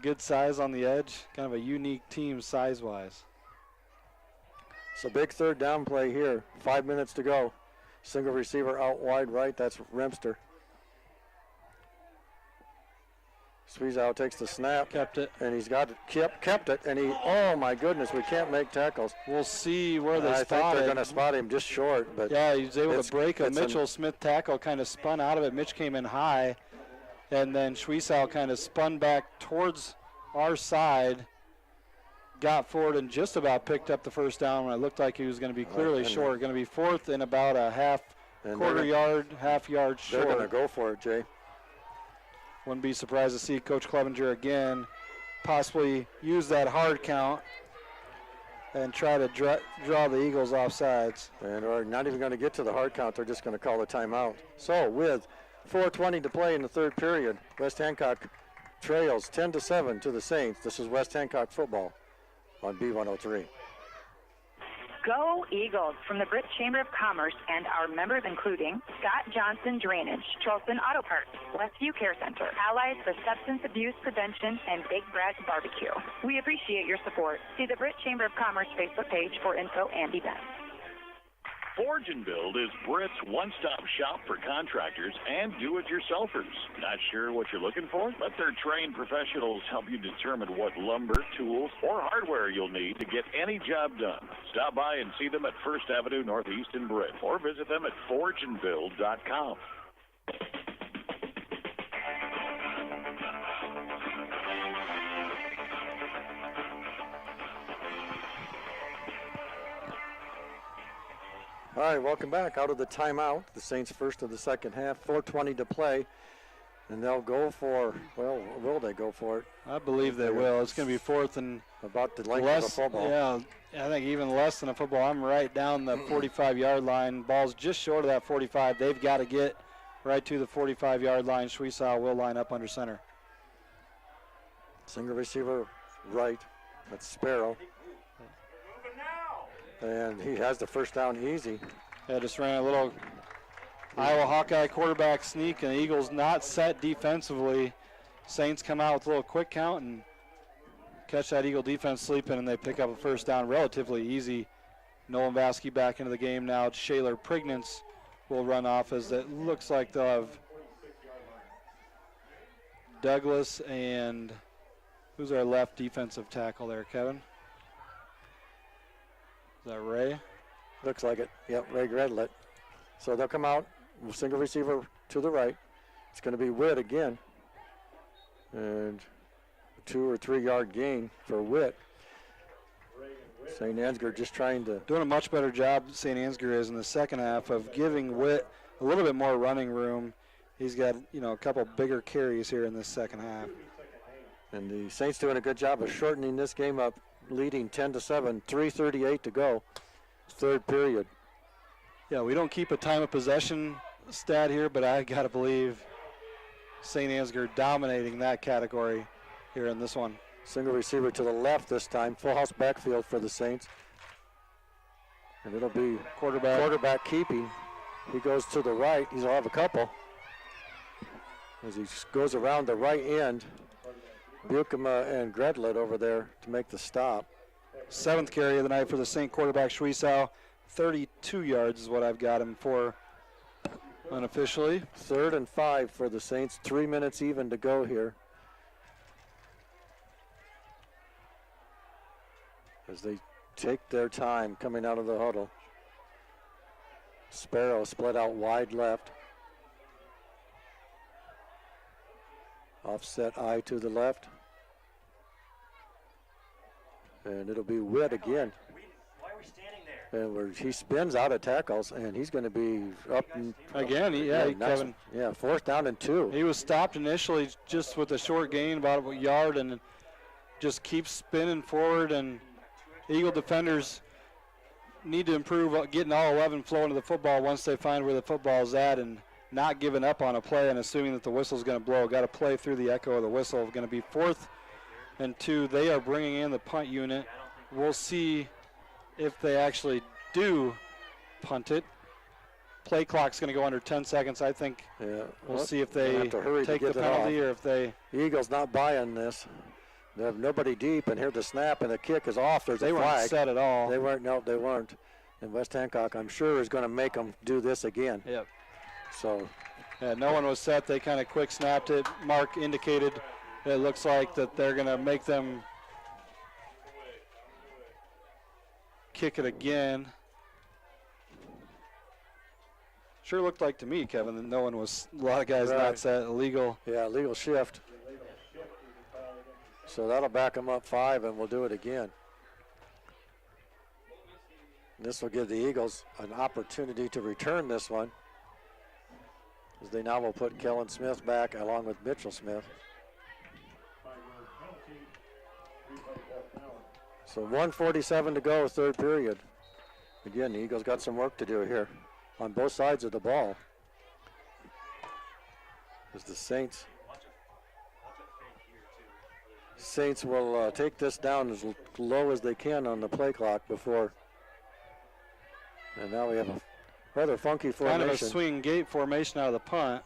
good size on the edge. Kind of a unique team size-wise. So big third down play here. 5 minutes to go. Single receiver out wide right, that's Remster. Sweezow takes the snap. Kept it. And he's got it, kept it, and oh my goodness, we can't make tackles. We'll see where they spot I think they're going to spot him just short. But yeah, he was able to break a Mitchell Smith tackle, kind of spun out of it. Mitch came in high, and then Sweezow kind of spun back towards our side, got forward, and just about picked up the first down when it looked like he was going to be clearly short. Going to be fourth and about a half yard short. They're going to go for it, Jay. Wouldn't be surprised to see Coach Clevenger again possibly use that hard count and try to draw the Eagles off sides. And are not even going to get to the hard count. They're just going to call a timeout. So with 4:20 to play in the third period, West Hancock trails 10-7 to the Saints. This is West Hancock football on B103. Go Eagles from the Britt Chamber of Commerce and our members including Scott Johnson Drainage, Charleston Auto Parts, Westview Care Center, Allies for Substance Abuse Prevention, and Big Brad's Barbecue. We appreciate your support. See the Britt Chamber of Commerce Facebook page for info and events. Forge and Build is Britt's one-stop shop for contractors and do-it-yourselfers. Not sure what you're looking for? Let their trained professionals help you determine what lumber, tools, or hardware you'll need to get any job done. Stop by and see them at 1st Avenue Northeast in Britt, or visit them at forgeandbuild.com. All right, welcome back out of the timeout. The Saints first of the second half, 4:20 to play. And they'll go for, well, will they go for it? I believe they will. It's going to be fourth and about the length of the football. Yeah, I think even less than a football. I'm right down the 45-yard line. Ball's just short of that 45. They've got to get right to the 45-yard line. Sweezow will line up under center. Single receiver right. That's Sparrow. And he has the first down easy. Yeah, just ran a little Iowa Hawkeye quarterback sneak, and the Eagles not set defensively. Saints come out with a little quick count and catch that Eagle defense sleeping, and they pick up a first down relatively easy. Nolan Vasky back into the game now. Shaler Prignance will run off as it looks like they'll have Douglas and who's our left defensive tackle there, Kevin? Is that Ray? Looks like it. Yep, Ray Gredlet. So they'll come out, single receiver to the right. It's going to be Witt again. And a 2 or 3 yard gain for Witt. St. Ansgar just trying to... Doing a much better job, St. Ansgar is in the second half, of giving Witt a little bit more running room. He's got, a couple bigger carries here in this second half. And the Saints doing a good job of shortening this game up, leading 10-7, 3:38 to go, third period. Yeah, we don't keep a time of possession stat here, but I got to believe St. Ansgar dominating that category here in this one. Single receiver to the left this time, full house backfield for the Saints. And it'll be quarterback keeping. He goes to the right. He'll have a couple. As he goes around the right end, Bukema and Gredlet over there to make the stop. 7th carry of the night for the Saint quarterback, Schwiesow. 32 yards is what I've got him for unofficially. 3rd and 5 for the Saints. 3 minutes even to go here. As they take their time coming out of the huddle. Sparrow split out wide left. Offset eye to the left. And it'll be Witt again. Why are we standing there? And where he spins out of tackles, and he's going to be up. Again, Kevin. Yeah, 4th down and 2. He was stopped initially just with a short gain, about a yard, and just keeps spinning forward. And Eagle defenders need to improve getting all 11 flowing to the football once they find where the football is at, and not giving up on a play and assuming that the whistle's going to blow. Got to play through the echo of the whistle. Going to be 4th and 2. They are bringing in the punt unit. We'll see if they actually do punt it. Play clock's going to go under 10 seconds. I think we'll see if they take the penalty or if they... The Eagles not buying this. They have nobody deep, and here the snap and the kick is off. There's a flag. They weren't set at all. They weren't. No, they weren't. And West Hancock, I'm sure, is going to make them do this again. Yep. So, yeah, no one was set. They kind of quick snapped it. Mark indicated it looks like that they're going to make them kick it again. Sure looked like to me, Kevin, that no one was, a lot of guys not set. Illegal. Yeah, illegal shift. So that'll back them up 5, and we'll do it again. This will give the Eagles an opportunity to return this one, as they now will put Kellen Smith back along with Mitchell Smith. So 1:47 to go, third period. Again, the Eagles got some work to do here on both sides of the ball. As the Saints will take this down as low as they can on the play clock before. And now we have a rather funky formation. Kind of a swing gate formation out of the punt.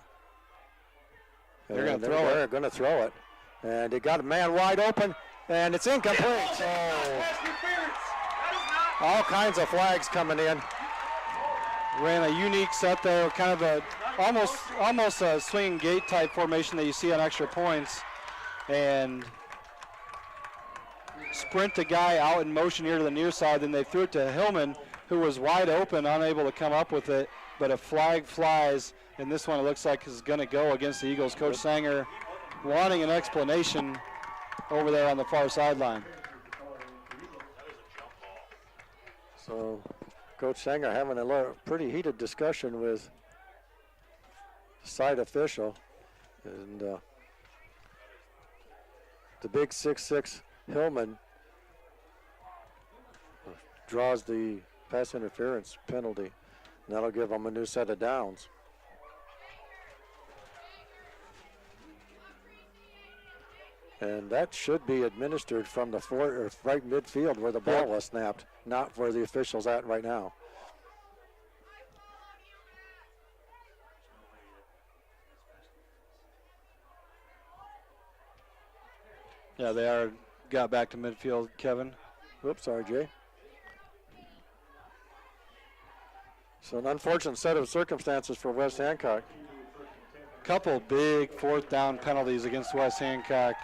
They're going to throw it. They're going to throw it. And they got a man wide open, and it's incomplete. Oh. All kinds of flags coming in. Ran a unique set there, kind of a almost a swing gate type formation that you see on extra points. And sprint the guy out in motion here to the near side. Then they threw it to Hillman, who was wide open, unable to come up with it. But a flag flies, and this one it looks like is going to go against the Eagles. Coach Sanger wanting an explanation over there on the far sideline. So Coach Sanger having a pretty heated discussion with the side official. And the big 6'6" Hillman draws the pass interference penalty. And that'll give them a new set of downs. And that should be administered from the right midfield where the ball was snapped, not where the official's at right now. Yeah, they got back to midfield, Kevin. Whoops, sorry, Jay. So an unfortunate set of circumstances for West Hancock. couple big fourth down penalties against West Hancock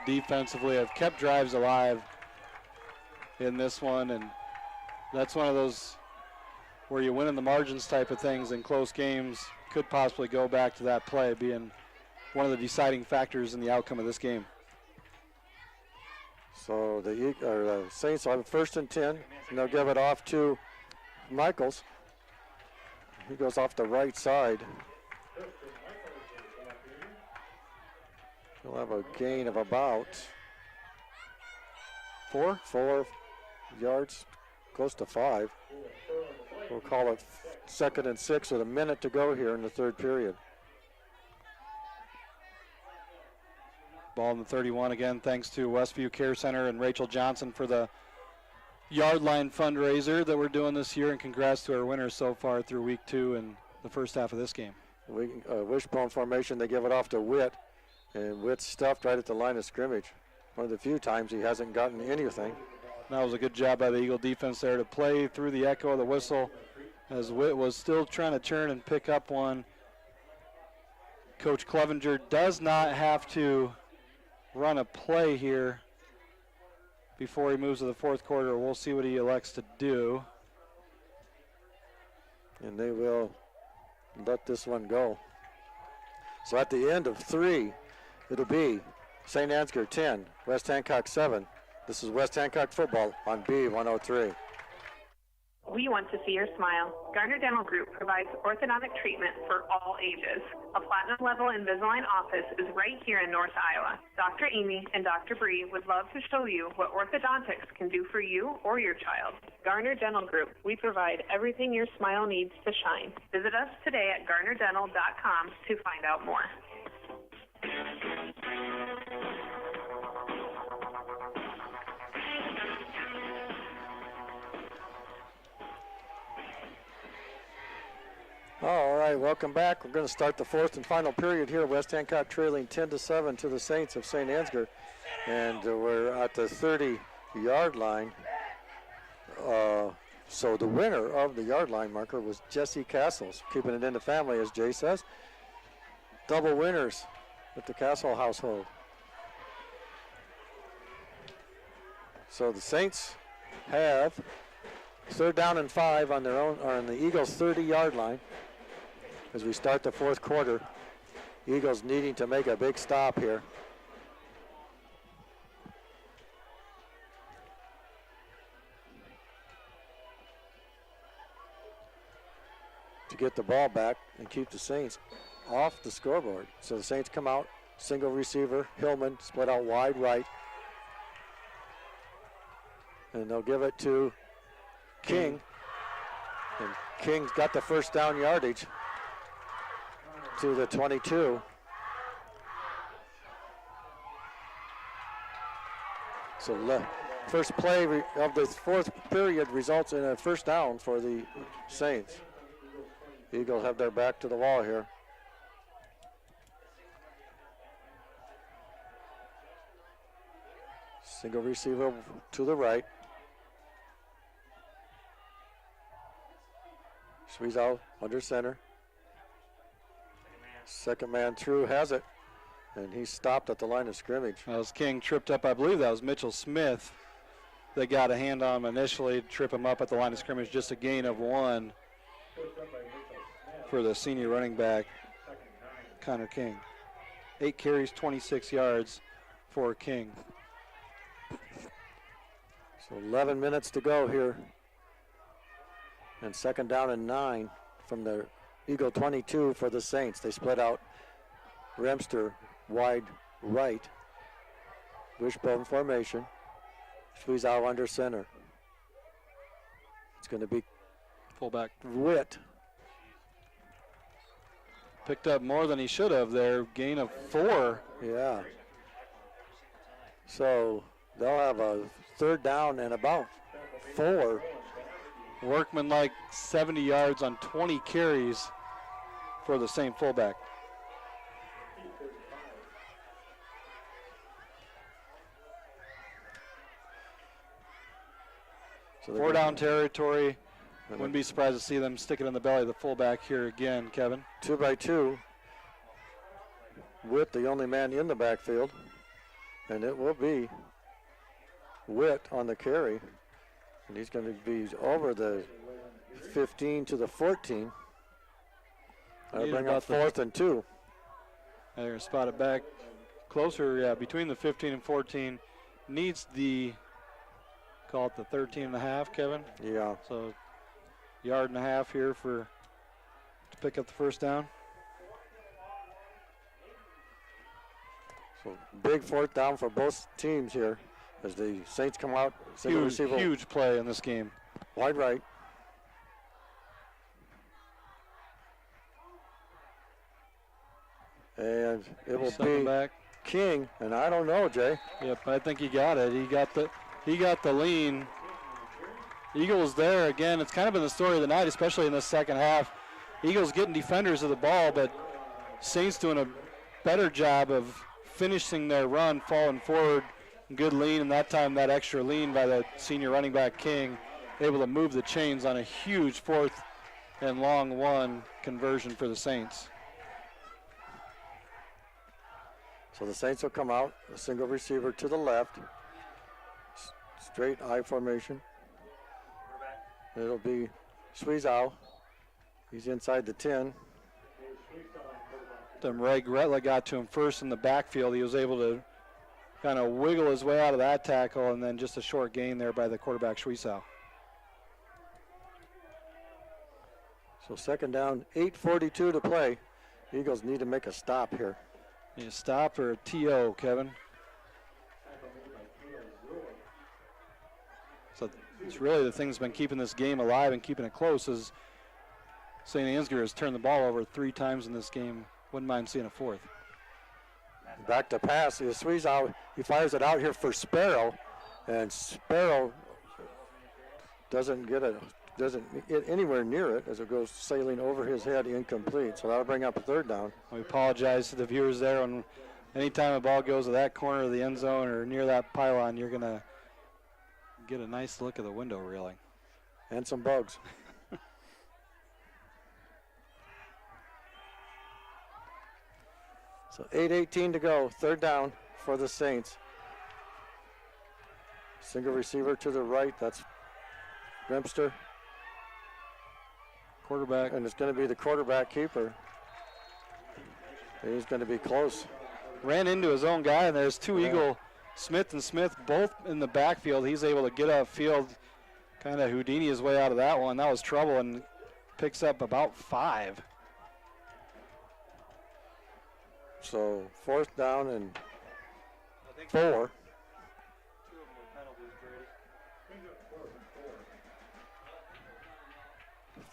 defensively have kept drives alive in this one, and that's one of those where you win in the margins type of things in close games. Could possibly go back to that play being one of the deciding factors in the outcome of this game. So the Saints will have 1st and 10, and they'll give it off to Michaels. He goes off the right side. He'll have a gain of about 4 yards, close to 5. We'll call it 2nd and 6 with a minute to go here in the 3rd period. Ball in the 31 again, thanks to Westview Care Center and Rachel Johnson for the yard line fundraiser that we're doing this year, and congrats to our winners so far through week 2 and the first half of this game. Wishbone formation, they give it off to Witt, and Witt's stuffed right at the line of scrimmage. One of the few times he hasn't gotten anything. That was a good job by the Eagle defense there to play through the echo of the whistle as Witt was still trying to turn and pick up one. Coach Clevenger does not have to run a play here before he moves to the 4th quarter. We'll see what he elects to do. And they will let this one go. So at the end of 3, it'll be St. Ansgar 10, West Hancock 7. This is West Hancock football on B103. We want to see your smile. Garner Dental Group provides orthodontic treatment for all ages. A platinum-level Invisalign office is right here in North Iowa. Dr. Amy and Dr. Bree would love to show you what orthodontics can do for you or your child. Garner Dental Group, we provide everything your smile needs to shine. Visit us today at garnerdental.com to find out more. All right, welcome back. We're going to start the 4th and final period here. West Hancock trailing 10-7 to the Saints of St. Ansgar. And we're at the 30-yard line. So the winner of the yard line marker was Jesse Castles, keeping it in the family, as Jay says. Double winners with the Castle household. So the Saints have 3rd down and 5 on their own, or on the Eagles' 30-yard line. As we start the 4th quarter, Eagles needing to make a big stop here. To get the ball back and keep the Saints off the scoreboard. So the Saints come out, single receiver, Hillman split out wide right. And they'll give it to King. And King's got the 1st down yardage to the 22. So first play of the 4th period results in a 1st down for the Saints. Eagles have their back to the wall here. Single receiver to the right. Squeeze out under center. 2nd man through has it, and he's stopped at the line of scrimmage. That was King tripped up. I believe that was Mitchell Smith that got a hand on him initially to trip him up at the line of scrimmage. Just a gain of 1 for the senior running back, Connor King. 8 carries, 26 yards for King. So 11 minutes to go here. And 2nd down and 9 from the Eagle 22 for the Saints. They split out Remster wide right. Wishbone formation. Squeeze out under center. It's going to be fullback Witt. Picked up more than he should have there. Gain of 4. Yeah. So they'll have a 3rd down and about 4. Workman like 70 yards on 20 carries for the same fullback. So 4 down territory. Wouldn't be surprised to see them stick it in the belly of the fullback here again, Kevin. 2 by 2. Witt, the only man in the backfield. And it will be Witt on the carry. And he's going to be over the 15 to the 14. That'll bring up 4th and 2. They're going to spot it back closer, between the 15 and 14. Needs the, call it the 13 and a half, Kevin. Yeah. So, yard and a half here to pick up the first down. So, big 4th down for both teams here as the Saints come out. Huge play in this game. Wide right. And it will be back. King, and I don't know, Jay. Yep, I think he got it. He got the lean. Eagles there again. It's kind of been the story of the night, especially in the second half. Eagles getting defenders of the ball, but Saints doing a better job of finishing their run, falling forward. Good lean, and that time that extra lean by the senior running back King, able to move the chains on a huge 4th and long 1 conversion for the Saints. So the Saints will come out, a single receiver to the left, straight I formation. It'll be Sweezow. He's inside the 10. Then Ray Gretla got to him first in the backfield. He was able to kind of wiggle his way out of that tackle, and then just a short gain there by the quarterback, Sweezow. So 2nd down, 8:42 to play. Eagles need to make a stop here. Need a stop or a TO, Kevin? So it's really the thing that's been keeping this game alive and keeping it close is St. Ansgar has turned the ball over 3 times in this game. Wouldn't mind seeing a 4th. Back to pass. He squeezes out. He fires it out here for Sparrow, and Sparrow doesn't get anywhere near it as it goes sailing over his head, incomplete. So that'll bring up a 3rd down. We apologize to the viewers there. And anytime a ball goes to that corner of the end zone or near that pylon, you're gonna get a nice look at the window railing and some bugs. So 8:18 to go, 3rd down for the Saints. Single receiver to the right, that's Remster. Quarterback. And it's going to be the quarterback keeper. He's going to be close. Ran into his own guy, and there's 2 Eagle, Smith and Smith, both in the backfield. He's able to get upfield, kind of Houdini his way out of that one. That was trouble, and picks up about 5. So 4th down and 4.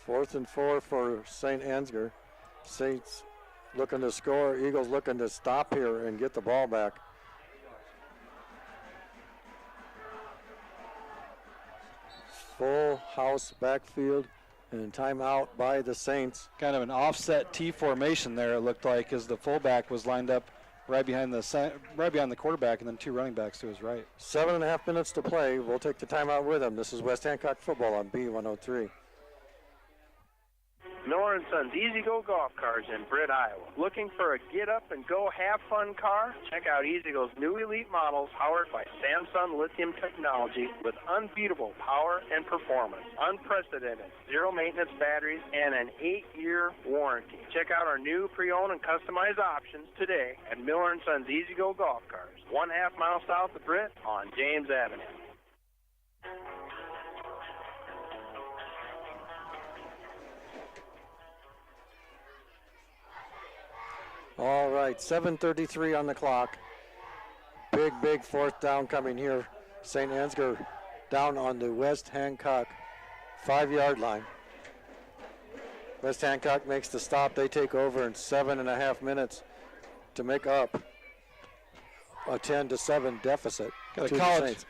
4th and 4 for St. Ansgar. Saints looking to score. Eagles looking to stop here and get the ball back. Full house backfield and timeout by the Saints. Kind of an offset T formation there, it looked like, as the fullback was lined up right behind the quarterback, and then 2 running backs to his right. 7.5 minutes to play. We'll take the timeout with them. This is West Hancock football on B103. Miller & Sons Easy Go Golf Cars in Britt, Iowa. Looking for a get-up-and-go have-fun car? Check out Easy Go's new elite models powered by Samsung lithium technology with unbeatable power and performance, unprecedented zero-maintenance batteries, and an 8-year warranty. Check out our new pre-owned and customized options today at Miller & Sons Easy Go Golf Cars, 1/2 mile south of Britt on James Avenue. All right, 7:33 on the clock. Big 4th down coming here. St. Ansgar down on the West Hancock 5-yard line. West Hancock makes the stop. They take over in 7.5 minutes to make up a 10-7 deficit. Got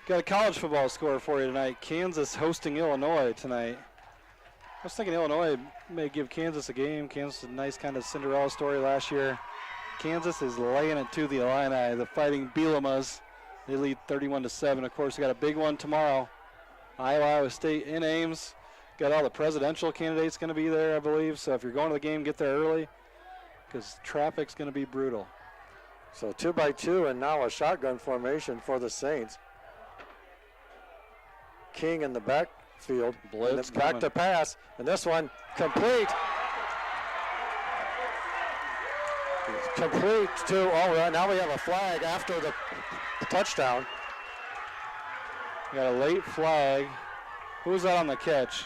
a college football score for you tonight. Kansas hosting Illinois tonight. I was thinking Illinois may give Kansas a game. Kansas, a nice kind of Cinderella story last year. Kansas is laying it to the Illini, the Fighting Bielemas. They lead 31-7. Of course, we got a big one tomorrow. Iowa State in Ames. Got all the presidential candidates going to be there, I believe. So if you're going to the game, get there early because traffic's going to be brutal. So 2-by-2 and now a shotgun formation for the Saints. King in the backfield. Blitz back to pass, and this one complete. Complete to, now we have a flag after the touchdown. We got a late flag. Who was that on the catch?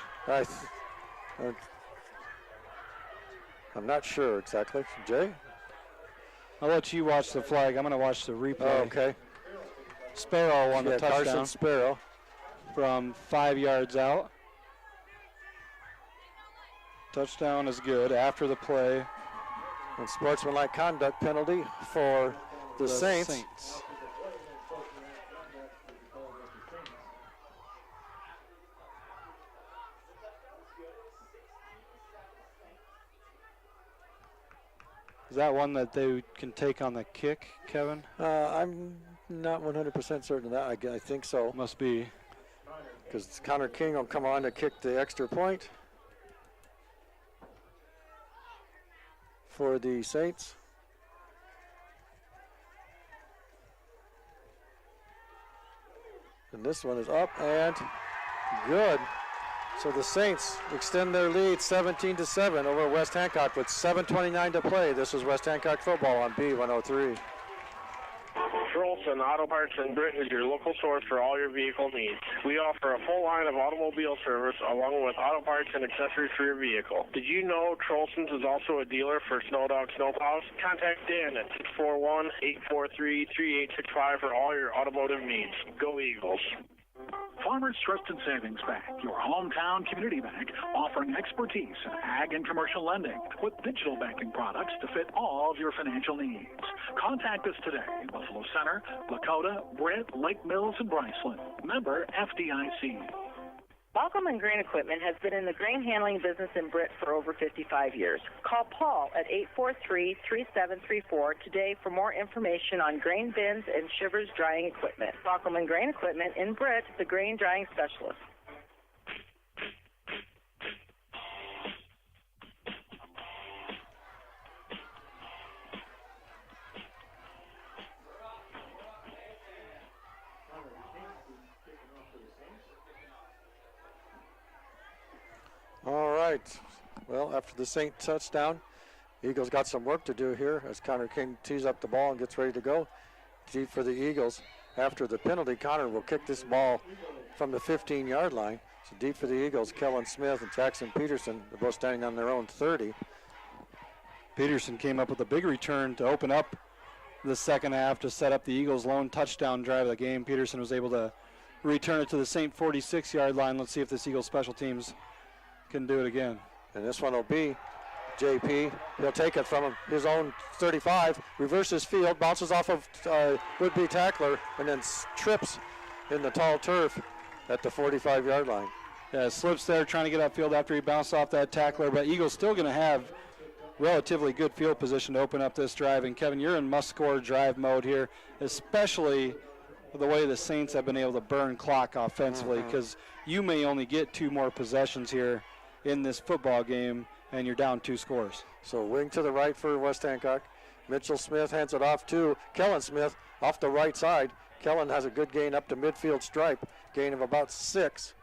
I'm not sure exactly. Jay? I'll let you watch the flag. I'm going to watch the replay. Oh, okay. Sparrow on the touchdown. Carson Sparrow. From 5 yards out. Touchdown is good after the play. And sportsmanlike conduct penalty for the Saints. Is that one that they can take on the kick, Kevin? I'm not 100% certain of that. I think so. Must be. Because Connor King will come on to kick the extra point for the Saints. And this one is up and good. So the Saints extend their lead 17-7 over West Hancock with 7:29 to play. This is West Hancock football on B103. Trolson Auto Parts in Britain is your local source for all your vehicle needs. We offer a full line of automobile service along with auto parts and accessories for your vehicle. Did you know Trolson's is also a dealer for Snowdog Snowplows? Contact Dan at 641-843-3865 for all your automotive needs. Go Eagles. Farmers Trusted Savings Bank, your hometown community bank, offering expertise in ag and commercial lending with digital banking products to fit all of your financial needs. Contact us today in Buffalo Center, Lakota, Britt, Lake Mills, and Bryceland. Member FDIC. Baucom and Grain Equipment has been in the grain handling business in Britt for over 55 years. Call Paul at 843-3734 today for more information on grain bins and shivers drying equipment. Baucom and Grain Equipment in Britt, the grain drying specialist. All right. Well, after the Saint touchdown, Eagles got some work to do here as Connor King tees up the ball and gets ready to go. Deep for the Eagles. After the penalty, Connor will kick this ball from the 15-yard line. So deep for the Eagles, Kellen Smith and Jackson Peterson. They're both standing on their own 30. Peterson came up with a big return to open up the second half to set up the Eagles' lone touchdown drive of the game. Peterson was able to return it to the Saint 46-yard line. Let's see if this Eagles special teams can do it again. And this one will be JP. He'll take it from his own 35, reverses field, bounces off of would-be tackler, and then trips in the tall turf at the 45-yard line. Yeah, slips there trying to get upfield after he bounced off that tackler, but Eagles still going to have relatively good field position to open up this drive. And Kevin, you're in must-score drive mode here, especially the way the Saints have been able to burn clock offensively, because you may only get 2 more possessions here in this football game, and you're down 2 scores. So wing to the right for West Hancock. Mitchell Smith hands it off to Kellen Smith off the right side. Kellen has a good gain up to midfield stripe, gain of about 6.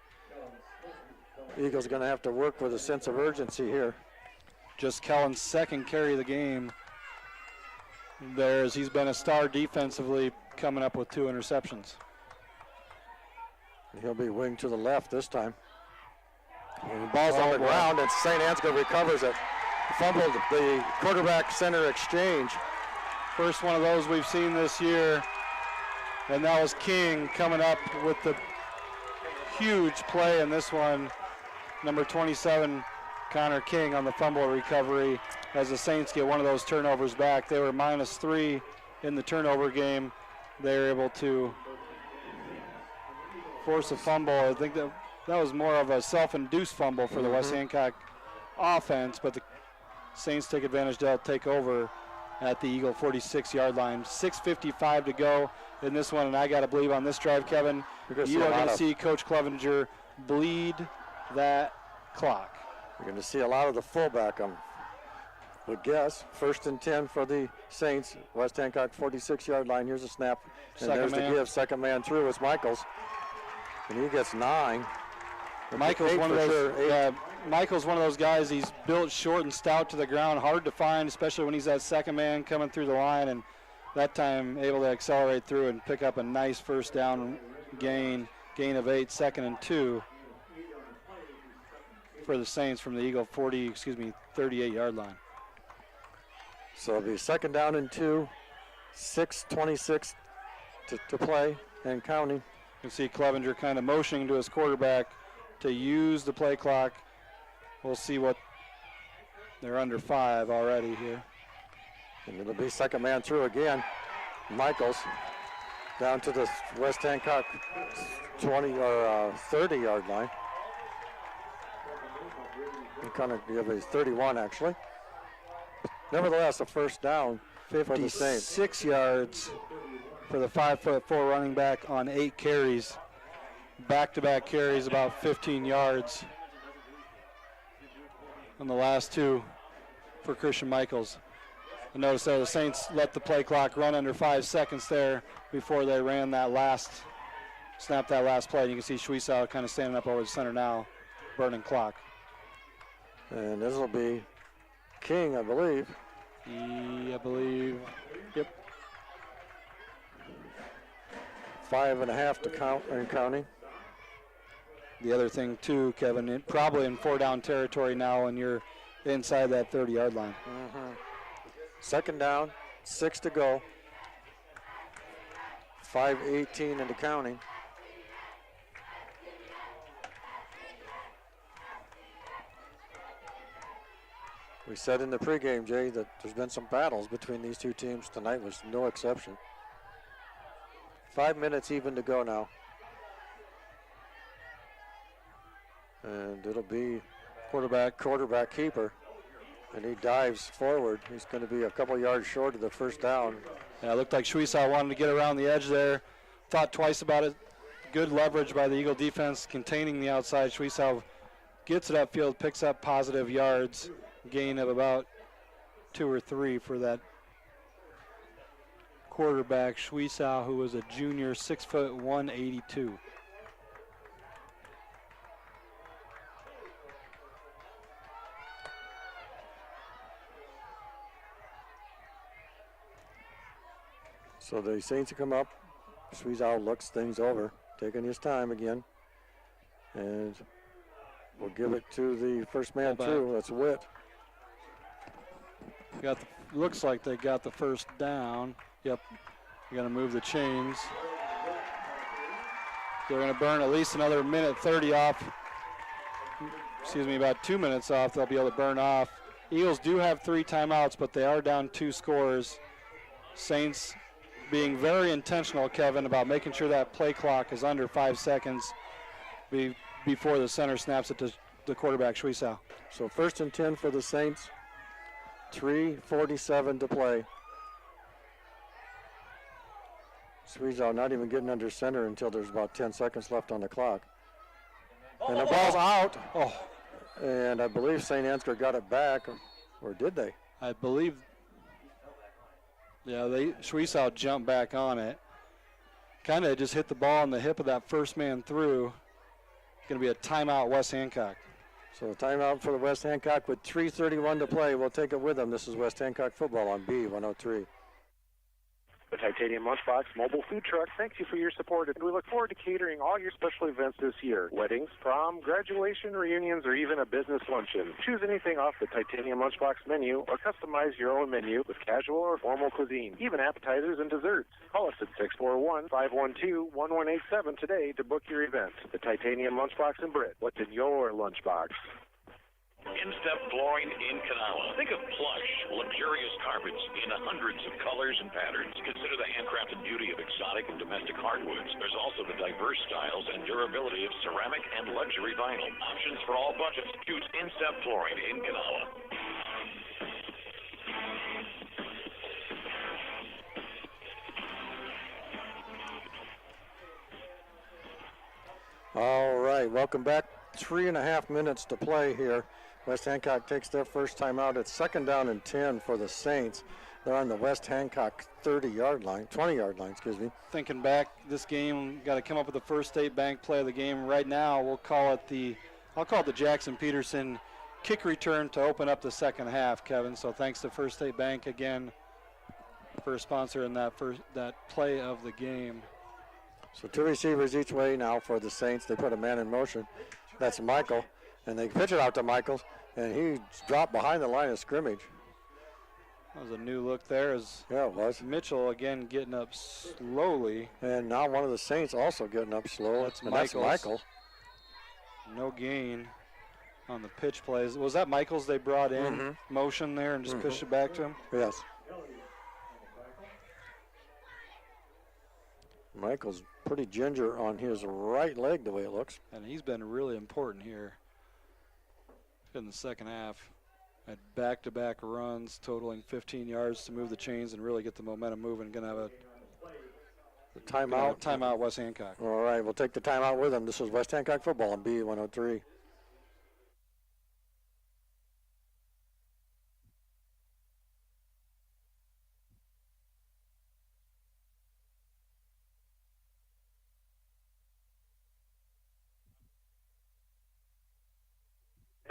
Eagles going to have to work with a sense of urgency here. Just Kellen's second carry of the game there, as he's been a star defensively, coming up with 2 interceptions. He'll be wing to the left this time. And the ball's on the ground, and St. Ansgar recovers it. Fumbled the quarterback center exchange. First one of those we've seen this year. And that was King coming up with the huge play in this one. Number 27, Connor King on the fumble recovery as the Saints get one of those turnovers back. They were -3 in the turnover game. They were able to force a fumble. I think that was more of a self-induced fumble for the West Hancock offense, but the Saints take advantage to take over at the Eagle 46-yard line. 6:55 to go in this one, and I got to believe on this drive, Kevin, you are going to see Coach Clevenger bleed that clock. You're going to see a lot of the fullback would guess. 1st and 10 for the Saints. West Hancock 46-yard line. Here's a snap. And there's the give. Second man through is Michaels. And he gets 9. Michael's one of those. Michael's one of those guys. He's built short and stout to the ground, hard to find, especially when he's that second man coming through the line. And that time able to accelerate through and pick up a nice first down gain of 8, 2nd and 2 for the Saints from the Eagle 38-yard line. So it'll be 2nd down and 2, 6:26 to play and counting. You can see Clevenger kind of motioning to his quarterback to use the play clock. We'll see what they're under 5 already here. And it'll be second man through again. Michaels down to the West Hancock 20 or 30-yard line. Kind of give a 31 actually. Nevertheless, a first down for the Saints. 6 yards for the 5'4" running back on 8 carries. Back-to-back carries, about 15 yards on the last 2 for Christian Michaels. And notice there the Saints let the play clock run under 5 seconds there before they ran snapped that last play. And you can see Schwiesau kind of standing up over the center now, burning clock. And this will be King, I believe. I believe, yep. 5.5 to count and counting. The other thing too, Kevin, probably in 4-down territory now and you're inside that 30-yard line. Mm-hmm. 2nd down, 6 to go. 5:18 into counting. We said in the pregame, Jay, that there's been some battles between these two teams. Tonight was no exception. 5 minutes even to go now. And it'll be quarterback keeper. And he dives forward. He's going to be a couple yards short of the first down. Yeah, it looked like Schwiesau wanted to get around the edge there. Thought twice about it. Good leverage by the Eagle defense containing the outside. Schwiesau gets it upfield, picks up positive yards. Gain of about 2 or 3 for that quarterback, Schwiesau, who was a junior, 6'1", 182. So the Saints come up. Schwiesau looks things over, taking his time again. And we'll give it to the first man through. That's Witt. Looks like they got the first down. Yep. You're going to move the chains. They're going to burn at least another minute 30 off. About 2 minutes off. They'll be able to burn off. Eagles do have 3 timeouts, but they are down 2 scores. Saints being very intentional, Kevin, about making sure that play clock is under 5 seconds before the center snaps it to the quarterback, Schwiesau. So 1st and 10 for the Saints. 3:47 to play. Schwiesau not even getting under center until there's about 10 seconds left on the clock. And the ball's out. Oh. And I believe St. Ansgar got it back, or did they? I believe, Schwiesau jumped back on it. Kind of just hit the ball on the hip of that first man through. Going to be a timeout, West Hancock. So a timeout for the West Hancock with 3:31 to play. We'll take it with them. This is West Hancock football on B103. The Titanium Lunchbox mobile food truck thanks you for your support, and we look forward to catering all your special events this year. Weddings, prom, graduation, reunions, or even a business luncheon. Choose anything off the Titanium Lunchbox menu or customize your own menu with casual or formal cuisine, even appetizers and desserts. Call us at 641-512-1187 today to book your event. The Titanium Lunchbox in Britt. What's in your lunchbox? In-step flooring in Kanawha. Think of plush, luxurious carpets in hundreds of colors and patterns. Consider the handcrafted beauty of exotic and domestic hardwoods. There's also the diverse styles and durability of ceramic and luxury vinyl. Options for all budgets. Choose In-step flooring in Kanawha. All right, welcome back. 3.5 minutes to play here. West Hancock takes their first time out. It's 2nd down and 10 for the Saints. They're on the West Hancock 20-yard line, excuse me. Thinking back, this game got to come up with the First State Bank play of the game. Right now, I'll call it the Jackson Peterson kick return to open up the second half, Kevin. So thanks to First State Bank again for sponsoring that play of the game. So 2 receivers each way now for the Saints. They put a man in motion. That's Michael, and they pitch it out to Michael, and he dropped behind the line of scrimmage. That was a new look there. Yeah, it was. Mitchell again getting up slowly. And now one of the Saints also getting up slow. That's Michael. No gain on the pitch plays. Was that Michaels they brought in motion there and just pushed it back to him? Yes. Michael's pretty ginger on his right leg the way it looks. And he's been really important here in the second half. At back-to-back runs totaling 15 yards to move the chains and really get the momentum moving. Going to have a timeout. Timeout, West Hancock. All right, we'll take the timeout with them. This is West Hancock football on B103.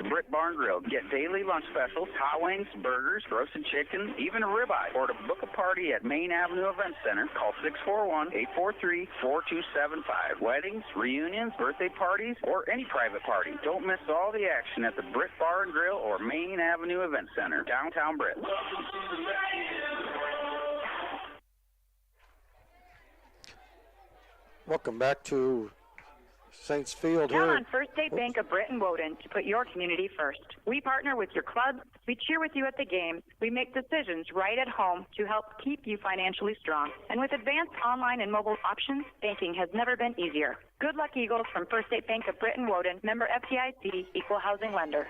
Britt Barn Grill. Get daily lunch specials, hot wings, burgers, roasted chicken, even a ribeye. Or to book a party at Main Avenue Event Center, call 641-843-4275. Weddings, reunions, birthday parties, or any private party. Don't miss all the action at the Britt Bar and Grill or Main Avenue Event Center, downtown Britt. Welcome back to Saints Field Count here. on First State Bank of Britt and Woden to put your community first. We partner with your club. We cheer with you at the game. We make decisions right at home to help keep you financially strong. And with advanced online and mobile options, banking has never been easier. Good luck, Eagles, from First State Bank of Britt and Woden, member FDIC, equal housing lender.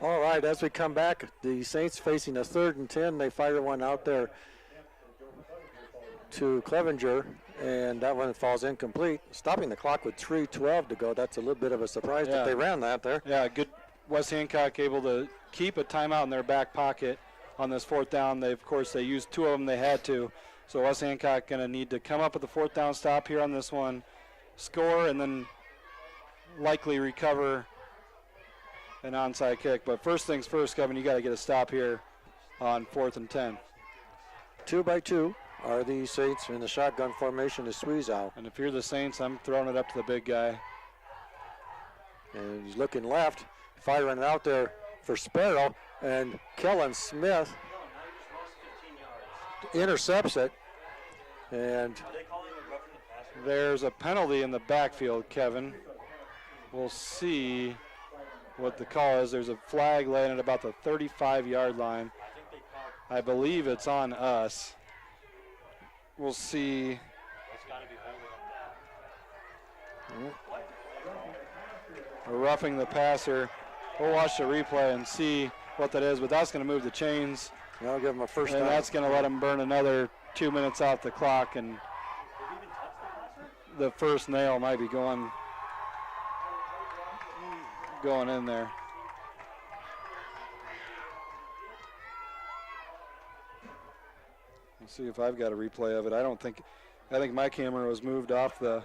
All right, as we come back, the Saints facing a 3rd and 10. They fire one out there to Clevenger, and that one falls incomplete, stopping the clock with 3:12 to go. That's a little bit of a surprise that they ran that there. Yeah, good. West Hancock able to keep a timeout in their back pocket on this 4th down. Of course, they used 2 of them. They had to. So West Hancock going to need to come up with the 4th down stop here on this one, score, and then likely recover an onside kick. But first things first, Kevin, you got to get a stop here on 4th and 10. 2 by 2 are the Saints in the shotgun formation to squeeze out. And if you're the Saints, I'm throwing it up to the big guy. And he's looking left, firing it out there for Sparrow, and Kellen Smith intercepts it. And there's a penalty in the backfield, Kevin. We'll see what the call is. There's a flag laying at about the 35-yard line. I believe it's on us. We'll see. We're roughing the passer. We'll watch the replay and see what that is, but that's going to move the chains. I'll give him a first and down. That's going to let him burn another 2 minutes off the clock, and the first nail might be going in there. Let's see if I've got a replay of it. I think my camera was moved off the.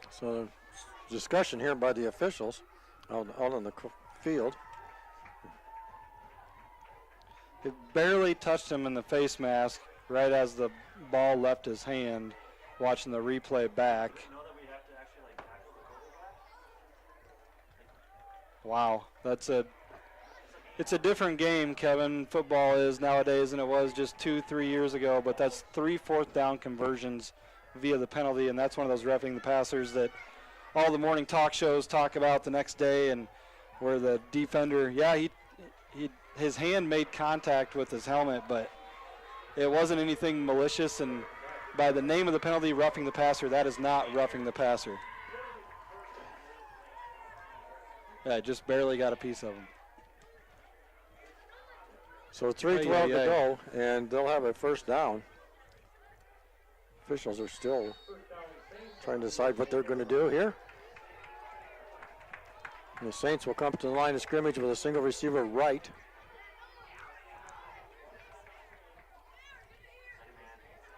So discussion here by the officials out on the field. It barely touched him in the face mask right as the ball left his hand, watching the replay back. Wow, it's a different game, Kevin. Football is nowadays than it was just 2-3 years ago, but that's 3 4th down conversions via the penalty, and that's one of those roughing the passers that all the morning talk shows talk about the next day, and where the defender, his hand made contact with his helmet, but it wasn't anything malicious, and by the name of the penalty, roughing the passer, that is not roughing the passer. Yeah, just barely got a piece of him. So 3:12 to go, and they'll have a first down. Officials are still trying to decide what they're going to do here. And the Saints will come to the line of scrimmage with a single receiver right.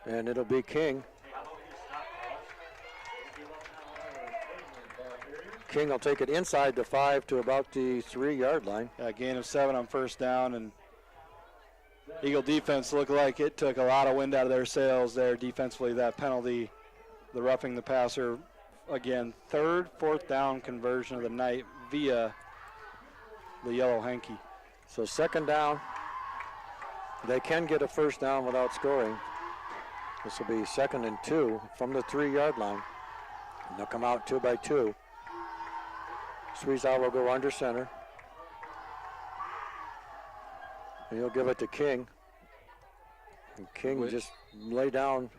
And it'll be King. King will take it inside the 5 to about the 3-yard line. Yeah, gain of 7 on first down, and Eagle defense looked like it took a lot of wind out of their sails there defensively. That penalty, the roughing the passer, again, 3rd, 4th down conversion of the night via the yellow hanky. So 2nd down. They can get a first down without scoring. This will be 2nd and 2 from the 3-yard line. And they'll come out 2 by 2. Sweezow will go under center. And he'll give it to King. And King just lay down.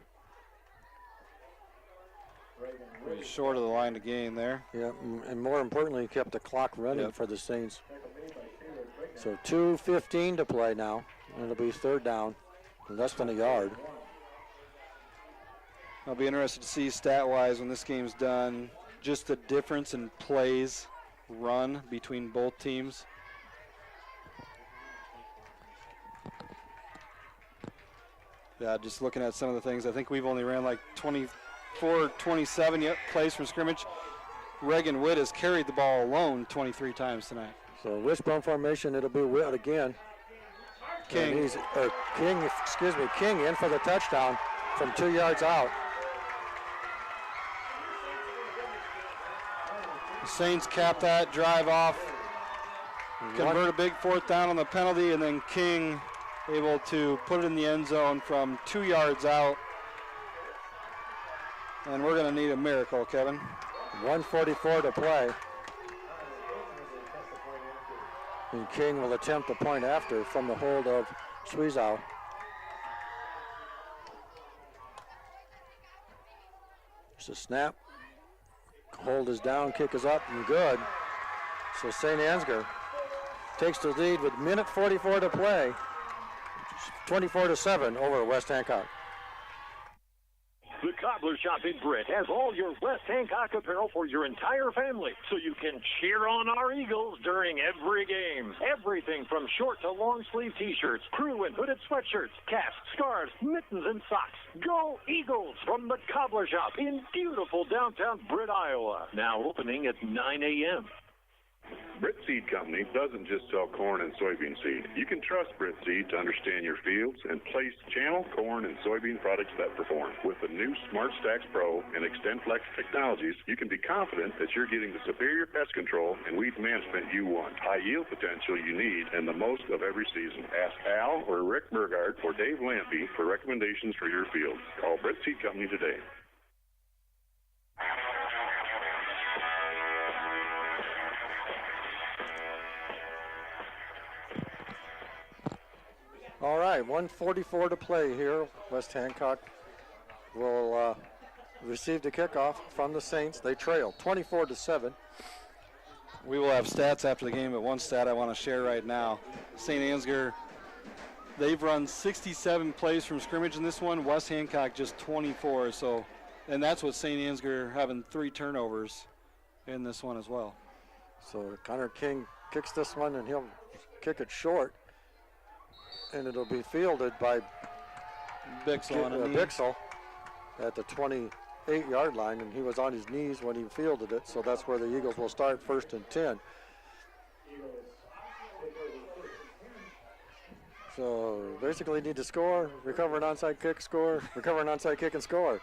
Short of the line to gain there. Yeah, and more importantly, kept the clock running for the Saints. So 2:15 to play now. And it'll be 3rd down, less than a yard. I'll be interested to see stat-wise when this game's done, just the difference in plays run between both teams. Yeah, just looking at some of the things, I think we've only ran like 24, 27 plays from scrimmage. Reagan Witt has carried the ball alone 23 times tonight. So wishbone formation, it'll be Witt again. King in for the touchdown from 2 yards out. The Saints cap that, drive off, convert a big 4th down on the penalty, and then King able to put it in the end zone from 2 yards out. And we're going to need a miracle, Kevin. 1:44 to play. And King will attempt the point after from the hold of Sweezow. There's a snap. Hold is down, kick is up, and good. So St. Ansgar takes the lead with 1:44 to play. 24-7 over West Hancock. The Cobbler Shop in Britt has all your West Hancock apparel for your entire family, so you can cheer on our Eagles during every game. Everything from short to long sleeve t-shirts, crew and hooded sweatshirts, caps, scarves, mittens, and socks. Go Eagles from the Cobbler Shop in beautiful downtown Britt, Iowa. Now opening at 9 a.m. Britt Seed Company doesn't just sell corn and soybean seed. You can trust Britt Seed to understand your fields and place channel corn and soybean products that perform. With the new Smart Stacks Pro and XtendFlex technologies, you can be confident that you're getting the superior pest control and weed management you want, high yield potential you need, and the most of every season. Ask Al or Rick Burgard or Dave Lampy for recommendations for your fields. Call Britt Seed Company today. All right, 1:44 to play here. West Hancock will receive the kickoff from the Saints. They trail 24-7. We will have stats after the game, but one stat I want to share right now. St. Ansgar, they've run 67 plays from scrimmage in this one. West Hancock just 24. So, and that's with St. Ansgar having 3 turnovers in this one as well. So Connor King kicks this one, and he'll kick it short. And it'll be fielded by Bixel at the 28-yard line, and he was on his knees when he fielded it, so that's where the Eagles will start 1st and 10. So basically need to score, recover an onside kick, score, recover an onside kick, and score.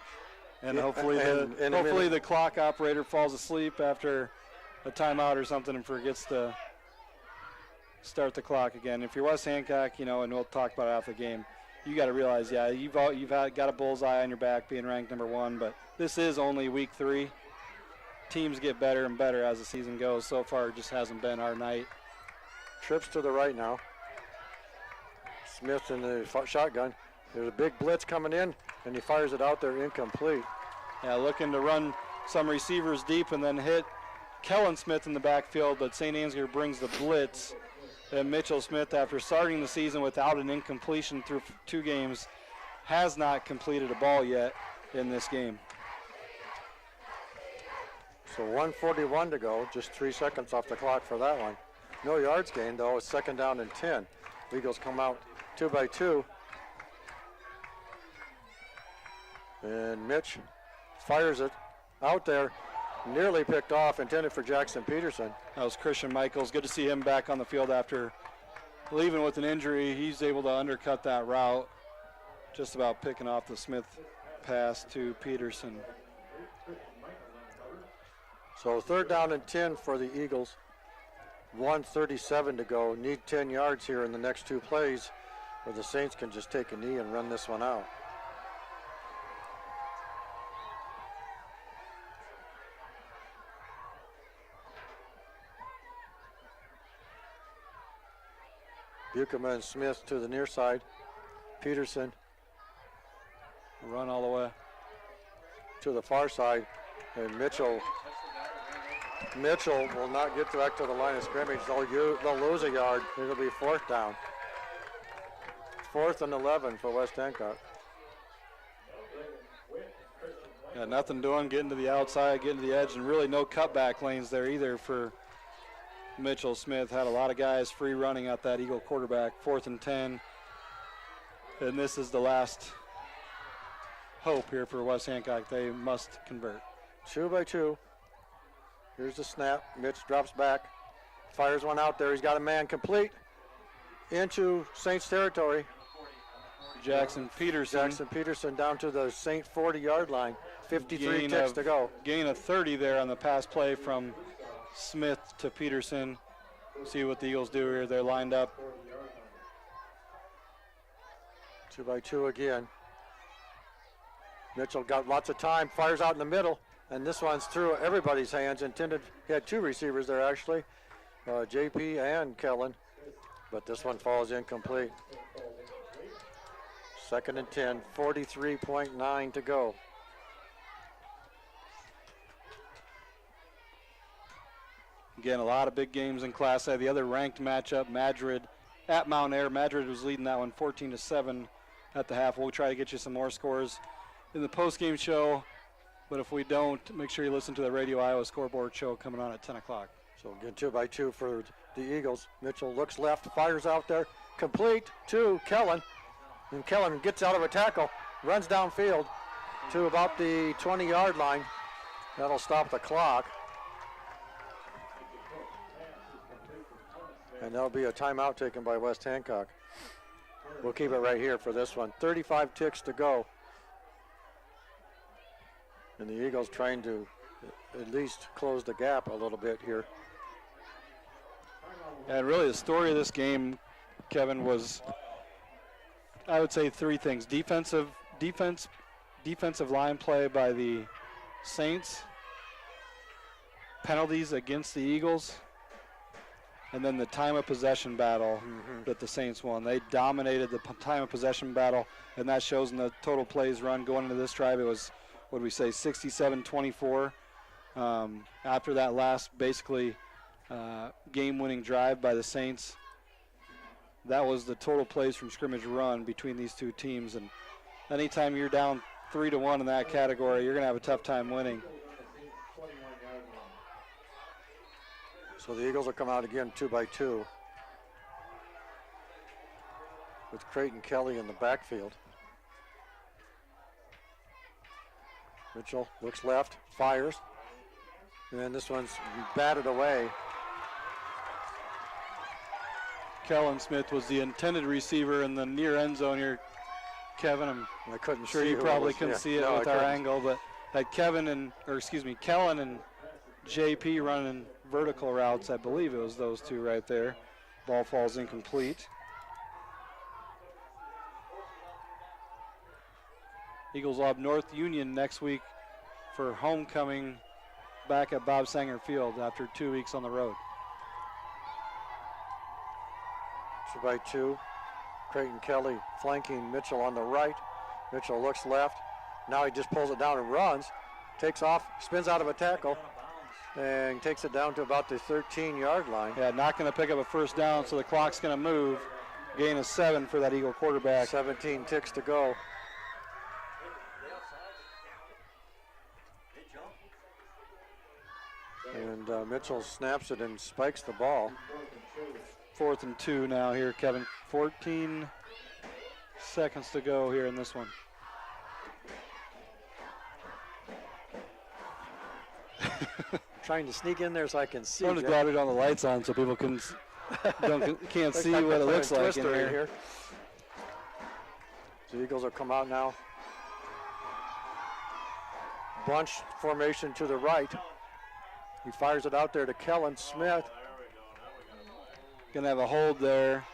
And hopefully the clock operator falls asleep after a timeout or something and forgets to start the clock again. If you're West Hancock, and we'll talk about it after the game, you got to realize, you've got a bullseye on your back being ranked number 1, but this is only week 3. Teams get better and better as the season goes. So far, it just hasn't been our night. Trips to the right now. Smith in the shotgun. There's a big blitz coming in, and he fires it out there incomplete. Yeah, looking to run some receivers deep and then hit Kellen Smith in the backfield, but St. Ansgar brings the blitz. And Mitchell Smith, after starting the season without an incompletion through 2 games, has not completed a ball yet in this game. So 1:41 to go, just 3 seconds off the clock for that one. No yards gained, though. It's 2nd down and 10. Eagles come out 2 by 2. And Mitch fires it out there. Nearly picked off, intended for Jackson Peterson. That was Christian Michaels. Good to see him back on the field after leaving with an injury. He's able to undercut that route, just about picking off the Smith pass to Peterson. So 3rd down and 10 for the Eagles. 1:37 to go. Need 10 yards here in the next 2 plays, or the Saints can just take a knee and run this one out. Buchanan Smith to the near side. Peterson. Run all the way to the far side. And Mitchell will not get back to the line of scrimmage. They'll lose a yard. It'll be 4th down. 4th and 11 for West Hancock. Yeah, nothing doing, getting to the outside, getting to the edge, and really no cutback lanes there either for Mitchell Smith. Had a lot of guys free running at that Eagle quarterback. 4th and 10. And this is the last hope here for West Hancock. They must convert. 2 by 2. Here's the snap. Mitch drops back. Fires one out there. He's got a man complete into Saints territory. Jackson Peterson down to the Saint 40-yard line. 53 ticks to go. Gain of 30 there on the pass play from Smith to Peterson. See what the Eagles do here. They're lined up. 2 by 2 again. Mitchell got lots of time, fires out in the middle, and this one's through everybody's hands. Intended, he had 2 receivers there actually, JP and Kellen, but this one falls incomplete. 2nd and 10, 43.9 to go. Again, a lot of big games in Class A. The other ranked matchup, Madrid at Mount Air. Madrid was leading that one 14-7 at the half. We'll try to get you some more scores in the post-game show, but if we don't, make sure you listen to the Radio Iowa scoreboard show coming on at 10 o'clock. So again, 2 by 2 for the Eagles. Mitchell looks left, fires out there, complete to Kellen, and Kellen gets out of a tackle, runs downfield to about the 20-yard line. That'll stop the clock. And there'll be a timeout taken by West Hancock. We'll keep it right here for this one. 35 ticks to go. And the Eagles trying to at least close the gap a little bit here. And really the story of this game, Kevin, was, I would say, 3 things. Defensive line play by the Saints, penalties against the Eagles, and then the time of possession battle that the Saints won. They dominated the time of possession battle, and that shows in the total plays run going into this drive. It was, what did we say, 67-24. After that last, basically, game-winning drive by the Saints, that was the total plays from scrimmage run between these 2 teams. And anytime you're down 3-1 in that category, you're going to have a tough time winning. So the Eagles will come out again 2 by 2 with Creighton Kelly in the backfield. Mitchell looks left, fires, and then this one's batted away. Kellen Smith was the intended receiver in the near end zone here. Kevin, I couldn't sure see you probably couldn't see it with our angle, but had Kellen and JP running vertical routes. I believe it was those 2 right there. Ball falls incomplete. Eagles will have North Union next week for homecoming back at Bob Sanger Field after 2 weeks on the road. 2 by 2. Creighton Kelly flanking Mitchell on the right. Mitchell looks left. Now he just pulls it down and runs. Takes off, spins out of a tackle. and takes it down to about the 13-yard line. Yeah, not going to pick up a first down, so the clock's going to move. Gain of 7 for that Eagle quarterback. 17 ticks to go. And Mitchell snaps it and spikes the ball. 4th and 2 now here, Kevin. 14 seconds to go here in this one. Trying to sneak in there so I can see. I'm just glad we don't have the lights on so people can't see what it looks like in here. The Eagles will come out now. Bunch formation to the right. He fires it out there to Kellen Smith. Gonna have a hold there,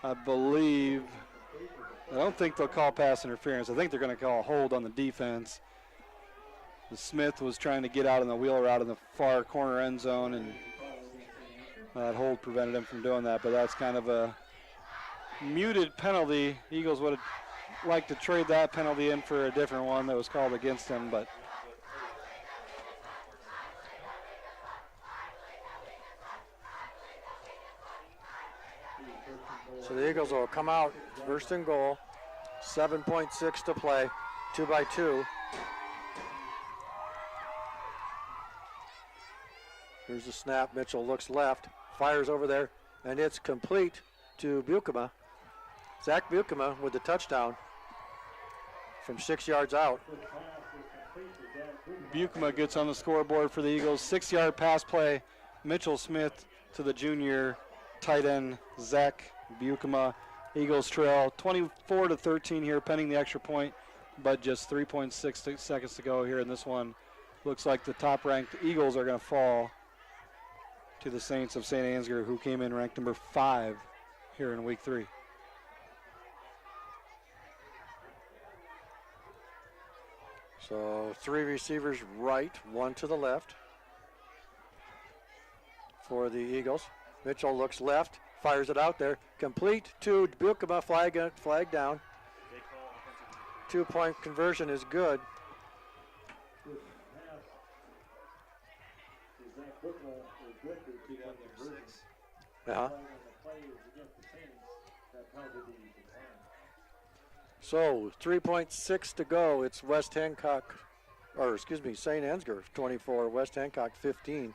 I believe. I don't think they'll call pass interference. I think they're gonna call a hold on the defense. Smith was trying to get out on the wheel route in the far corner end zone, and that hold prevented him from doing that, but that's kind of a muted penalty. Eagles would have liked to trade that penalty in for a different one that was called against him, but so the Eagles will come out, 1st and goal, 7.6 to play, 2-by-2. Here's the snap. Mitchell looks left, fires over there, and it's complete to Bukema. Zach Bukema with the touchdown from 6 yards out. Bukema gets on the scoreboard for the Eagles. 6-yard pass play. Mitchell Smith to the junior tight end, Zach Bukema. Eagles trail 24-13 here, pending the extra point, but just 3.6 seconds to go here in this one. Looks like the top-ranked Eagles are going to fall to the Saints of St. Ansgar, who came in ranked number 5 here in week 3. So 3 receivers right, 1 to the left for the Eagles. Mitchell looks left, fires it out there, complete to Bukema, flag down. 2-point conversion is good. Uh-huh. So 3.6 to go. It's West Hancock, or excuse me, St. Ansgar 24, West Hancock 15.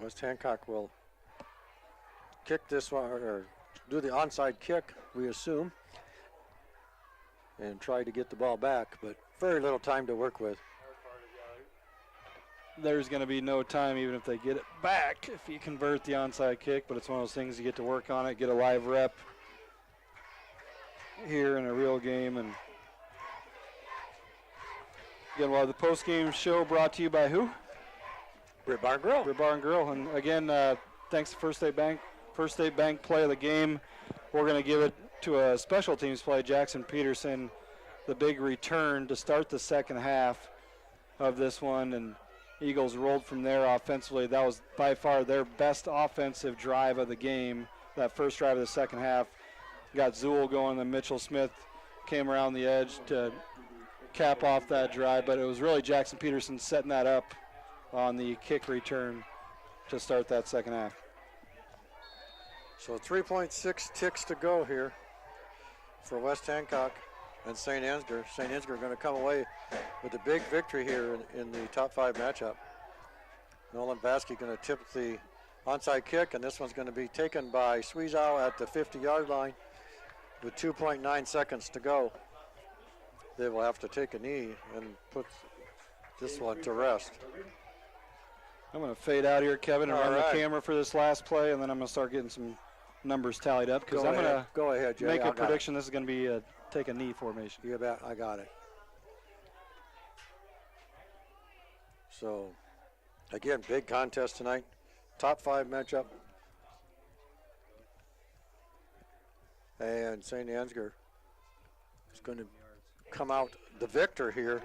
West Hancock will kick this one, or do the onside kick, we assume, and try to get the ball back, but very little time to work with. There's going to be no time even if they get it back if you convert the onside kick, but it's one of those things you get to work on it, get a live rep here in a real game. And again, we'll have the post-game show brought to you by who? Britt Bar and Grill. Britt Bar and Grill. And again, thanks to First State Bank. First State Bank play of the game. We're going to give it to a special teams play. Jackson Peterson, the big return to start the second half of this one, and Eagles rolled from there offensively. That was by far their best offensive drive of the game, that first drive of the second half. Got Zool going, then Mitchell Smith came around the edge to cap off that drive, but it was really Jackson Peterson setting that up on the kick return to start that second half. So 3.6 ticks to go here for West Hancock and St. Ansgar. St. Ansgar going to come away with a big victory here in the top 5 matchup. Nolan Baskey going to tip the onside kick, and this one's going to be taken by Sweezow at the 50-yard line with 2.9 seconds to go. They will have to take a knee and put this one to rest. I'm going to fade out here, Kevin, and All run right. the camera for this last play, and then I'm going to start getting some numbers tallied up because I'm going to go ahead, Jay. make a prediction. This is going to be a take a knee formation. You bet. I got it. So, again, big contest tonight. Top 5 matchup. And St. Ansgar is going to come out the victor here.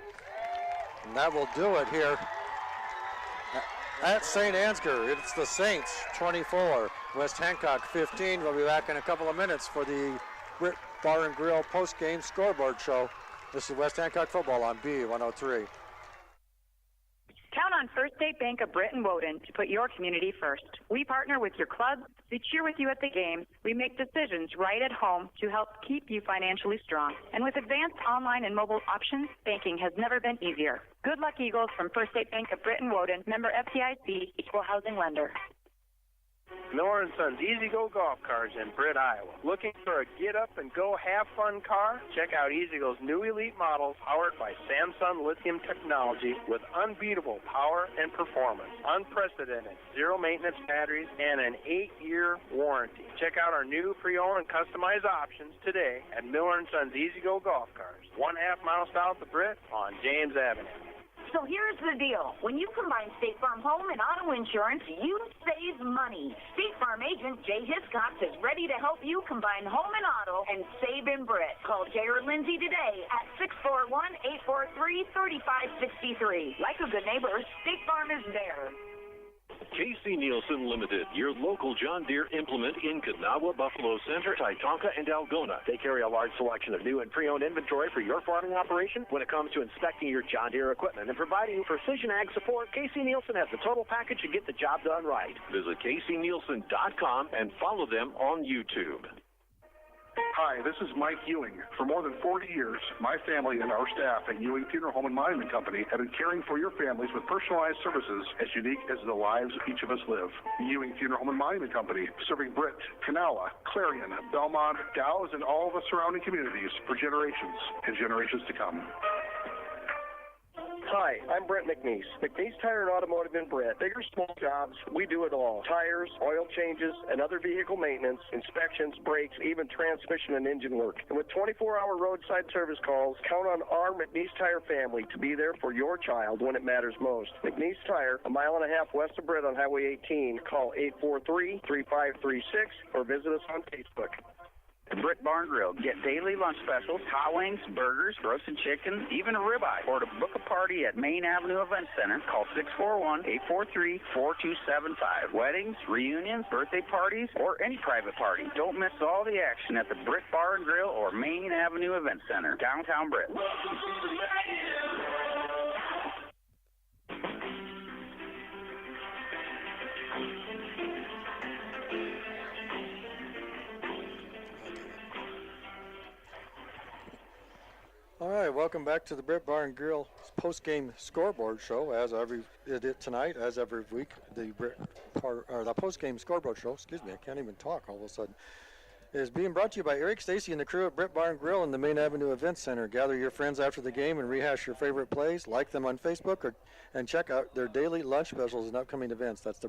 And that will do it here at St. Ansgar. It's the Saints 24, West Hancock 15. We'll be back in a couple of minutes for the Britt Bar and Grill post-game scoreboard show. This is West Hancock football on B103. Count on First State Bank of Britt and Woden to put your community first. We partner with your club. We cheer with you at the games. We make decisions right at home to help keep you financially strong. And with advanced online and mobile options, banking has never been easier. Good luck, Eagles, from First State Bank of Britt and Woden, member FDIC, equal housing lender. Miller & Sons Easy Go Golf Cars in Britt, Iowa. Looking for a get-up-and-go have-fun car? Check out Easy Go's new elite model powered by Samsung lithium technology with unbeatable power and performance, unprecedented zero-maintenance batteries, and an 8-year warranty. Check out our new pre-owned and customized options today at Miller & Sons Easy Go Golf Cars, 1/2 mile south of Britt on James Avenue. So here's the deal. When you combine State Farm home and auto insurance, you save money. State Farm agent Jay Hiscox is ready to help you combine home and auto and save in Britt. Call Jay or Lindsay today at 641-843-3563. Like a good neighbor, State Farm is there. K.C. Nielsen Limited, your local John Deere implement in Kanawha, Buffalo Center, Titonka, and Algona. They carry a large selection of new and pre-owned inventory for your farming operation. When it comes to inspecting your John Deere equipment and providing you precision ag support, K.C. Nielsen has the total package to get the job done right. Visit kcnielsen.com and follow them on YouTube. Hi, this is Mike Ewing. For more than 40 years, my family and our staff at Ewing Funeral Home and Monument Company have been caring for your families with personalized services as unique as the lives each of us live. Ewing Funeral Home and Monument Company, serving Britt, Kanawha, Clarion, Belmont, Dow's, and all of the surrounding communities for generations and generations to come. Hi, I'm Brent McNeese. McNeese Tire and Automotive in Britt. Big or small jobs, we do it all. Tires, oil changes, and other vehicle maintenance, inspections, brakes, even transmission and engine work. And with 24-hour roadside service calls, count on our McNeese Tire family to be there for your child when it matters most. McNeese Tire, 1.5 miles west of Britt on Highway 18. Call 843-3536 or visit us on Facebook. The Britt Barn Grill. Get daily lunch specials, hot wings, burgers, roasted chicken, even a ribeye. Or to book a party at Main Avenue Event Center, call 641-843-4275. Weddings, reunions, birthday parties, or any private party. Don't miss all the action at the Britt Barn Grill or Main Avenue Event Center, downtown Britt. All right, welcome back to the Britt Barn Grill post-game scoreboard show. As every week, the post-game scoreboard show. Excuse me, I can't even talk all of a sudden. Is being brought to you by Eric Stacy and the crew at Britt Barn Grill in the Main Avenue Event Center. Gather your friends after the game and rehash your favorite plays. Like them on Facebook and check out their daily lunch specials and upcoming events. That's the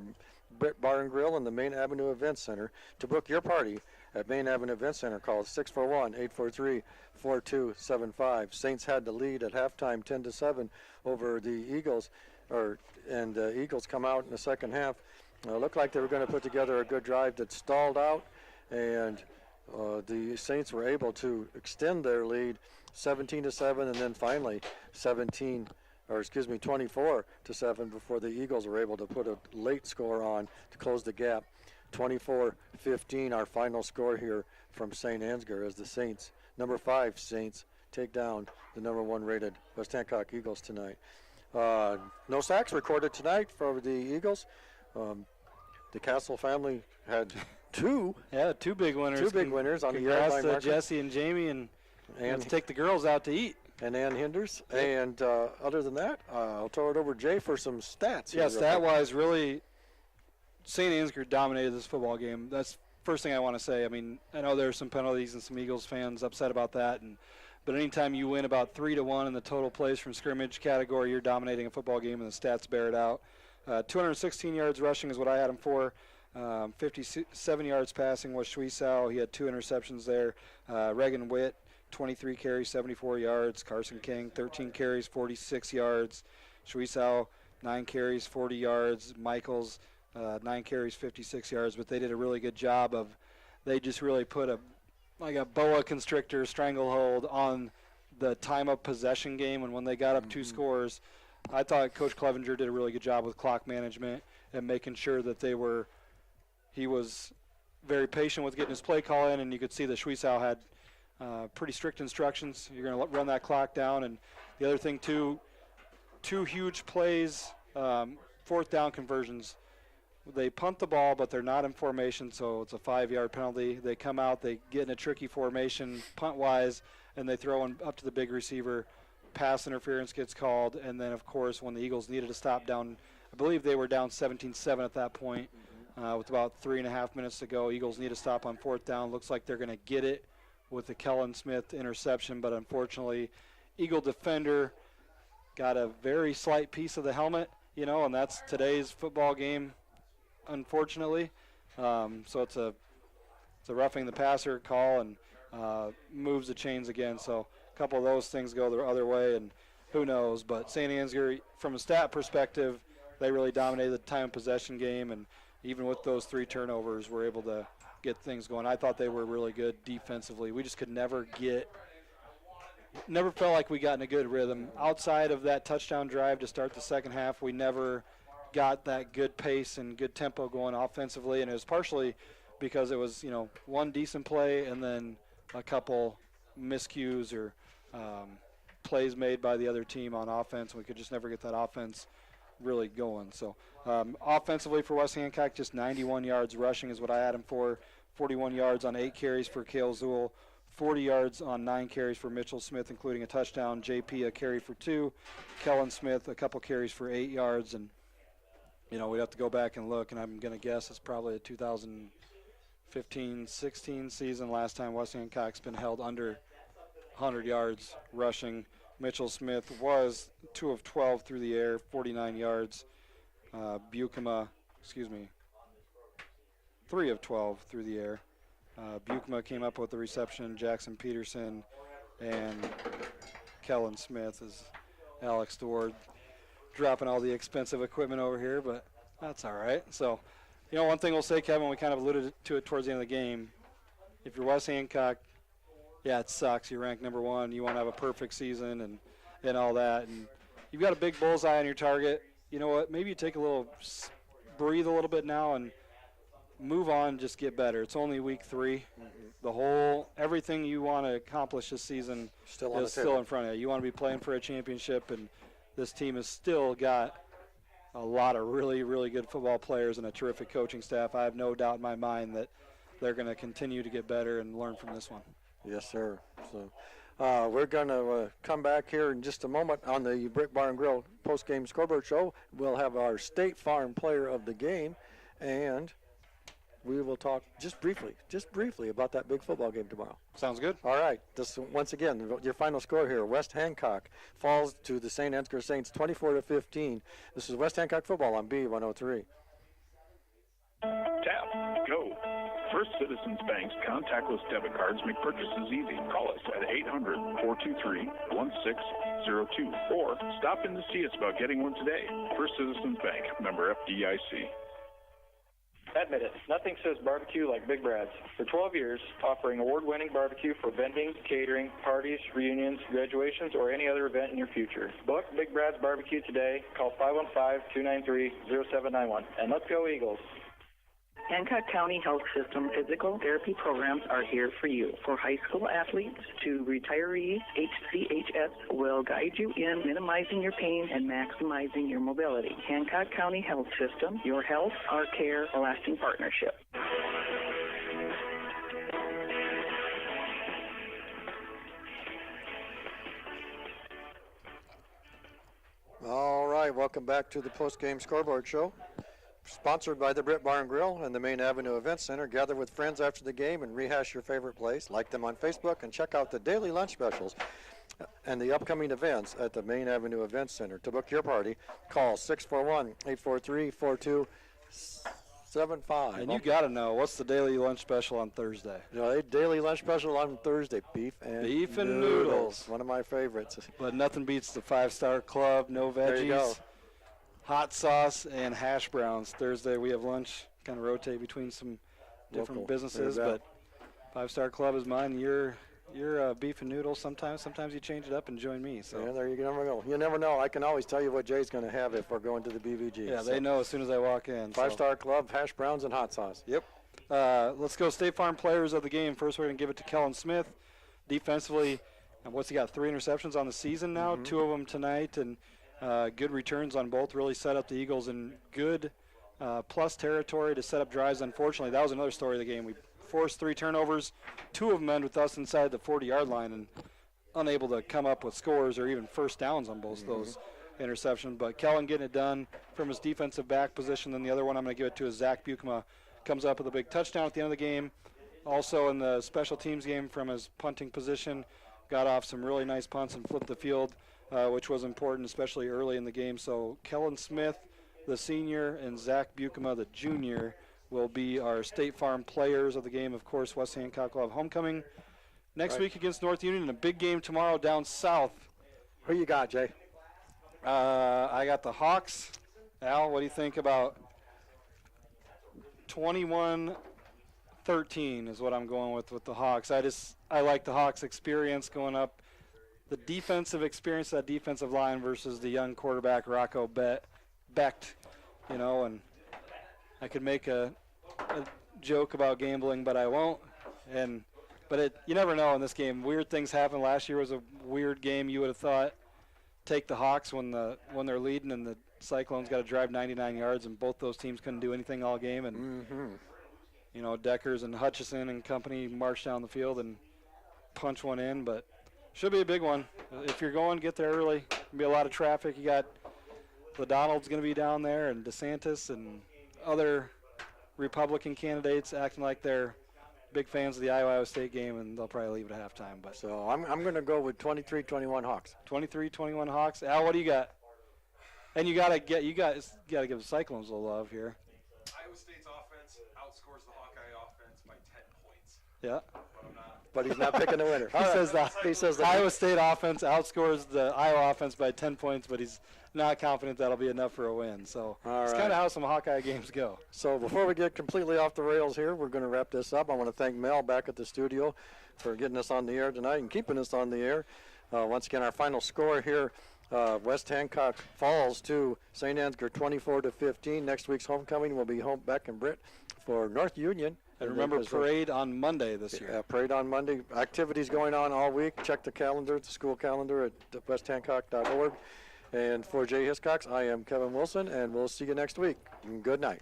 Britt Barn Grill in the Main Avenue Event Center. To book your party at Main Avenue Event Center, call 641-843-4275. Saints had the lead at halftime 10-7 over the Eagles, and the Eagles come out in the second half. Looked like they were going to put together a good drive that stalled out, and the Saints were able to extend their lead 17-7, and then finally 24-7 before the Eagles were able to put a late score on to close the gap. 24-15, our final score here from St. Ansgar, as the Saints, number 5 Saints, take down the number 1 rated West Hancock Eagles tonight. No sacks recorded tonight for the Eagles. The Castle family had two big winners. Two big winners on the yard line marker. Jesse and Jamie, and let's take the girls out to eat. And Ann Hinders. Yep. And other than that, I'll throw it over to Jay for some stats. Yeah, stat-wise, really, St. Ansgar dominated this football game. That's the first thing I want to say. I mean, I know there are some penalties and some Eagles fans upset about that, but anytime you win about 3-1 in the total plays from scrimmage category, you're dominating a football game, and the stats bear it out. 216 yards rushing is what I had him for. 57 yards passing was Schwiesau. He had 2 interceptions there. Reagan Witt, 23 carries, 74 yards. Carson King, 13 carries, 46 yards. Schwiesau, 9 carries, 40 yards. Michaels, 9 carries, 56 yards. But they did a really good job they just really put a boa constrictor stranglehold on the time of possession game. And when they got up 2 scores, I thought Coach Clevenger did a really good job with clock management and making sure that he was very patient with getting his play call in, and you could see that Schwiesau had pretty strict instructions. You're going to run that clock down. And the other thing, too, 2 huge plays, 4th down conversions. They punt the ball, but they're not in formation, so it's a 5-yard penalty. They come out, they get in a tricky formation, punt-wise, and they throw one up to the big receiver. Pass interference gets called, and then, of course, when the Eagles needed to stop down, I believe they were down 17-7 at that point with about 3.5 minutes to go. Eagles need to stop on 4th down. Looks like they're going to get it with the Kellen Smith interception, but unfortunately, Eagle defender got a very slight piece of the helmet, and that's today's football game, unfortunately. So it's a roughing the passer call and moves the chains again. So a couple of those things go the other way, and who knows. But St. Ansgar, from a stat perspective, they really dominated the time possession game, and even with those 3 turnovers, were able to get things going. I thought they were really good defensively. We just could never felt like we got in a good rhythm. Outside of that touchdown drive to start the second half, we never got that good pace and good tempo going offensively, and it was partially because it was, one decent play and then a couple miscues or plays made by the other team on offense. We could just never get that offense really going. So offensively for West Hancock, just 91 yards rushing is what I had him for, 41 yards on 8 carries for Cale Zool, 40 yards on 9 carries for Mitchell Smith, including a touchdown. JP a carry for 2. Kellen Smith a couple carries for 8 yards. And, we'd have to go back and look, and I'm going to guess it's probably a 2015-16 season last time West Hancock's been held under 100 yards rushing. Mitchell Smith was 2 of 12 through the air, 49 yards. Bukema, 3 of 12 through the air. Bukema came up with the reception. Jackson Peterson and Kellen Smith is Alex Dewar dropping all the expensive equipment over here, but that's all right. So, one thing we'll say, Kevin, we kind of alluded to it towards the end of the game. If you're West Hancock, yeah, it sucks. You're ranked number 1. You want to have a perfect season and all that. And you've got a big bullseye on your target. You know what? Maybe you take breathe a little bit now and move on and just get better. It's only week 3. Everything you want to accomplish this season is still in front of you. You want to be playing for a championship, and this team has still got a lot of really, really good football players and a terrific coaching staff. I have no doubt in my mind that they're going to continue to get better and learn from this one. Yes, sir. So we're going to come back here in just a moment on the Brick Bar and Grill post-game scoreboard show. We'll have our State Farm player of the game, and we will talk just briefly about that big football game tomorrow. Sounds good. All right. Once again, your final score here. West Hancock falls to the St. Ansgar Saints 24-15. This is West Hancock football on B103. Tap. Go. First Citizens Bank's contactless debit cards make purchases easy. Call us at 800-423-1602 or stop in to see us about getting one today. First Citizens Bank, member FDIC. Admit it, nothing says barbecue like Big Brad's. For 12 years, offering award-winning barbecue for vending, catering, parties, reunions, graduations, or any other event in your future. Book Big Brad's Barbecue today. Call 515-293-0791. And let's go Eagles. Hancock County Health System physical therapy programs are here for you. For high school athletes to retirees, HCHS will guide you in minimizing your pain and maximizing your mobility. Hancock County Health System, your health, our care, a lasting partnership. All right, welcome back to the post-game scoreboard show. Sponsored by the Britt Bar and Grill and the Main Avenue Event Center. Gather with friends after the game and rehash your favorite place. Like them on Facebook and check out the daily lunch specials and the upcoming events at the Main Avenue Event Center. To book your party, call 641-843-4275. And you got to know, what's the daily lunch special on Thursday? Daily lunch special on Thursday, beef and noodles. One of my favorites. But nothing beats the 5-Star Club, no veggies. There you go. Hot sauce and hash browns. Thursday we have lunch, kind of rotate between some different businesses, but 5-Star Club is mine. You're beef and noodles sometimes. Sometimes you change it up and join me. So yeah, there you never go. You never know. I can always tell you what Jay's going to have if we're going to the BVG. Yeah, they know as soon as I walk in. 5-Star Club, hash browns, and hot sauce. Yep. Let's go State Farm players of the game. First, we're going to give it to Kellen Smith. defensively, and what's he got, 3 interceptions on the season now, 2 of them tonight, and good returns on both, really set up the Eagles in good plus territory to set up drives. Unfortunately, that was another story of the game. We forced 3 turnovers, 2 of them ended with us inside the 40-yard line and unable to come up with scores or even first downs on both those interceptions. But Kellen getting it done from his defensive back position. Then the other one I'm going to give it to is Zach Bukema. Comes up with a big touchdown at the end of the game. Also in the special teams game from his punting position, got off some really nice punts and flipped the field, which was important, especially early in the game. So Kellen Smith, the senior, and Zach Bukema, the junior, will be our State Farm players of the game. Of course, West Hancock will have homecoming next week against North Union, and a big game tomorrow down south. Who you got, Jay? I got the Hawks. Al, what do you think about 21-13 is what I'm going with the Hawks. I like the Hawks' experience going up, the defensive experience, that defensive line versus the young quarterback Rocco Becht, and I could make a joke about gambling, but I won't. But you never know in this game. Weird things happen. Last year was a weird game. You would have thought take the Hawks when they're leading and the Cyclones got to drive 99 yards, and both those teams couldn't do anything all game. And Deckers and Hutchison and company marched down the field and punch one in. But should be a big one. If you're going, get there early. There'll be a lot of traffic. You got LaDonald's going to be down there, and DeSantis and other Republican candidates acting like they're big fans of the Iowa State game, and they'll probably leave it at halftime. But so I'm going to go with 23-21 Hawks. 23-21 Hawks. Al, what do you got? And you got to give the Cyclones a little love here. Iowa State's offense outscores the Hawkeye offense by 10 points. Yeah. But he's not picking the winner. He says the Iowa State offense outscores the Iowa offense by 10 points, but he's not confident that'll be enough for a win. So it's kind of how some Hawkeye games go. So before we get completely off the rails here, we're going to wrap this up. I want to thank Mel back at the studio for getting us on the air tonight and keeping us on the air. Once again, our final score here, West Hancock falls to St. Ansgar 24-15. Next week's homecoming will be back in Britt for North Union. And remember, parade on Monday this year. Parade on Monday. Activities going on all week. Check the calendar, the school calendar at westhancock.org. And for Jay Hiscox, I am Kevin Wilson, and we'll see you next week. Good night.